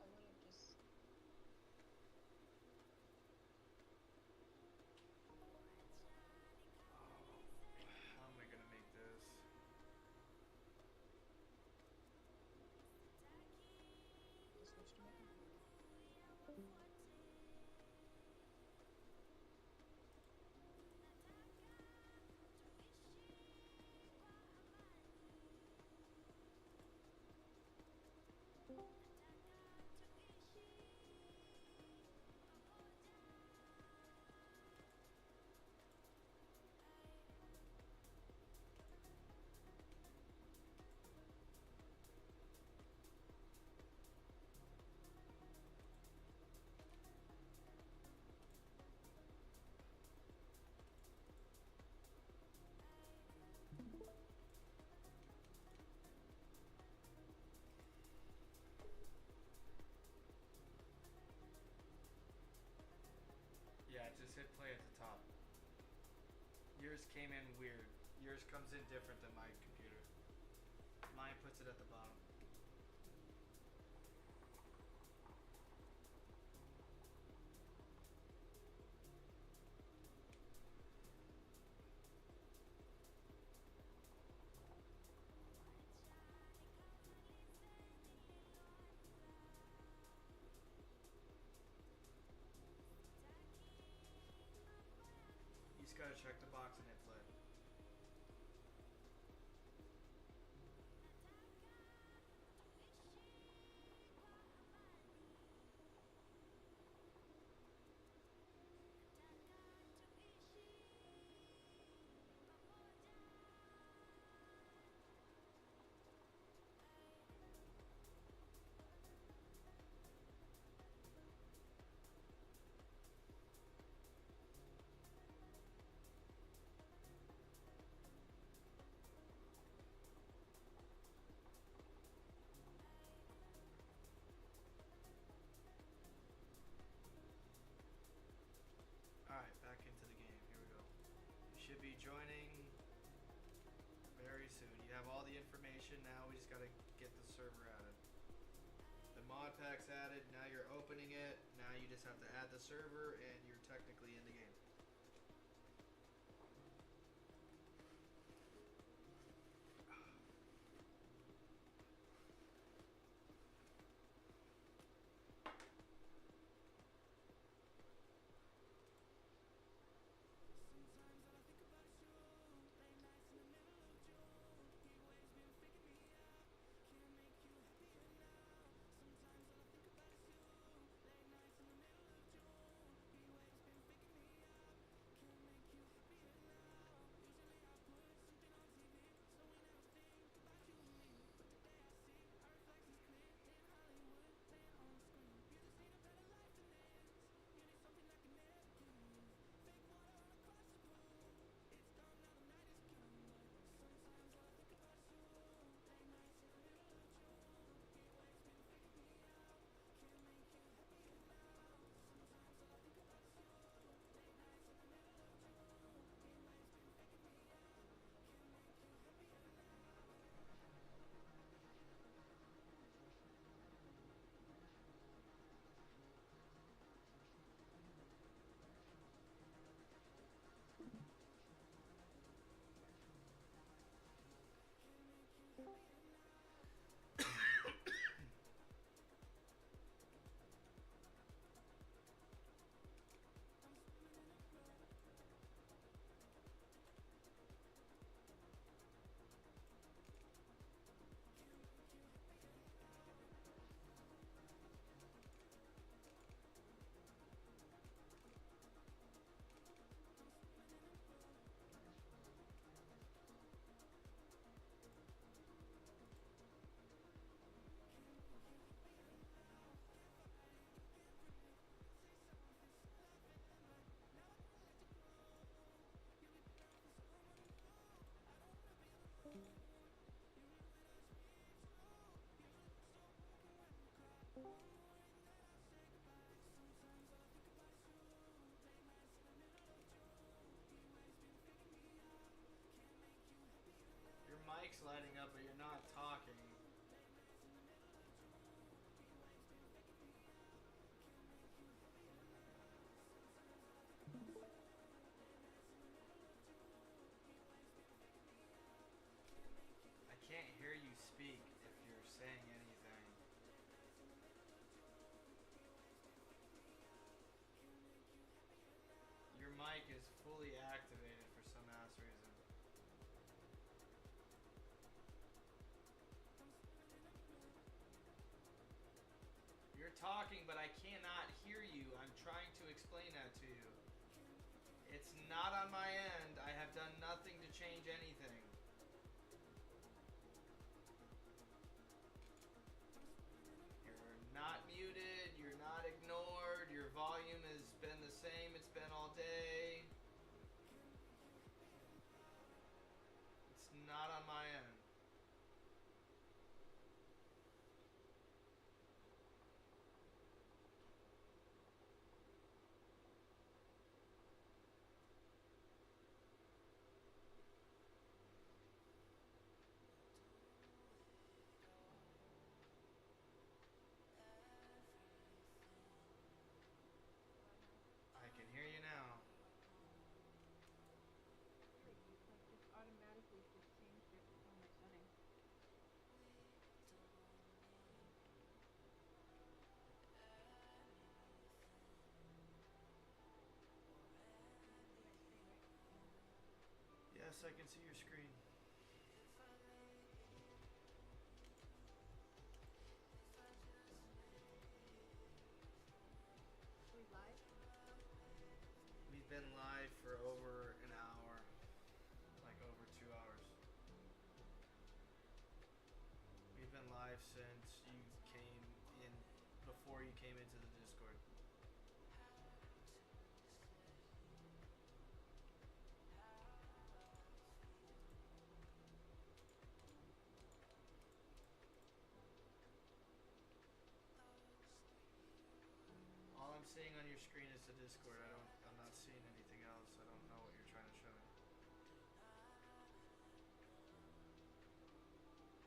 I would have just. How am I going to make this? Just switch to my computer. Yeah, just hit play at the top. Yours came in weird. Yours comes in different than my computer. Mine puts it at the bottom. You just gotta check the box and hit play. Alright, back into the game. Here we go. You should be joining very soon. You have all the information now. We just gotta get the server added. The mod pack's added. Now you're opening it. Now you just have to add the server and you're technically in the game. talking, but I cannot hear you. I'm trying to explain that to you. It's not on my end. I have done nothing to change anything. You're not muted. You're not ignored. Your volume has been the same. It's been all day. It's not on my end. I can hear you now. Wait, you like just automatically just changed it on my settings. You can see my screen, right? Yes, I can see your screen. Are we live? We've been live for over an hour, like over 2 hours. We've been live since you came in, before you came into the Discord. All I'm seeing on your screen is the Discord. I'm not seeing anything else. I don't know what you're trying to show me.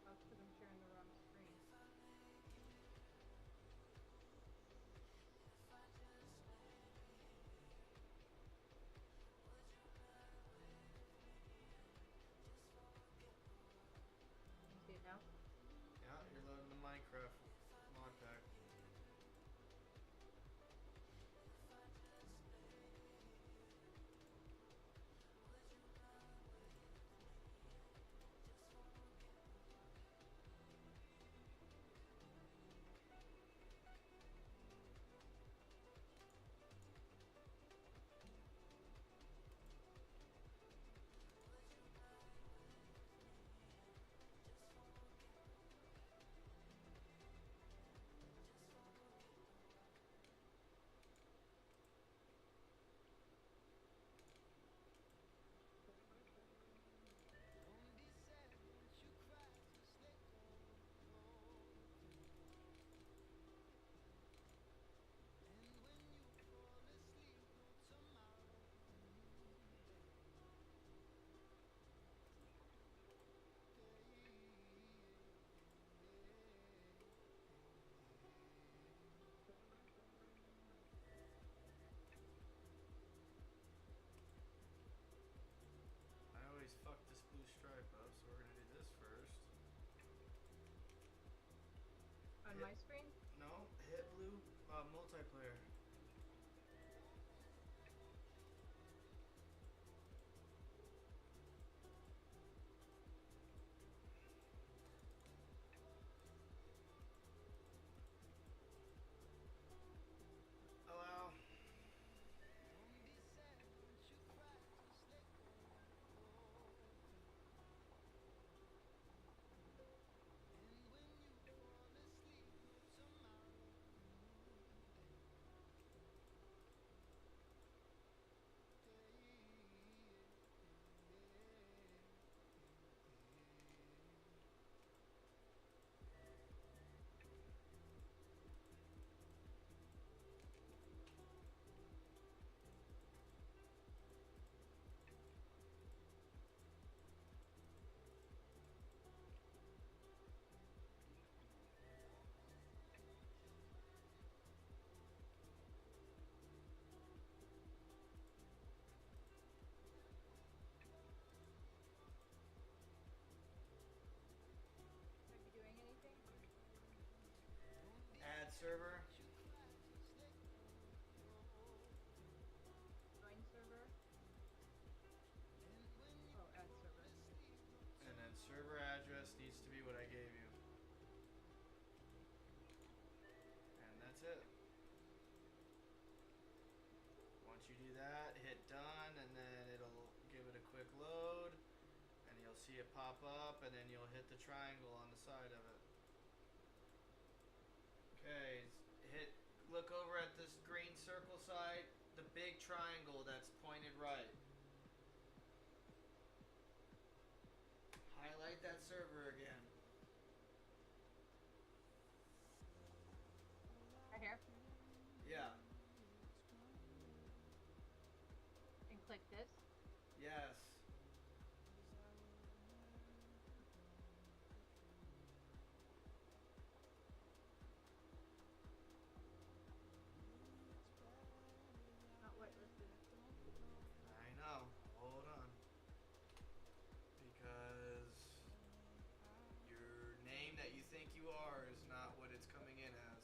Oh, it's because I'm sharing the wrong screen. Can you see it now? Yeah, you're loading the Minecraft mod pack. I always fuck this blue stripe up, so we're gonna do this first. On Yeah. my screen? No, hit blue multiplayer. Allow. Are you doing anything? Add server. Join server? Oh, add server. And then server address needs to be what I gave you. And that's you do that, hit done, and then it'll give it a quick load, and you'll see it pop up, and then you'll hit the triangle on the side of it. Okay, look over at this green circle side, the big triangle that's pointed right. Highlight that server again. Right here. Yeah. And click this. Yes. Not whitelisted. I know. Hold on. Because your name that you think you are is not what it's coming in as.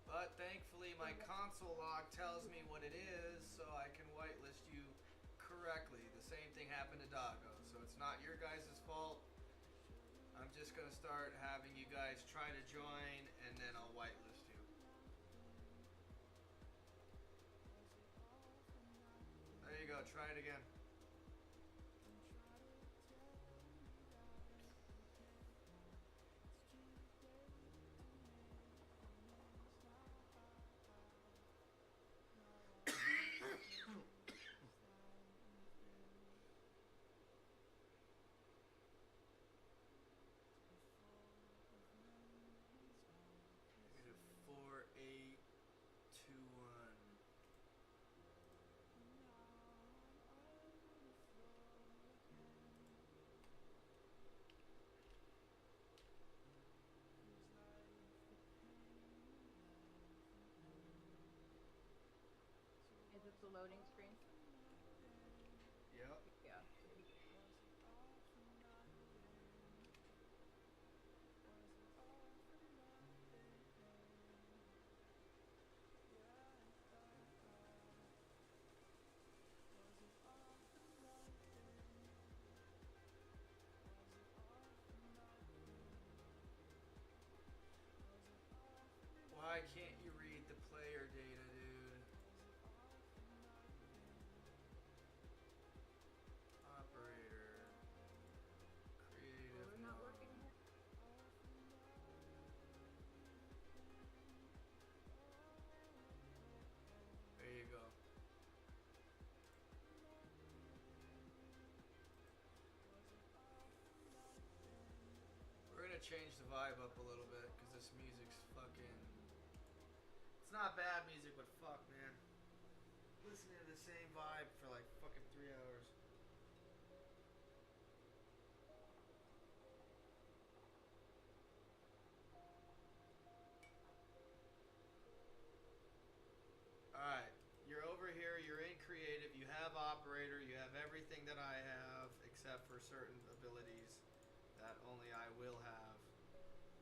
But thankfully my console log tells me what it is, so I can whitelist you correctly. The same thing happened to Doggo, so it's not your guys' fault. I'm just gonna start having you guys try to join, and then I'll whitelist you. There you go, try it again. -4821. Is this the loading screen? Yep. Yeah. Why can't you read the player data, dude? Operator. Creative We're not mode. working here. There you go. We're gonna change the vibe up a little bit because this music's fucking. It's not bad music, but fuck, man. Listening to the same vibe for like fucking 3 hours. Alright, you're over here, you're in creative, you have operator, you have everything that I have except for certain abilities that only I will have,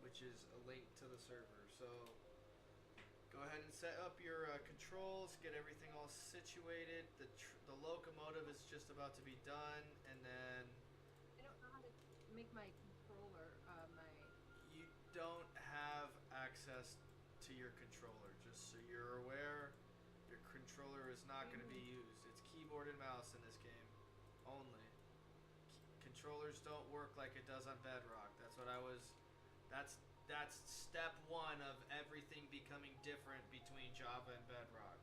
which is a link to the server. So go ahead and set up your controls, get everything all situated. The locomotive is just about to be done, and then I don't know how to make my controller, you don't have access to your controller, just so you're aware. Your controller is not going to be used. It's keyboard and mouse in this game only. Controllers don't work like it does on Bedrock. That's step one of everything becoming different between Java and Bedrock.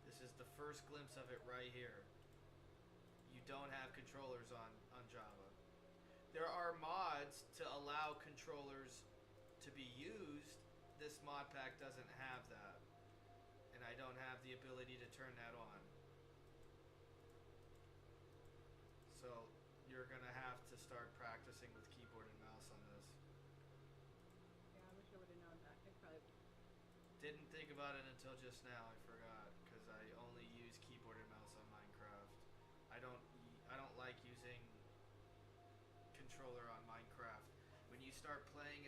This is the first glimpse of it right here. You don't have controllers on Java. There are mods to allow controllers to be used. This mod pack doesn't have that. And I don't have the ability to turn that on. So you're gonna have to start practicing with keyboard and mouse on this. yeah, I wish I would have known that. I probably Didn't think about it until just now. I forgot because I only use keyboard and mouse on Minecraft. I don't like using controller on Minecraft. When you start playing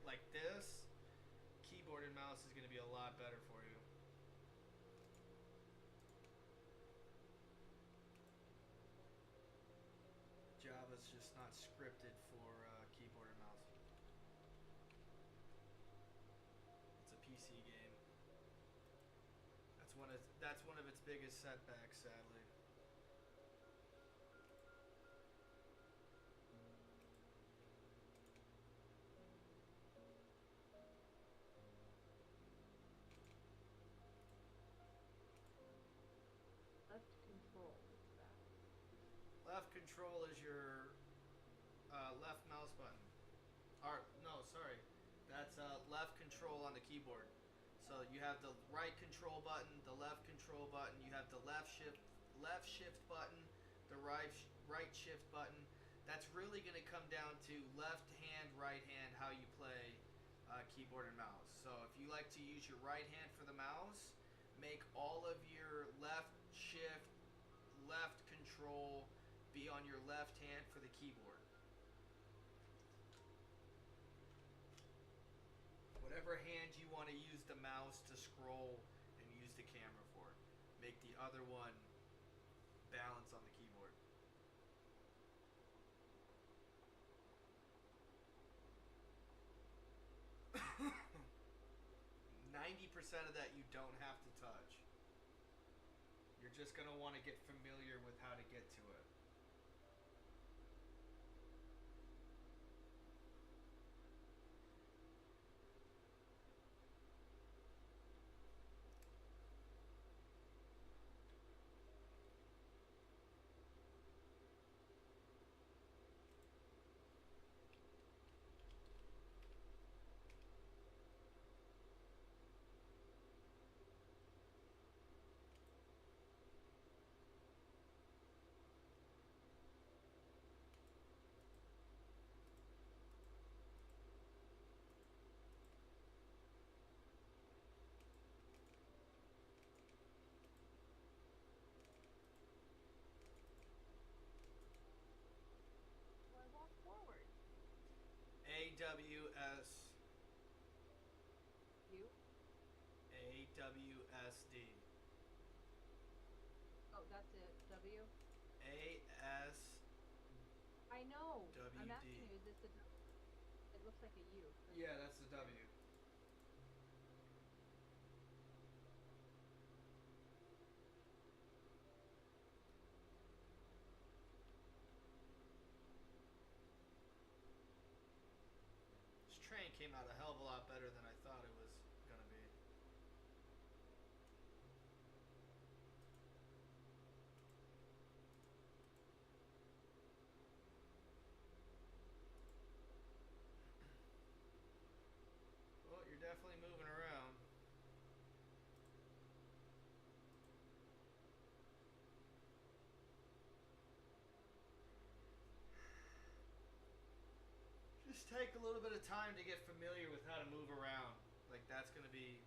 like this, keyboard and mouse is going to be a lot better for you. Java's just not scripted for keyboard and mouse. PC game. That's one of its biggest setbacks, sadly. Left control. What's that? Left control is your left mouse button. Or no, sorry, that's left control on the keyboard. So you have the right control button, the left control button. You have the left shift button, the right shift button. That's really going to come down to left hand, right hand, how you play keyboard and mouse. So if you like to use your right hand for the mouse, make all of your left shift, left control be on your left hand for the keyboard. Whatever hand you want to use the mouse to scroll and use the camera for, make the other one balance on the keyboard. 90% of that you don't have to touch. You're just going to want to get familiar with how to get to it. So I walk forward. AWS. You? AWSD. Oh, that's it. W? AS. I know. I'm WD. asking you, is this a W? It looks like a U. Yeah, that's the W. This train came out a hell of a lot better than I thought it was gonna be. Well, you're definitely moving around. Just take a little bit of time to get familiar with how to move around. Like, that's going to be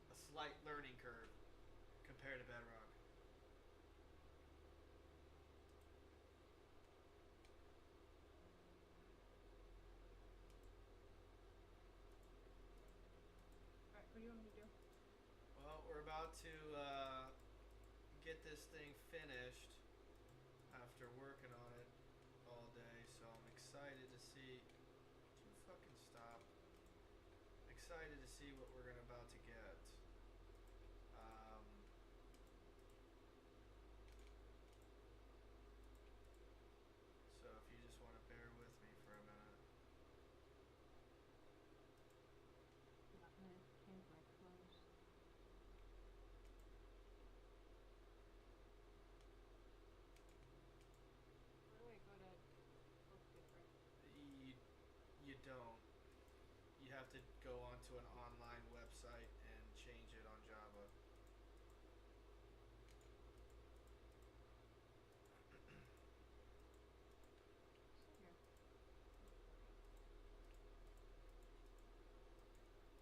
a slight learning curve compared to Bedrock. Alright, what do you want me to do? Well, we're about to get this thing finished after working on it all day, so I'm excited to see. Would you fucking stop? Excited to see what we're about to get. So if you just want to bear with me for a minute. I'm not gonna change my clothes. Where do I go to look different? You don't. You have to go onto an online website and change it on Java. Here.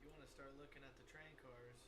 You want to start looking at the train cars.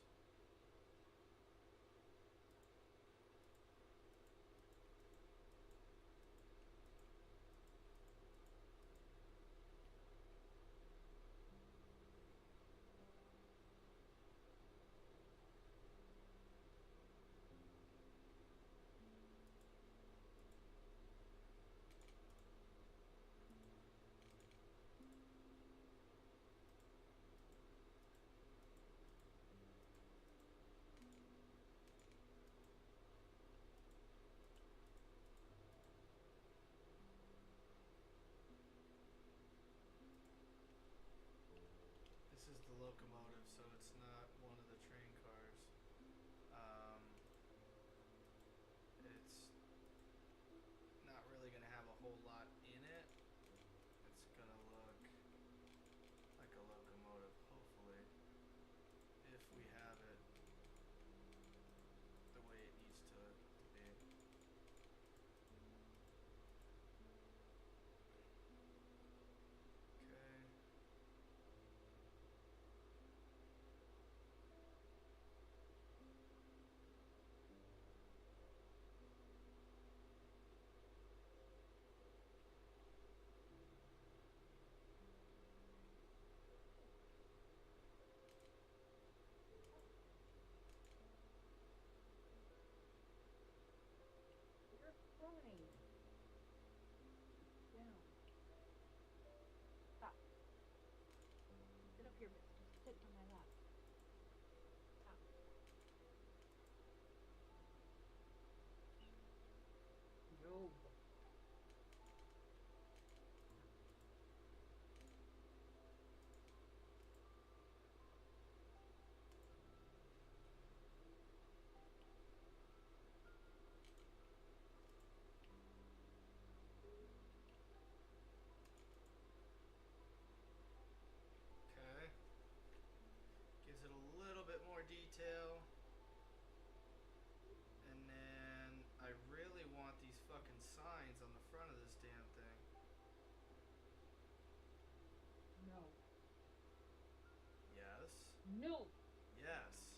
No. Yes.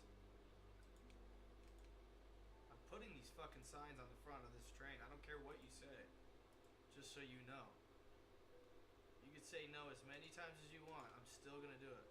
I'm putting these fucking signs on the front of this train. I don't care what you say. Just so you know. You can say no as many times as you want. I'm still gonna do it.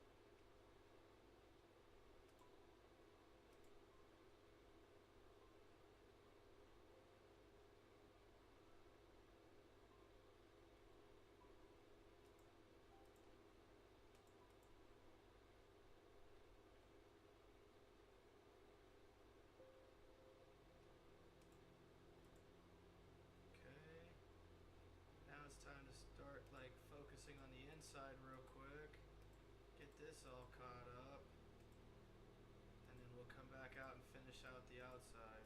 Okay. Now it's time to start like focusing on the inside real quick. Get this all caught up. And then we'll come back out and finish out the outside.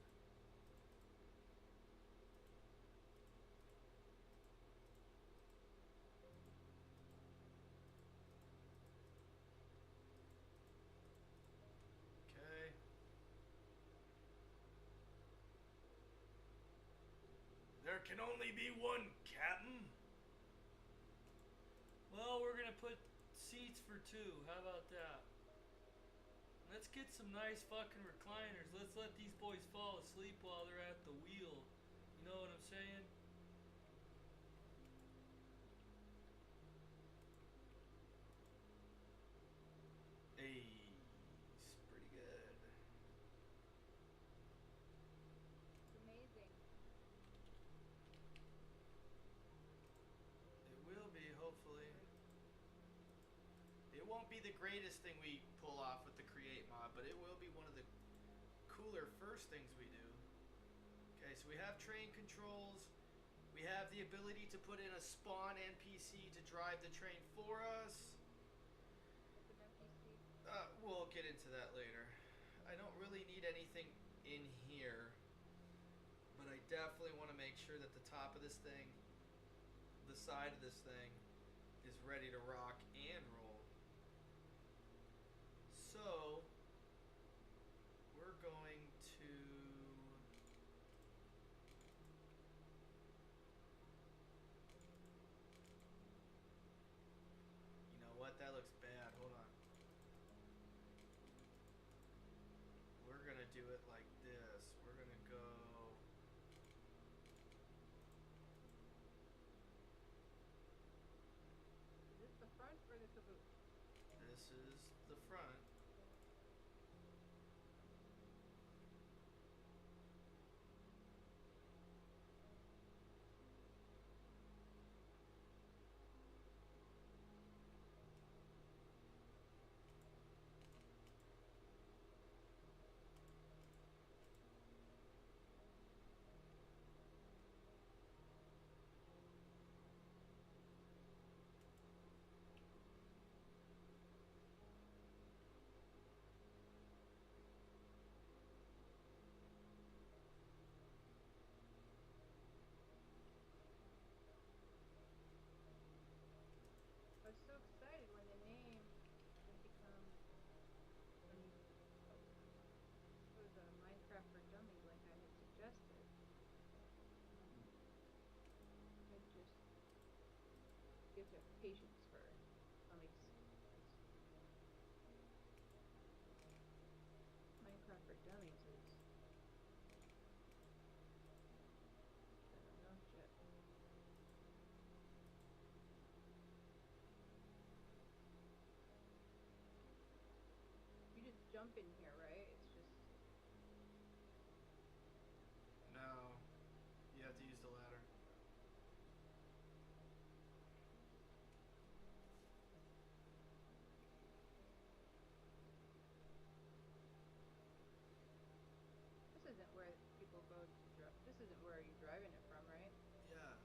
Okay. There can only be one, Captain. Well, we're gonna put seats for two. How about that? Let's get some nice fucking recliners. Let's let these boys fall asleep while they're at the wheel. You know what I'm saying? Hey, it's pretty good. It's amazing. It will be, hopefully. It won't be the greatest thing we pull off with the create mod, but it will be one of the cooler first things we do. Okay, so we have train controls. We have the ability to put in a spawn NPC to drive the train for us. It's an NPC. We'll get into that later. I don't really need anything in here, but I definitely want to make sure that the top of this thing, the side of this thing, is ready to rock and roll. So, we're going to... You know what? That looks bad. Hold on. We're going to do it like this. We're going to go... Is this the front or the caboose? This is the front. I was so excited when the name had become it was a Minecraft for Dummies like I had suggested. I just you have to have patience for dummies. Minecraft for Dummies is I don't know shit. You just jump in here, right? It's just No. You have to use the ladder. this isn't where people go to this isn't where you're driving it from, right? Yeah.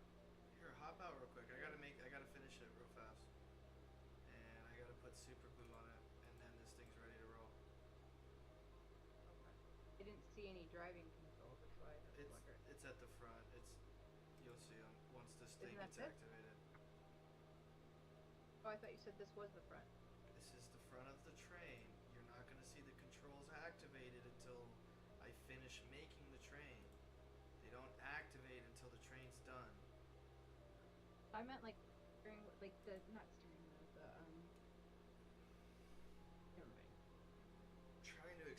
Here, hop out real quick. I gotta finish it real fast. And I gotta put super glue on it, and then this thing's ready to roll. Okay. I didn't see any driving controls, that's why I was wondering. It's at the front. You'll see them once this thing Isn't that gets it? activated. Oh, I thought you said this was the front. This is the front of the train. You're not gonna see the controls activated until I finish making the train. They don't activate until the train's done. I meant like steering, like the not steering wheel, the never mind.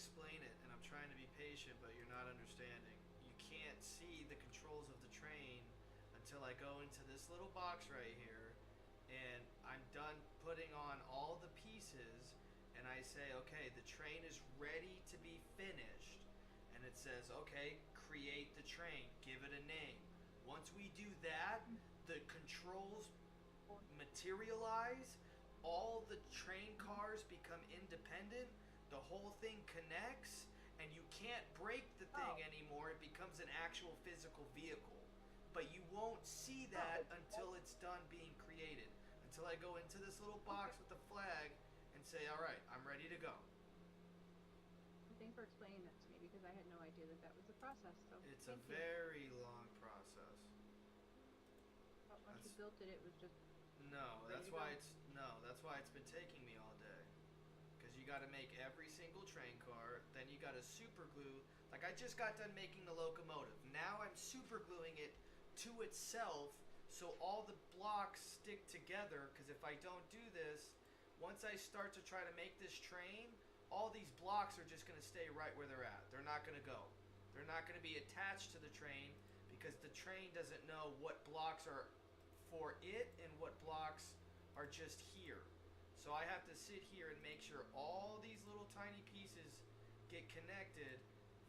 explain it, and I'm trying to be patient, but you're not understanding. You can't see the controls of the train until I go into this little box right here, and I'm done putting on all the pieces, and I say, okay, the train is ready to be finished. And it says, okay, create the train, give it a name. Once we do that, the controls materialize, all the train cars become independent, the whole thing connects, and you can't break the thing anymore. It becomes an actual physical vehicle. But you won't see that until it's done being created. Until I go into this little box with the flag and say, all right, I'm ready to go. Thanks for explaining that to me because I had no idea that that was the process. So It's a thank you. very long process. Once you That's- built it, it was just No, Ready that's to why go. that's why it's been taking me all day. Because you got to make every single train car, then you got to super glue. Like I just got done making the locomotive. Now I'm super gluing it to itself so all the blocks stick together. Because if I don't do this, once I start to try to make this train, all these blocks are just going to stay right where they're at. They're not going to go. They're not going to be attached to the train because the train doesn't know what blocks are for it and what blocks are just here. So I have to sit here and make sure all these little tiny pieces get connected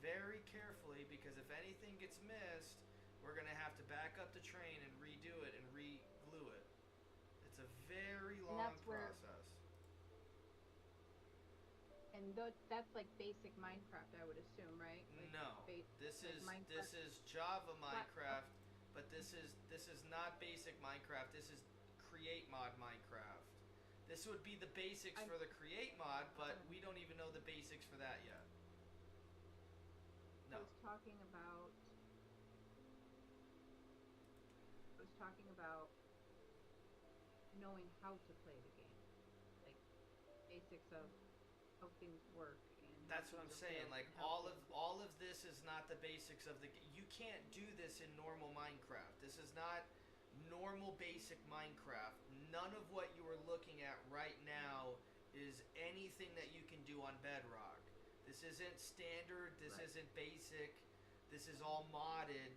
very carefully because if anything gets missed, we're going to have to back up the train and redo it and re-glue it. It's a very long that's where- process. and that's like basic Minecraft, I would assume, right? Like No, this like is Minecraft. Java Minecraft, but this is not basic Minecraft. This is create mod Minecraft. This would be the basics for the create mod, but we don't even know the basics for that yet. I No. was talking about knowing how to play the game, like basics of how things work. And That's how what I'm things are saying. built Like and how all of this is not the basics of the. You can't do this in normal Minecraft. This is not normal basic Minecraft. None of what you are looking at right now is anything that you can do on Bedrock. This isn't standard. This Right. isn't basic. This is all modded,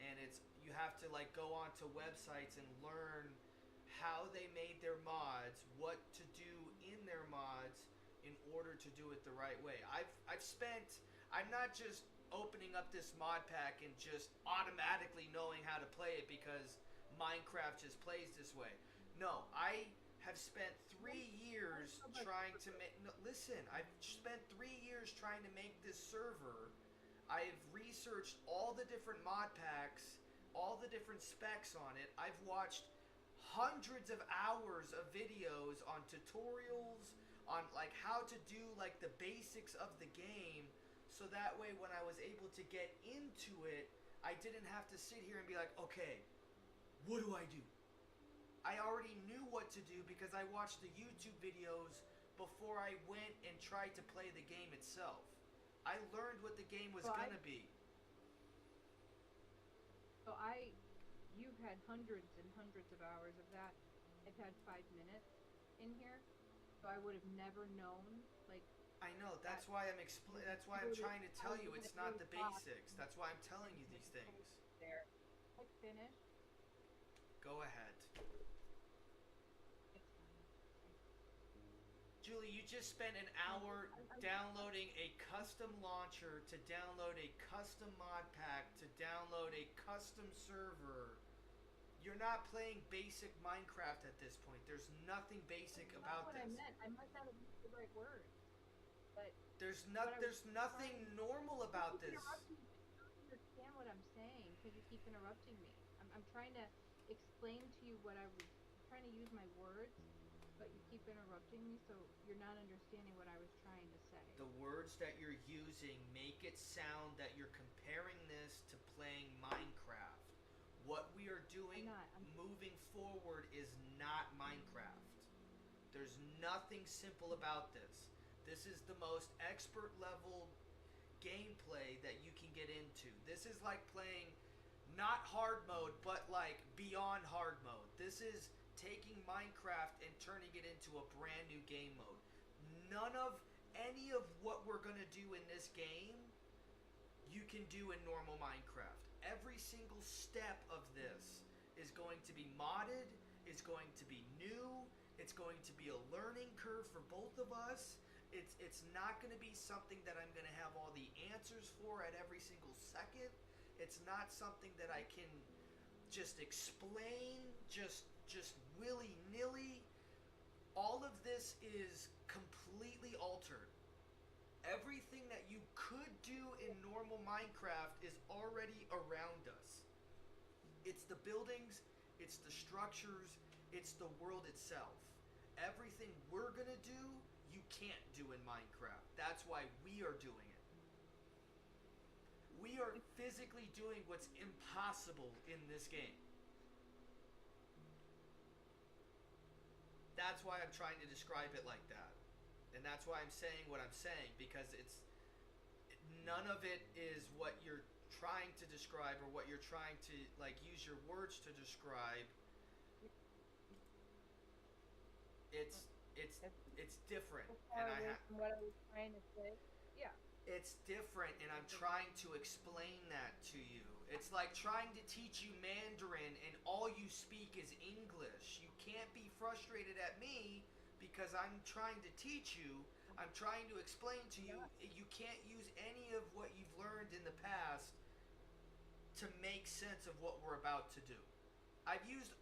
and it's you have to like go onto websites and learn how they made their mods, what to do in their mods in order to do it the right way. I'm not just opening up this mod pack and just automatically knowing how to play it because Minecraft just plays this way. No, I have spent 3 years trying to make. No, listen, I've spent 3 years trying to make this server. I've researched all the different mod packs, all the different specs on it. I've watched hundreds of hours of videos on tutorials on like how to do like the basics of the game so that way when I was able to get into it, I didn't have to sit here and be like, okay, what do I do? I already knew what to do because I watched the YouTube videos before I went and tried to play the game itself. I learned what the game was gonna be. You've had hundreds and hundreds of hours of that. I've had 5 minutes in here, so I would have never known. Like, I know. That's why I'm That's why I'm trying to tell you it's not the basics. That's why I'm telling you these things. there, click finish. Go ahead. It's fine. Julie, you just spent an hour downloading a custom launcher to download a custom mod pack to download a custom server. You're not playing basic Minecraft at this point. There's nothing basic That's about what this. I meant. I must not have used the right word. But There's what I was nothing trying- normal about you keep this. interrupting me. You don't understand what I'm saying because you keep interrupting me. I'm trying to explain to you what I'm trying to use my words, but you keep interrupting me, so you're not understanding what I was trying to say. The words that you're using make it sound that you're comparing this to playing Minecraft. What we are doing moving forward is not Minecraft. There's nothing simple about this. This is the most expert level gameplay that you can get into. This is like playing not hard mode, but like beyond hard mode. This is taking Minecraft and turning it into a brand new game mode. None of any of what we're going to do in this game, you can do in normal Minecraft. Every single step of this is going to be modded, is going to be new, it's going to be a learning curve for both of us. It's not going to be something that I'm going to have all the answers for at every single second. It's not something that I can just explain just willy-nilly. All of this is completely altered. Everything that you could do in normal Minecraft is already around us. It's the buildings, it's the structures, it's the world itself. Everything we're gonna do, you can't do in Minecraft. That's why we are doing it. We are physically doing what's impossible in this game. That's why I'm trying to describe it like that. And that's why I'm saying what I'm saying, because none of it is what you're trying to describe or what you're trying to use your words to describe. It's different, and what I was trying to say. Yeah. It's different, and I'm trying to explain that to you. It's like trying to teach you Mandarin and all you speak is English. You can't be frustrated at me because I'm trying to teach you. I'm trying to explain to you. You can't use any of what you've learned in the past to make sense of what we're about to do. I've used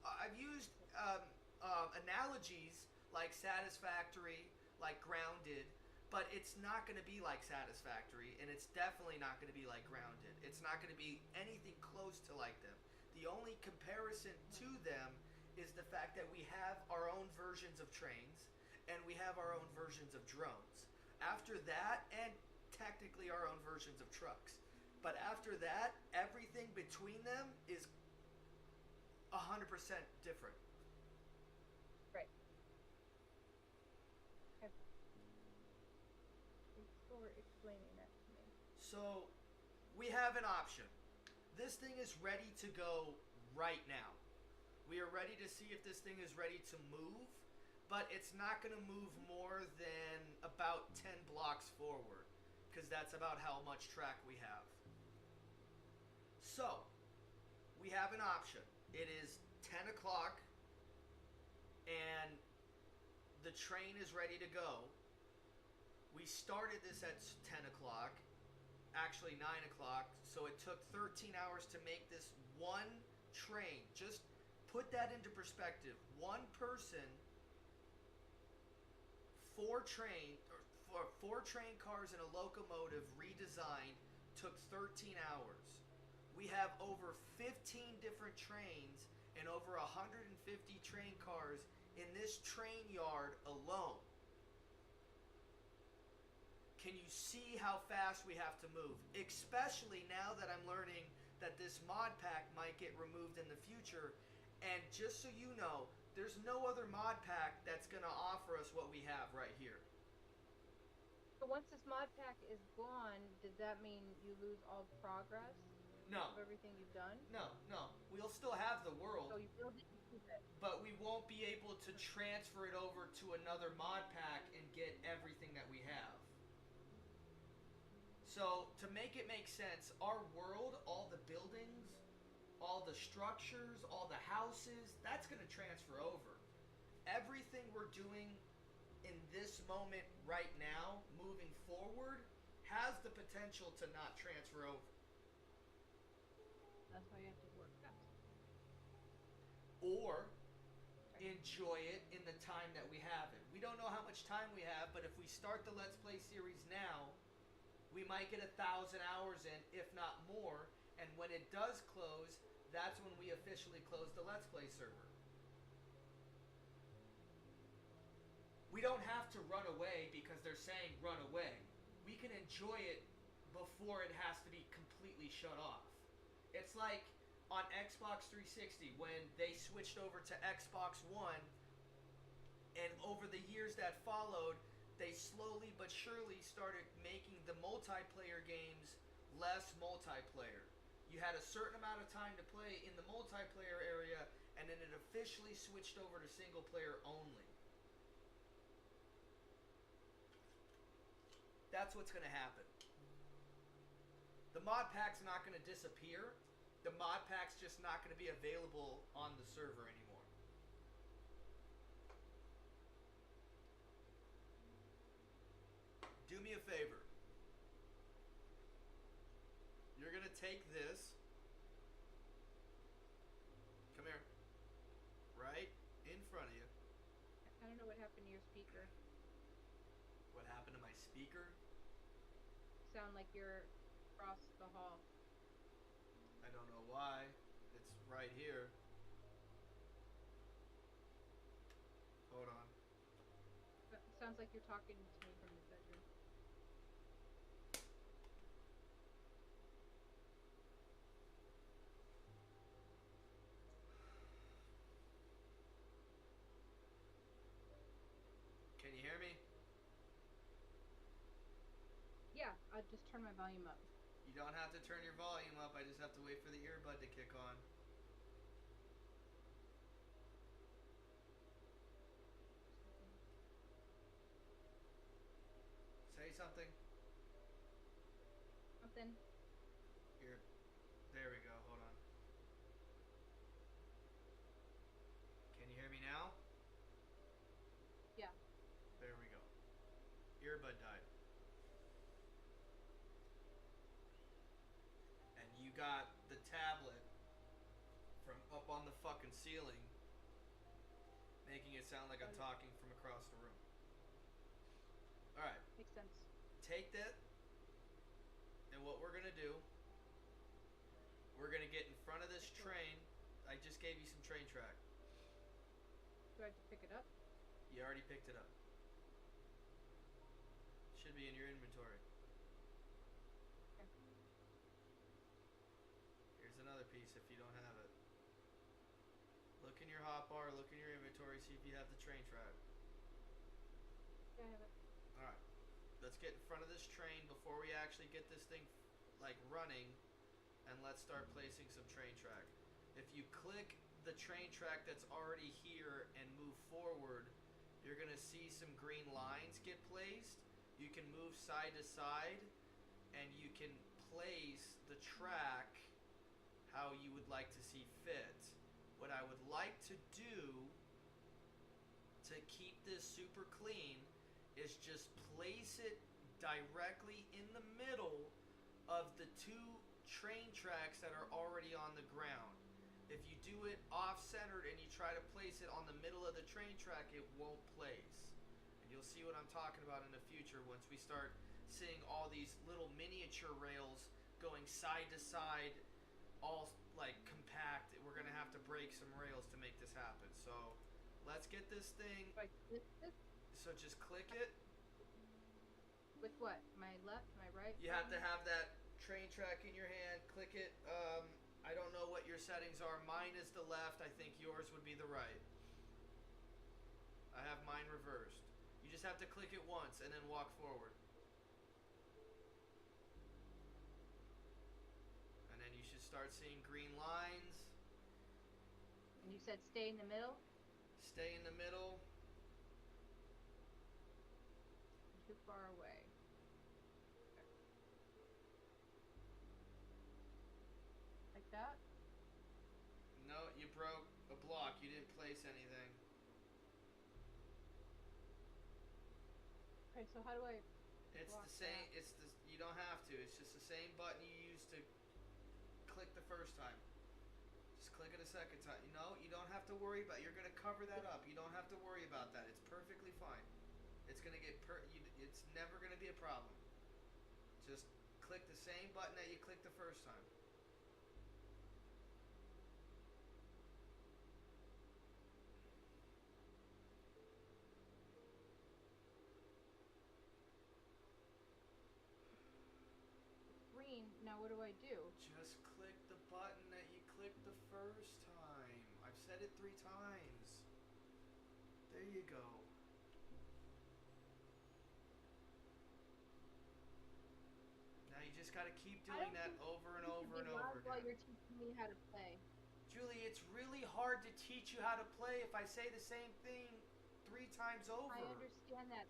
analogies like Satisfactory, like Grounded, but it's not going to be like Satisfactory, and it's definitely not going to be like Grounded. It's not going to be anything close to like them. The only comparison to them is the fact that we have our own versions of trains, and we have our own versions of drones. After that, and technically our own versions of trucks. But after that, everything between them is 100% different. Right. Thanks for explaining that to me. So, we have an option. This thing is ready to go right now. We are ready to see if this thing is ready to move, but it's not going to move more than about 10 blocks forward, because that's about how much track we have. So, we have an option. It is 10 o'clock, and the train is ready to go. We started this at 10 o'clock, actually 9 o'clock, so it took 13 hours to make this one train. Just put that into perspective. One person, four train cars and a locomotive redesigned took 13 hours. We have over 15 different trains and over 150 train cars in this train yard alone. Can you see how fast we have to move? Especially now that I'm learning that this mod pack might get removed in the future. And just so you know, there's no other mod pack that's going to offer us what we have right here. So once this mod pack is gone, does that mean you lose all progress No. of everything you've done? No. We'll still have the world, So you build it and keep it. but we won't be able to transfer it over to another mod pack and get everything that we have. So, to make it make sense, our world, all the buildings, all the structures, all the houses, that's going to transfer over. Everything we're doing in this moment right now, moving forward, has the potential to not transfer over. That's why you have to work fast. Or enjoy it in the time that we have it. We don't know how much time we have, but if we start the Let's Play series now, we might get 1,000 hours in, if not more, and when it does close, that's when we officially close the Let's Play server. We don't have to run away because they're saying run away. We can enjoy it before it has to be completely shut off. It's like on Xbox 360 when they switched over to Xbox One, and over the years that followed, they slowly but surely started making the multiplayer games less multiplayer. You had a certain amount of time to play in the multiplayer area, and then it officially switched over to single player only. That's what's going to happen. The mod pack's not going to disappear. The mod pack's just not going to be available on the server anymore. Do me a favor. You're going to take this. Come here. Right in front of you. I don't know what happened to your speaker. What happened to my speaker? Sound like you're across the hall. I don't know why. It's right here. Hold on. Sounds like you're talking to me from the bedroom. Can you hear me? Yeah, I'll just turn my volume up. You don't have to turn your volume up. I just have to wait for the earbud to kick on. Say something. Something. Here. There we go. Hold on. Can you hear me now? Yeah. There we go. Earbud died. And you got the tablet from up on the fucking ceiling, making it sound like I'm talking from across the room. Alright. Makes sense. Take that, and what we're gonna do, we're gonna get in front of this train. I just gave you some train track. Do I have to pick it up? You already picked it up. Should be in your inventory. Okay. Here's another piece if you don't have it. Look in your hotbar, look in your inventory, see if you have the train track. Yeah, I have it. Alright. Let's get in front of this train before we actually get this thing like running, and let's start placing some train track. If you click the train track that's already here and move forward, you're gonna see some green lines get placed. You can move side to side, and you can place the track how you would like to see fit. What I would like to do to keep this super clean is just place it directly in the middle of the two train tracks that are already on the ground. If you do it off-centered and you try to place it on the middle of the train track, it won't place. And you'll see what I'm talking about in the future once we start seeing all these little miniature rails going side to side, all like compact. We're gonna have to break some rails to make this happen. So let's get this thing. Do I click this? So just click it. With what? My left, my right? You have to have that train track in your hand. Click it. I don't know what your settings are. Mine is the left. I think yours would be the right. I have mine reversed. You just have to click it once and then walk forward. And then you should start seeing green lines. And you said stay in the middle? Stay in the middle. Too far away. Like that? No, you broke a block. You didn't place anything. Okay, so how do I It's block the same. that? It's the. You don't have to. It's just the same button you used to click the first time. Just click it a second time. You know, you don't have to worry about. You're gonna cover that up. You don't have to worry about that. It's perfectly fine. It's gonna get it's never gonna be a problem. Just click the same button that you clicked the first time. Green, now what do I do? Just click the button that you clicked the first time. I've said it 3 times. There you go. Now you just gotta keep doing that over and over and over While again. you're teaching me how to play. Julie, it's really hard to teach you how to play if I say the same thing 3 times over. I understand that.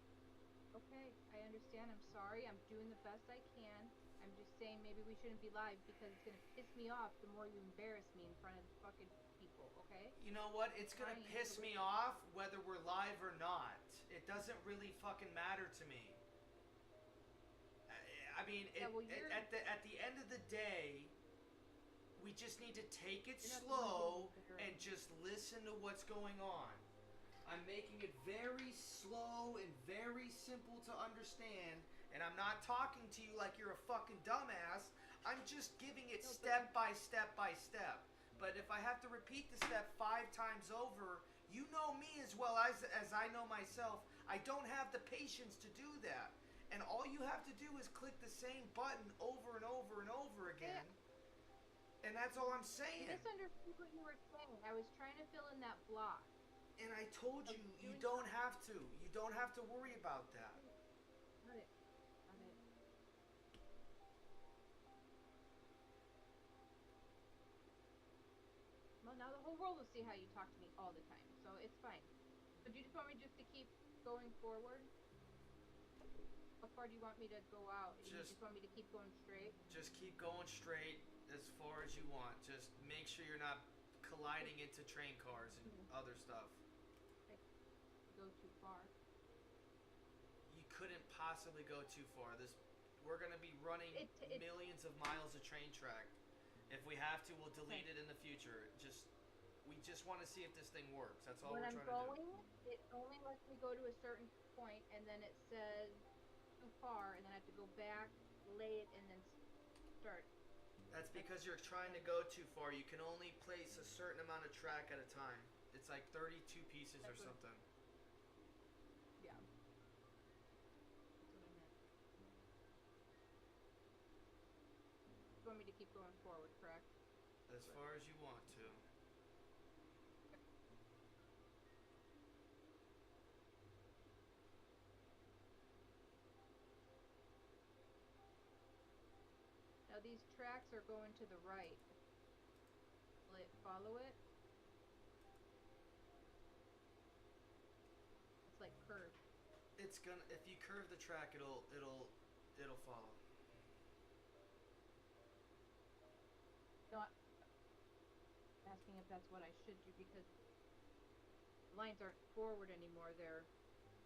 Okay, I understand. I'm sorry. I'm doing the best I can. I'm just saying maybe we shouldn't be live because it's gonna piss me off the more you embarrass me in front of fucking people, okay? You know what? It's gonna Trying piss to me listen. off whether we're live or not. It doesn't really fucking matter to me. I mean, Yeah, well, at the end of the day, we just need to take it you're not the one getting slow and embarrassed. just listen to what's going on. I'm making it very slow and very simple to understand, and I'm not talking to you like you're a fucking dumbass. I'm just giving it No, but step by step by step. But if I have to repeat the step 5 times over, you know me as well as I know myself. I don't have the patience to do that. And all you have to do is click the same button over and over and over hey, again. And that's all I'm you saying. misunderstood what you were saying. I was trying to fill in that block. And I told Of you, you doing don't have to. You don't have to worry about that. Got it. Got it. Well, now the whole world will see how you talk to me all the time, so it's fine. So do you just want me just to keep going forward? How far do you want me to go out? You Just just want me to keep going straight? just keep going straight as far as you want. Just make sure you're not colliding into train cars and other stuff. I go too far. You couldn't possibly go too far. We're gonna be running It millions of miles of train track. If we have to, we'll delete it in the future. We just want to see if this thing works. That's all when we're I'm trying to do. going, it only lets me go to a certain point, and then it says too far, and then I have to go back, lay it, and then start. That's because you're trying to go too far. You can only place a certain amount of track at a time. It's like 32 pieces or That's what- something. Yeah. That's what I meant. You want me to keep going forward, correct? As far as you want to. Now these tracks are going to the right. Will it follow it? It's like curved. It's gonna if you curve the track, it'll follow. Not asking if that's what I should do because the lines aren't forward anymore, they're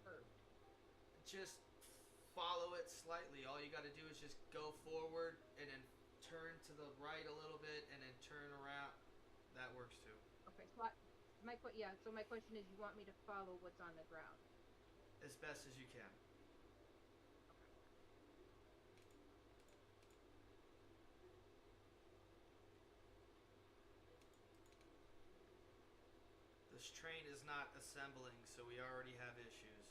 curved. Just follow it slightly. All you got to do is just go forward and then turn to the right a little bit and then turn around. That works too. Okay, so so my question is you want me to follow what's on the ground? As best as you can. This train is not assembling, so we already have issues.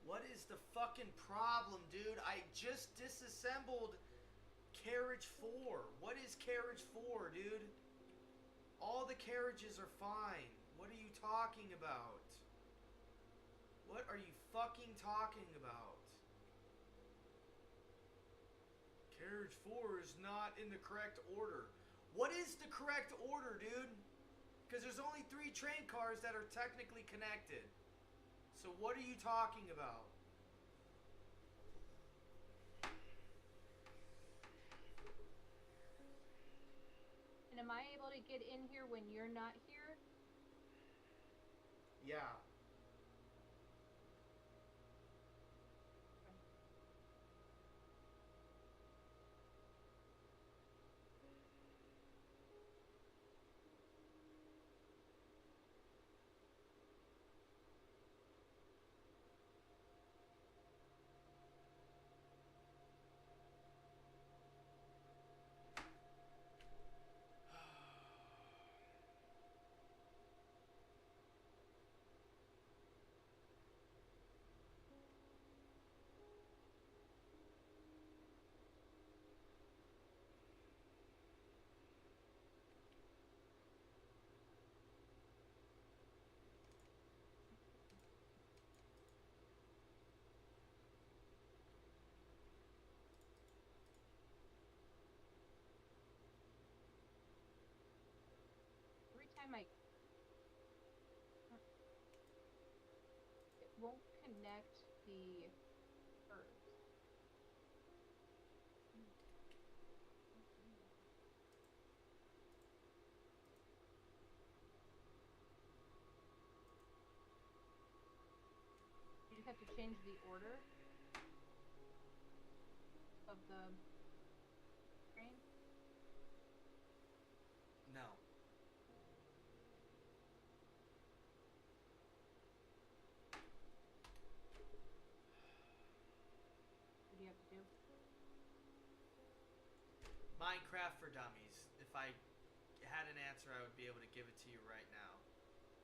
What is the fucking problem, dude? I just disassembled carriage 4. What is carriage 4, dude? All the carriages are fine. What are you talking about? What are you fucking talking about? Carriage 4 is not in the correct order. What is the correct order, dude? Because there's only 3 train cars that are technically connected. So what are you talking about? And am I able to get in here when you're not here? Yeah. won't connect the curves. You just have to change the order of the train. No. What do you have to do? Minecraft for Dummies. If I had an answer, I would be able to give it to you right now.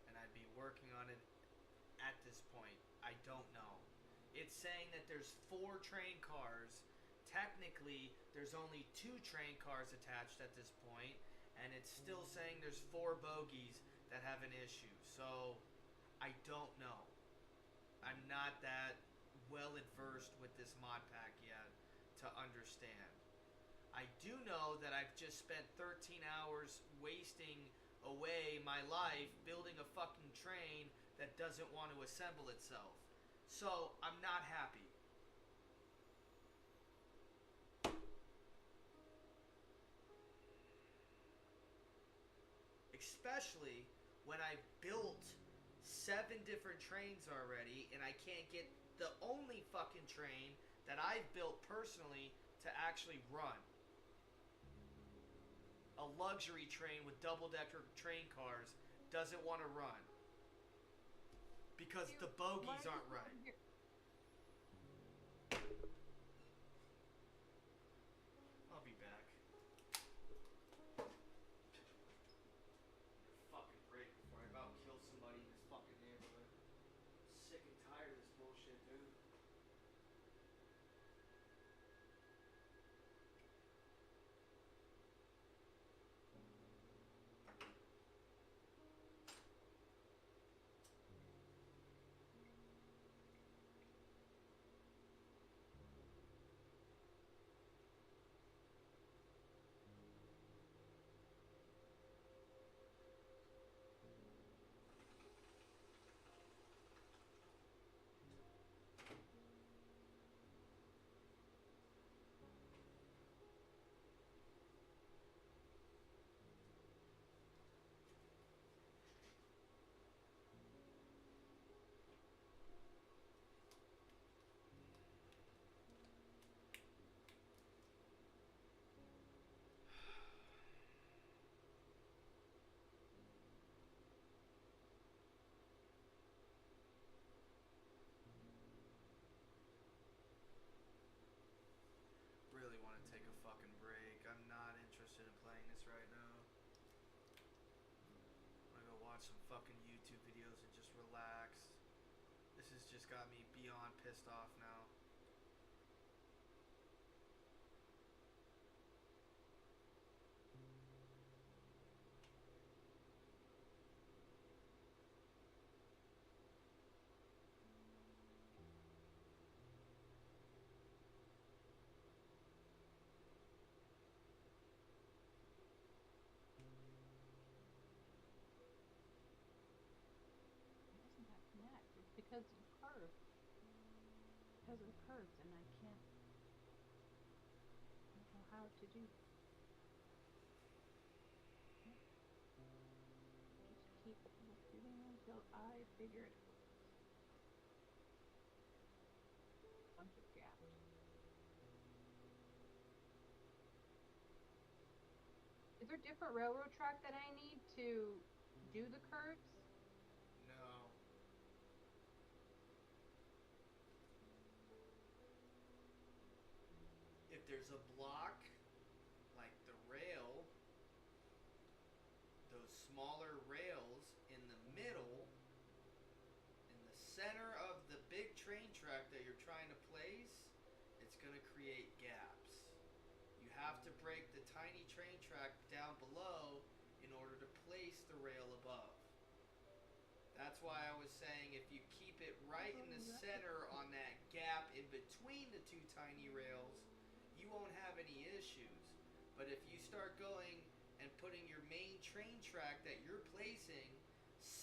And I'd be working on it at this point. I don't know. It's saying that there's 4 train cars. Technically, there's only 2 train cars attached at this point, and it's still saying there's 4 bogies that have an issue. So, I don't know. I'm not that well adversed with this mod pack yet to understand. I do know that I've just spent 13 hours wasting away my life building a fucking train that doesn't want to assemble itself. So, I'm not happy. Especially when I've built 7 different trains already and I can't get the only fucking train that I've built personally to actually run. A luxury train with double-decker train cars doesn't want to run. Because the bogies aren't right. I'll be back. Fucking break before I about kill somebody in this fucking neighborhood. Sick and tired of this bullshit, dude. Really want to take a fucking break. I'm not interested in playing this right now. I'm gonna go watch some fucking YouTube videos and just relax. This has just got me beyond pissed off now. Why doesn't that connect? It's because of the curve. Because of the curves, and I can't. I don't know how to do. Just keep repeating until I figure it out. Bunch of gaps. Is there a different railroad track that I need to do the curves? No. If there's a block, like the rail, those smaller rails in the middle, in the center of the big train track that you're trying to place, it's going to create gaps. You have to break the tiny train track down below in order to place the rail above. That's why I was saying if you keep it right in the center on that gap in between the 2 tiny rails, you won't have any issues. But if you start going and putting your main train track that you're placing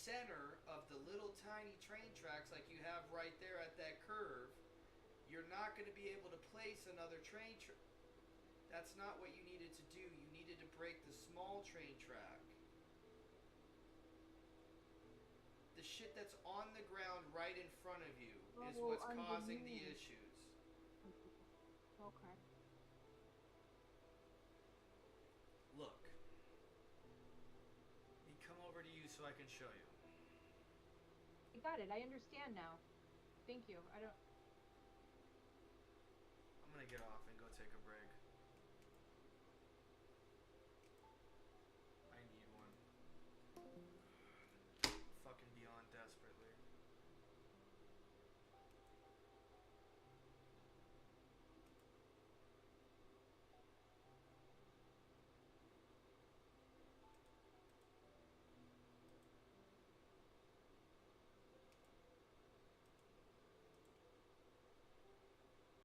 center of the little tiny train tracks like you have right there at that curve, you're not going to be able to place another train That's not what you needed to do. You needed to break the small train track. The shit that's on the ground right in front of you is what's causing the issues. Okay. Look. Let me come over to you so I can show you. I got it. I understand now. Thank you. I'm gonna get off and go take a break.